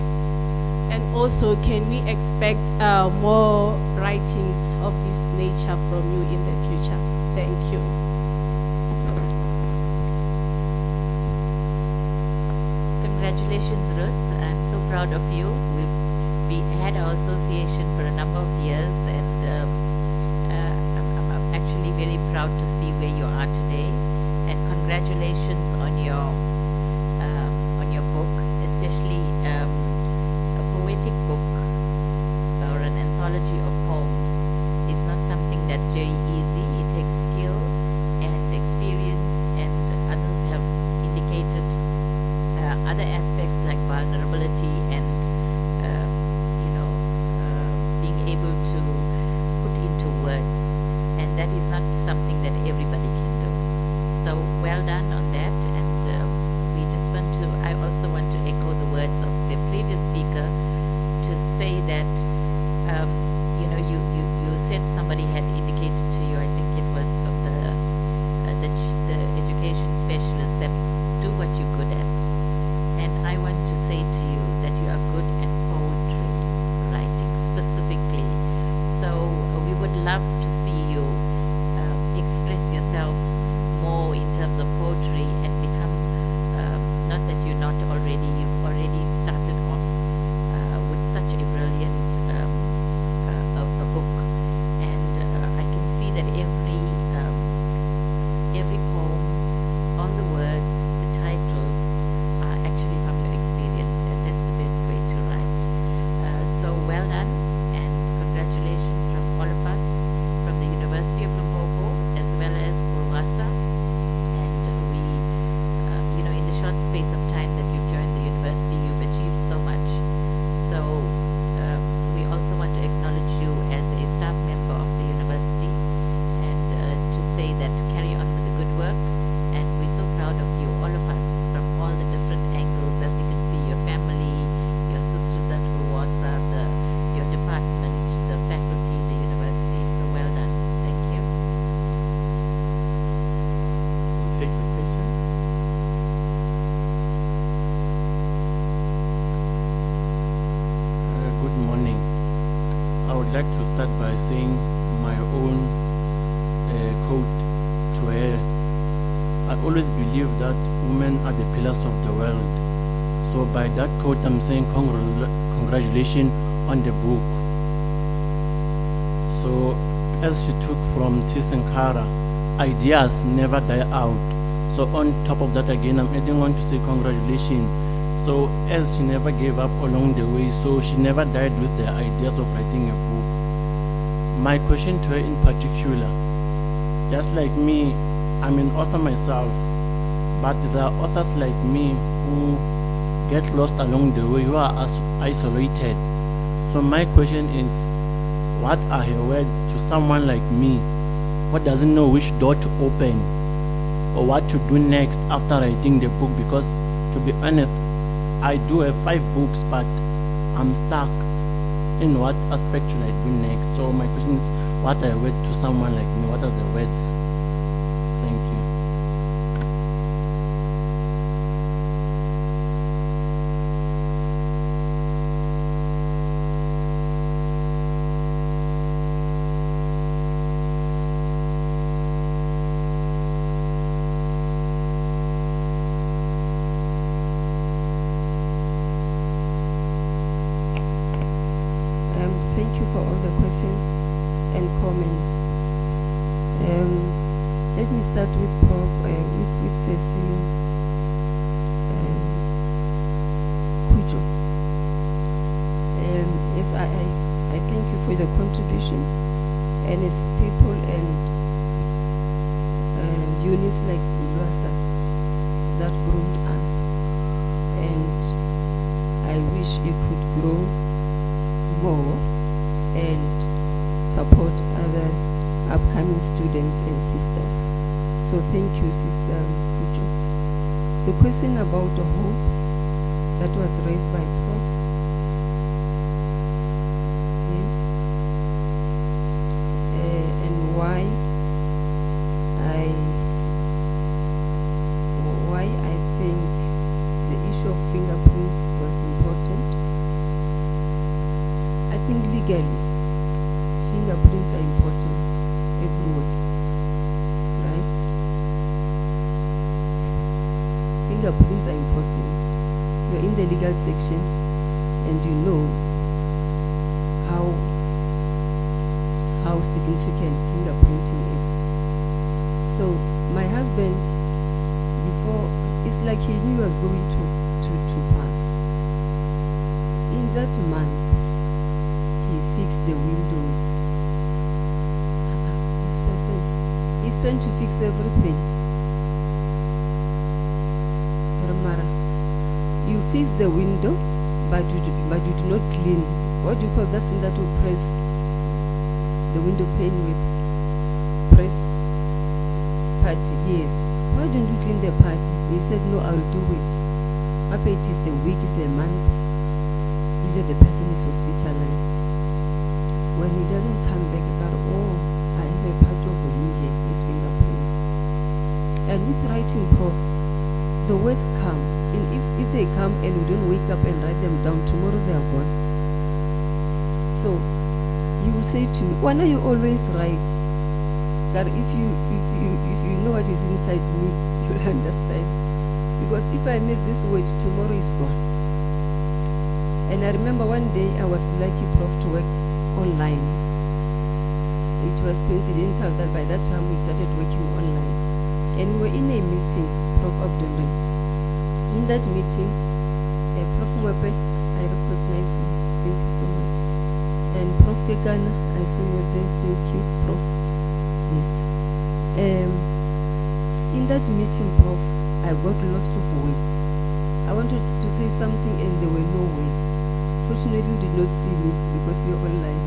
And also, can we expect more writings of this nature from you in the future? Thank you. Congratulations, Ruth. I'm so proud of you. We had our association for a number of years, and I'm actually very proud to see where you are today. And congratulations on your book, especially a poetic book or an anthology of poems. It's not something that's very easy. It takes skill and experience, and others have indicated other aspects like vulnerability and being able to put into words, and that is not something that everybody can do. So well done on that, and we just want to, I also want to echo the words of the previous speaker to say that you said somebody had indicated to you, I think it was from the education specialist, that do what you're good at. And I want to say to you that you are good at poetry writing specifically. So we would love to see you express yourself more in terms of poetry and become, not that you're not already, you've already started off with such a brilliant a book. And I can see that every poem, all the words, the titles, are actually from your experience, and that's the best way to write. So well done, and congratulations from all of us, from the University of Limpopo as well as Bulwasa. And we, in the short space of time that you've joined the university, you've achieved so much. So we also want to acknowledge you as a staff member of the university, and to say that carry on with the good work. And we're so proud of you, all of us, from all the different angles. As you can see, your family, your sisters at Bulwasa, your department, the faculty, the university. So well done. Thank you. We'll take the question. Good morning. I would like to start by saying my own quote to her. I always believe that women are the pillars of the world. So by that quote, I'm saying congratulations on the book. So as she took from T. Sankara, ideas never die out. So on top of that again, I'm adding on to say congratulations. So as she never gave up along the way, so she never died with the ideas of writing a book. My question to her in particular, just like me, I'm an author myself, but there are authors like me who get lost along the way, you are isolated. So my question is, what are her words to someone like me who doesn't know which door to open or what to do next after writing the book? Because to be honest, I do have 5 books, but I'm stuck in what aspect should I do next. So my question is, what are words to someone like me? What are the words? Thank you. Thank you for all the questions and comments. Let me start with with Cecil Kujo. Yes, I thank you for the contribution, and as people and units like Ulwasa that groomed us, and I wish it could grow more and support other upcoming students and sisters. So thank you, Sister Kujo. The question about the hope that was raised by Prof. Yes. And why I think the issue of fingerprints was important. I think legally, fingerprints are important everywhere, right? Fingerprints are important. You're in the legal section and you know how significant fingerprinting is. So my husband, before, it's like he knew he was going to pass. In that month, he fixed the windows. This person is trying to fix everything. Ramara, you fix the window, but you do not clean. What do you call that thing that will press the window pane with? Press putty, yes. Why don't you clean the putty? He said, no, I'll do it. After it is a week, it's a month, either the person is hospitalized. When he doesn't come back, I got, oh, I have a part of him here, his fingerprints. And with writing, Prof, the words come. And if they come and we don't wake up and write them down, tomorrow they are gone. So you will say to me, why not you always write? That if you know what is inside me, you'll understand. Because if I miss this word, tomorrow is gone. And I remember one day I was lucky, Prof, to work online. It was coincidental that by that time we started working online. And we were in a meeting, Prof Abdullah. In that meeting, Prof Mwepe, I recognize you. Thank you so much. And Prof Kekana, I saw you there. Thank you, Prof. Yes. In that meeting, Prof, I got lost of words. I wanted to say something and there were no words. Fortunately, you did not see me because we were online.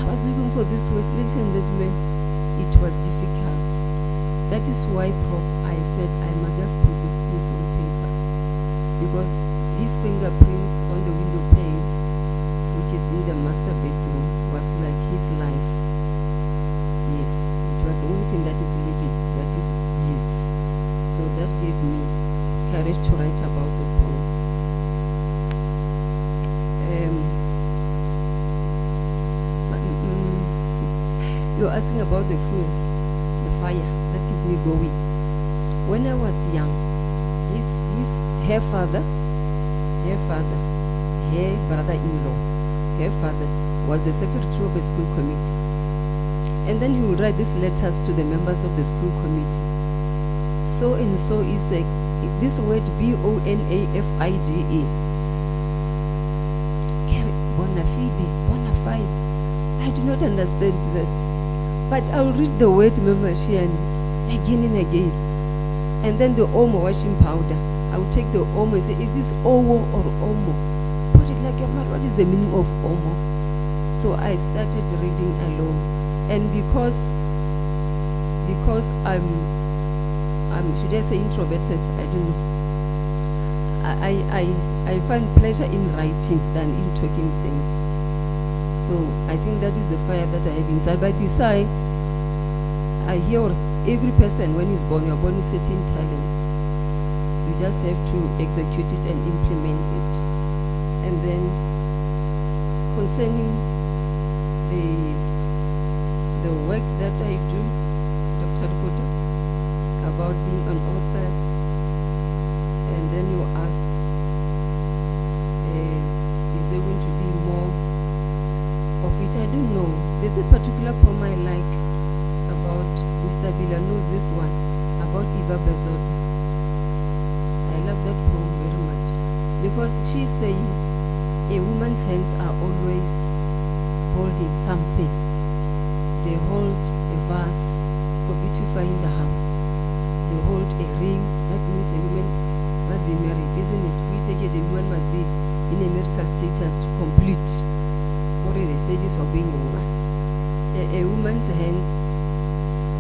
I was looking for this word. Ladies and gentlemen, it was difficult. That is why, Prof, I said I must just put these things on paper. Because his fingerprints on the window pane, which is in the master bedroom, was like his life. Yes, it was the only thing that is living, that is his. So that gave me courage to write about the poem. You're asking about the fuel, the fire that keeps me going. When I was young, her brother-in-law, her father was the secretary of a school committee. And then he would write these letters to the members of the school committee. So and so is this word bonafide. Bona fide. I do not understand that. But I'll read the word membership again and again. And then the Omo washing powder. I I would take the omo and say, is this owo or omo? Put it like, what is the meaning of omo? So I started reading alone. And because I'm should I say introverted? I don't know. I find pleasure in writing than in talking things. So I think that is the fire that I have inside. But besides, I hear every person when he's born, you're born with certain talent. You just have to execute it and implement it. And then concerning the work that I do, Dr. Kota, about being an author, and then you asked, is there going to be more of it? I don't know. There's a particular poem I like about, Mr. Bila knows this one, about Eva Bezod. I love that poem very much because she's saying a woman's hands are always holding something. They hold a vase for beautifying the house. They hold a ring. That means a woman must be married, isn't it? We take it a woman must be in a marital status to complete or the stages of being a woman. A woman's hands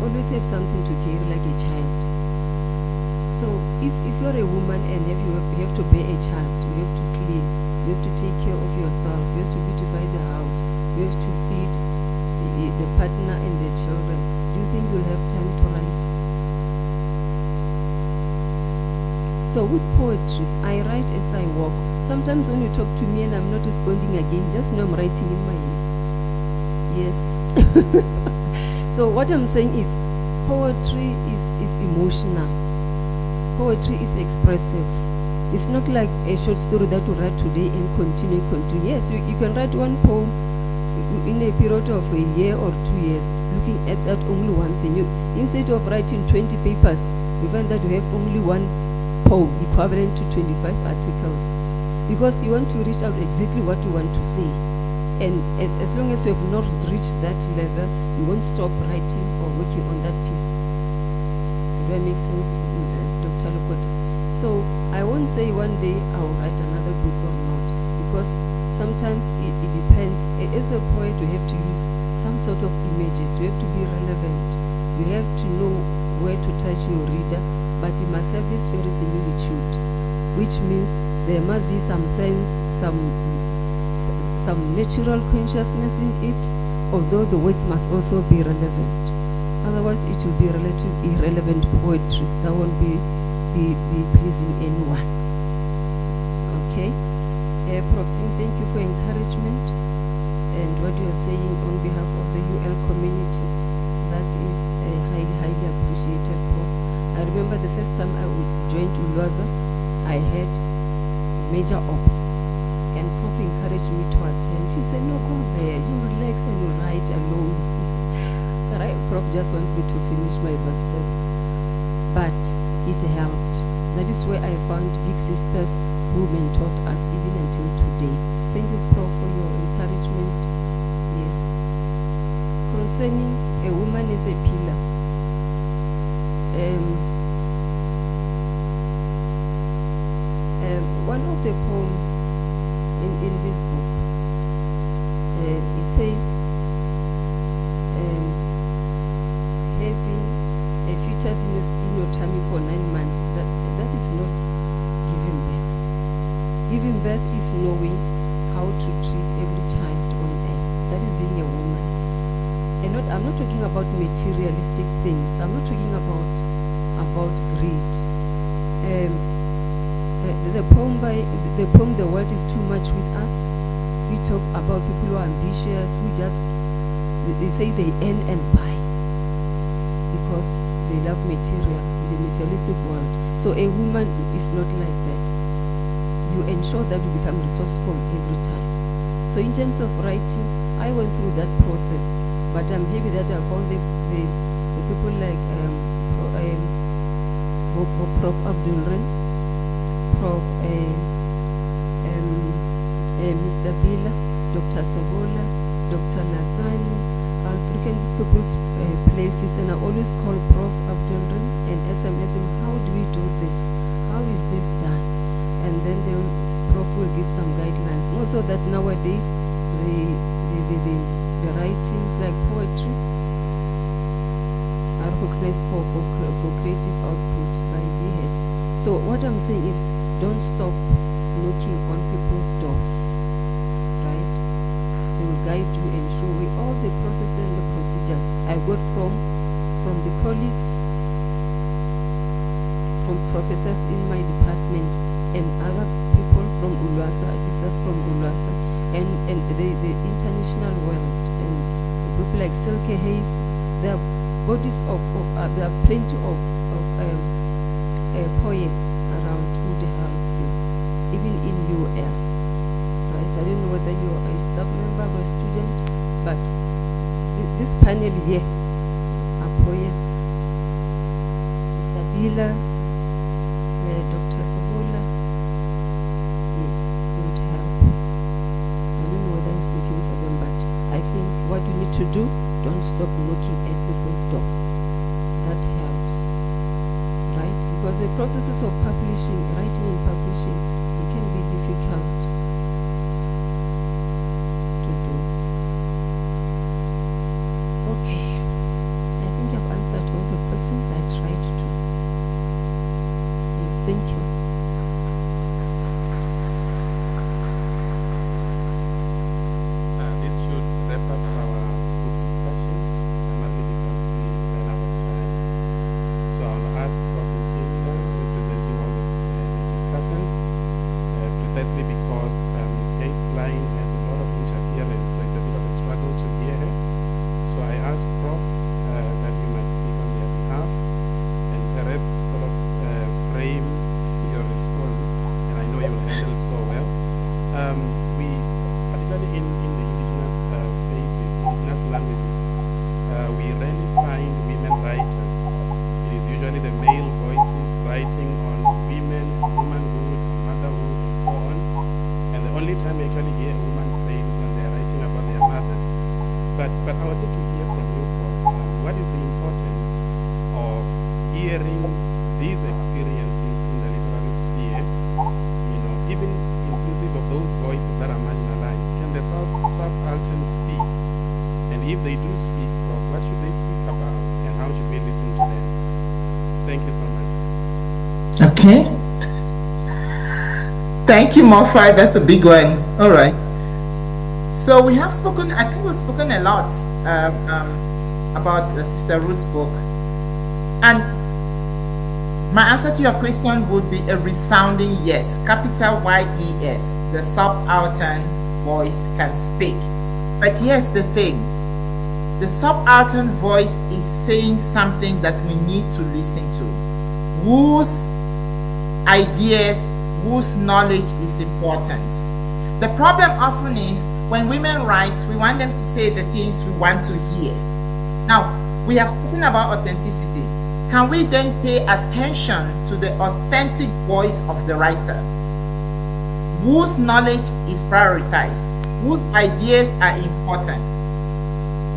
always have something to carry like a child. So if you're a woman and you have to bear a child, you have to clean, you have to take care of yourself, you have to beautify the house, you have to feed the partner and the children. Do you think you'll have time to write? So with poetry, I write as I walk. Sometimes when you talk to me and I'm not responding again, just know I'm writing in my head. Yes. So what I'm saying is poetry is emotional. Poetry is expressive. It's not like a short story that you write today and continue. Yes, you can write one poem in a period of a year or 2 years, looking at that only one thing. Instead of writing 20 papers, you find that you have only one poem equivalent to 25 articles. Because you want to reach out exactly what you want to say. And as long as you have not reached that level, you won't stop writing or working on that piece. Does that make sense, Dr. Lokota? So I won't say one day I'll write another book or not, because sometimes it depends. As a poet, you have to use some sort of images. You have to be relevant. You have to know where to touch your reader, but it must have this very similitude, which means there must be some sense, some natural consciousness in it, although the words must also be relevant. Otherwise, it will be irrelevant poetry that won't be pleasing anyone. Okay? Prof. Singh, thank you for encouragement and what you are saying on behalf of the UL community. That is highly appreciated, Prof. I remember the first time I joined Ulwaza, I had Major Op, and Prof encouraged me to attend. She said, no, go there, you relax and you write alone. Prof just wanted me to finish my masters, but it helped. That is where I found big sisters who mentored us even until today. Thank you, Prof, for your encouragement. Yes. Concerning a woman as a pillar, one of the poems in this book, it says, having a fetus in your tummy for 9 months, that is not giving birth. Giving birth is knowing how to treat every child on earth. That is being a woman. And I'm not talking about materialistic things. I'm not talking about greed. The poem "The World is Too Much with Us." We talk about people who are ambitious, who they say they earn and buy because they love material, the materialistic world. So a woman is not like that. You ensure that you become resourceful every time. So in terms of writing, I went through that process, but I'm happy that I found the people like Prof. Abdulran, Prof. Mr. Bila, Dr. Savola, Dr. Lazani. I'll frequent these people's places, and I always call Prof. Abdulran and SMS him, how do we do this? how is this done? And then the prof will give some guidelines. Also that nowadays the writings like poetry are recognized for creative output by DHET. So what I'm saying is, don't stop knocking on people's doors, right? They will guide you and show you all the processes and the procedures I got from the colleagues, from professors in my department, and other people from ULWASA, sisters from ULWASA, and the international world, and people like Silke Hayes. There are bodies there are plenty of poets around who they help you, even in UL, right? I don't know whether you are a staff member or a student, but this panel here are poets. Mr. Bila, Dr. Sobola, yes, they would help. I don't know whether I'm speaking for them, but I think what you need to do, don't stop knocking at people's doors. That helps, right? Because the processes of publishing, writing and publishing, it can be difficult to do. Okay, I think I've answered all the questions I tried to. Yes, thank you. This should wrap up our book discussion, primarily because we ran out of time. So I'll ask Prof. Hilda, representing all the discussants, precisely because Ms. Hayes' line has a lot of interference, so it's a bit of a struggle to hear her. So I asked Prof. That you might speak on their behalf and perhaps sort of frame your response, and I know you will handle it so well. We, particularly in the indigenous spaces, indigenous languages, we rarely find women writers. It is usually the male voices writing on women, womanhood, motherhood, and so on. And the only time we actually hear a woman praise is when they are writing about their mothers. But I wanted to hear from you, Prof. What is the importance of hearing these experiences in the literary sphere, you know, even inclusive of those voices that are marginalized? Can the subalterns speak? And if they do speak, Prof, what should they speak about, and how should we listen to them? Thank you so much. Okay. Thank you, Mofa. That's a big one. All right. So we have spoken, I think we've spoken a lot about Sister Ruth's book. And my answer to your question would be a resounding yes, capital Y-E-S. The subaltern voice can speak. But here's the thing. The subaltern voice is saying something that we need to listen to. Whose ideas, whose knowledge is important. The problem often is when women write, we want them to say the things we want to hear. Now, we have spoken about authenticity. Can we then pay attention to the authentic voice of the writer? Whose knowledge is prioritized? Whose ideas are important?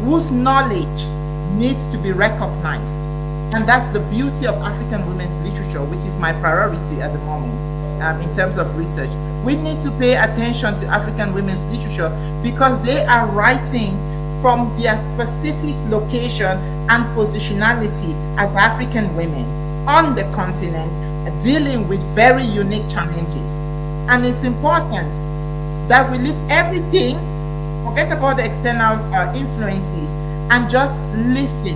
Whose knowledge needs to be recognized? And that's the beauty of African women's literature, which is my priority at the moment in terms of research. We need to pay attention to African women's literature because they are writing from their specific location and positionality as African women on the continent, dealing with very unique challenges. And it's important that we leave everything, forget about the external influences, and just listen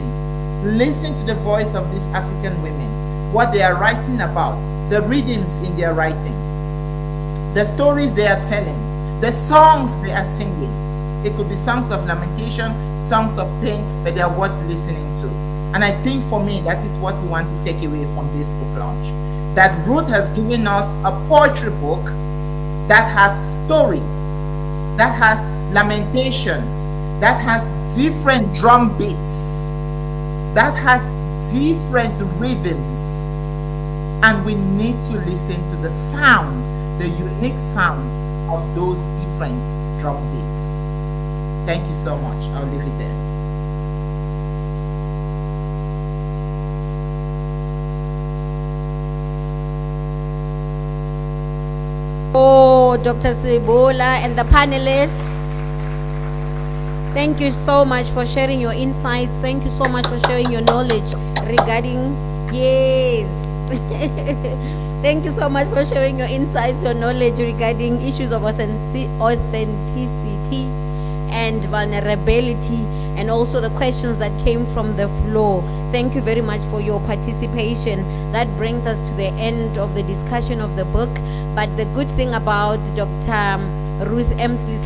to the voice of these African women, what they are writing about, the readings in their writings, the stories they are telling, the songs they are singing. It could be songs of lamentation, songs of pain, but they are worth listening to. And I think for me, that is what we want to take away from this book launch. That Ruth has given us a poetry book that has stories, that has lamentations, that has different drum beats, that has different rhythms. And we need to listen to the sound, the unique sound of those different drum beats. Thank you so much. I'll leave it there. Dr. Sibola and the panelists. Thank you so much for sharing your insights. Thank you so much for sharing your knowledge regarding, yes. Thank you so much for sharing your insights, your knowledge regarding issues of authenticity and vulnerability, and also the questions that came from the floor. Thank you very much for your participation. That brings us to the end of the discussion of the book. But the good thing about Dr. Ruth Emsley is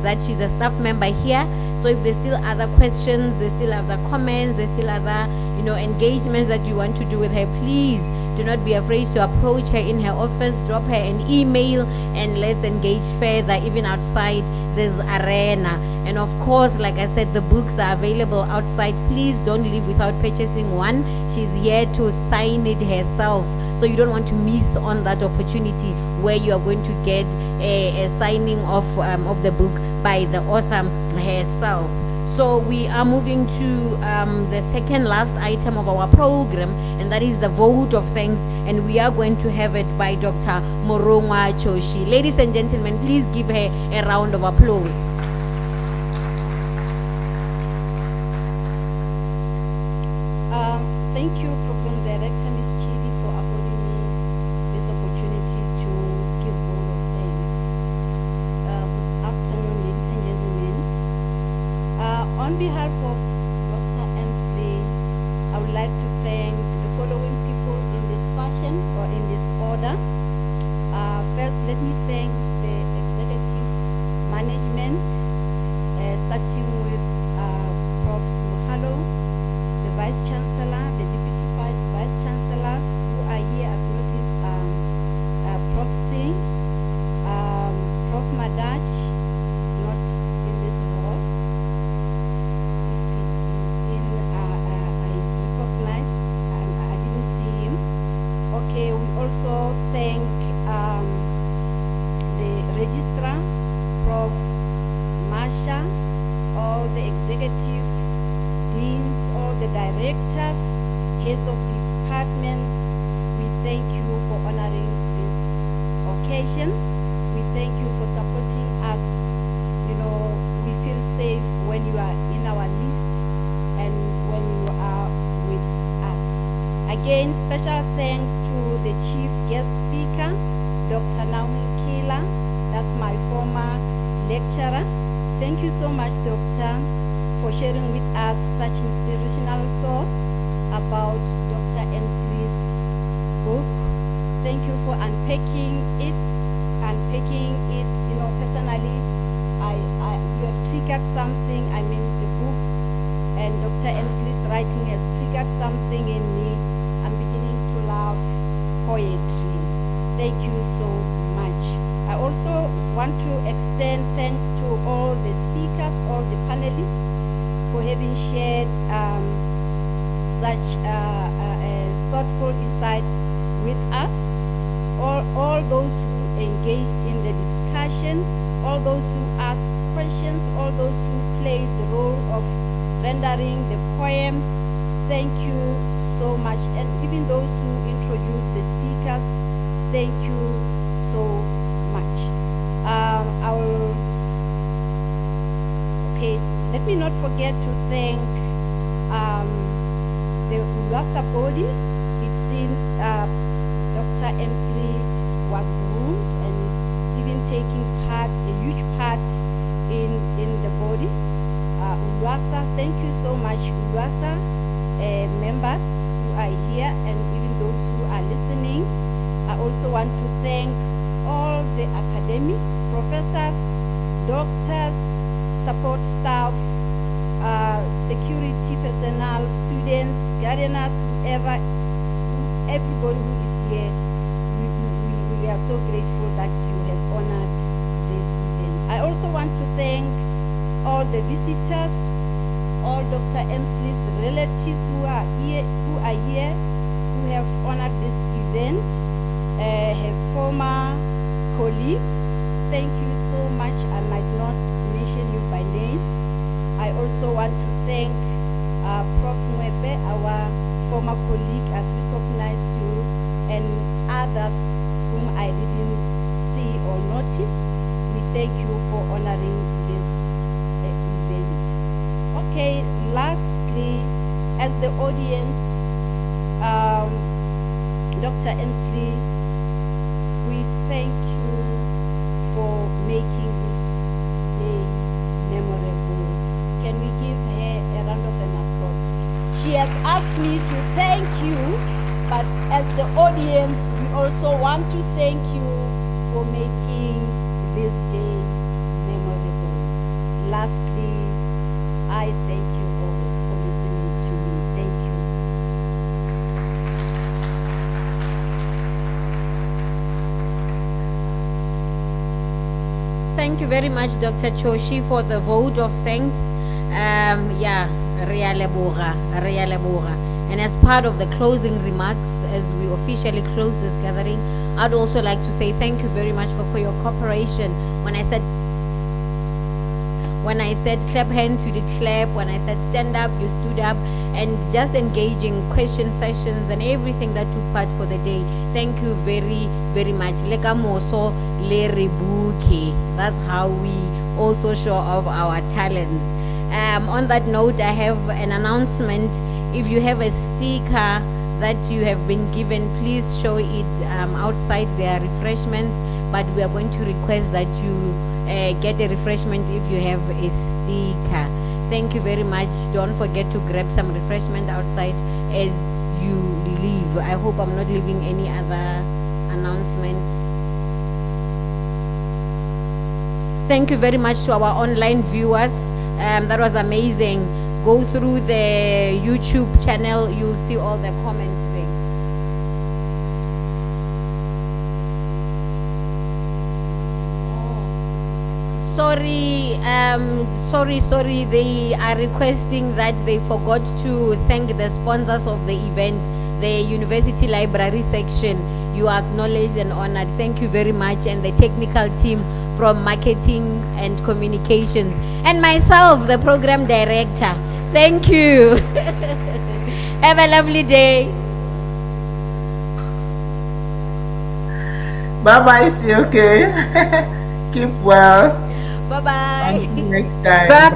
that she's a staff member here. So if there's still other questions, there's still other comments, there's still other, engagements that you want to do with her, please do not be afraid to approach her in her office, drop her an email, and let's engage further, even outside this arena. And of course, like I said, the books are available outside. Please don't leave without purchasing one. She's here to sign it herself. So you don't want to miss on that opportunity where you are going to get a signing of the book by the author herself. So we are moving to the second last item of our program, and that is the vote of thanks, and we are going to have it by Dr. Morongwa Choshi. Ladies and gentlemen, please give her a round of applause. Thank you, Program Director Ms. Chidi, for affording me this opportunity to give vote of thanks. Good afternoon, ladies and gentlemen. On behalf of Dr. Emsley, I would like to thank the following people in this fashion or in this order. First, let me thank the executive management, starting with Prof. Mahalo, the Vice Chancellor, the Deputy Vice Chancellors who are here. I've noticed Prof. Singh, Prof. Madaj is not in this hall. He's recognized. I didn't see him. Okay, we also thank the Registrar, Prof. Marsha, all the executive deans, all the directors, heads of departments. We thank you for honoring this occasion. We thank you for supporting us. We feel safe when you are in our midst and when you are with us. Again, special thanks to the chief guest speaker, Dr. Naomi Kila. That's my former lecturer. Thank you so much, Doctor, for sharing with us such inspirational thoughts about Dr. Emsley's book. Thank you for unpacking it. Personally, you have triggered something. The book and Dr. Emsley's writing has triggered something in me. I'm beginning to love poetry. Thank you so much. I also want to extend thanks to all the speakers, all the panelists, for having shared such thoughtful insight with us. All those who engaged in the discussion, all those who asked questions, all those who played the role of rendering the poems, thank you so much. And even those who introduced the speakers, thank you so much. Let me not forget to thank the ULASA body. It seems Dr. Emsley was groomed and is even taking a huge part in the body. ULASA, thank you so much, ULASA members who are here and even those who are listening. I also want to thank all the academics, professors, doctors, support staff, security personnel, students, guardians, everybody who is here. We are so grateful that you have honored this event. I also want to thank all the visitors, all Dr. Emsley's relatives who are here, who have honored this event, her former colleagues. Thank you so much. I might not mention you by names. I also want to thank Prof. Mwebe, our former colleague. I've recognized you, and others whom I didn't see or notice. notice. We thank you for honoring this event. Okay, lastly, as the audience, Dr. Emsley, we thank you for making this day memorable. Can we give her a round of applause? She has asked me to thank you, but as the audience, we also want to thank you for making this day memorable. Lastly, I thank you all for listening to me. Thank you. Thank you very much, Dr. Choshi, for the vote of thanks. Yeah, rea leboga, rea leboga. And as part of the closing remarks, as we officially close this gathering, I'd also like to say thank you very much for your cooperation. When I said clap hands, you did clap. When I said stand up, you stood up. And just engaging question sessions and everything that took part for the day. Thank you very, very much. Lekamoso le rebuke. That's how we also show off our talents. On that note, I have an announcement. If you have a sticker that you have been given, please show it outside their refreshments. But we are going to request that you get a refreshment if you have a sticker. Thank you very much. Don't forget to grab some refreshment outside as you leave. I hope I'm not leaving any other announcement. Thank you very much to our online viewers. That was amazing. Go through the YouTube channel, you'll see all the comments there. Sorry, they are requesting that they forgot to thank the sponsors of the event, the University Library section. You are acknowledged and honored. Thank you very much. And the technical team from marketing and communications. And myself, the program director. Thank you. Have a lovely day. Bye-bye, see you, okay? Keep well. Bye-bye. Until next time. Bye.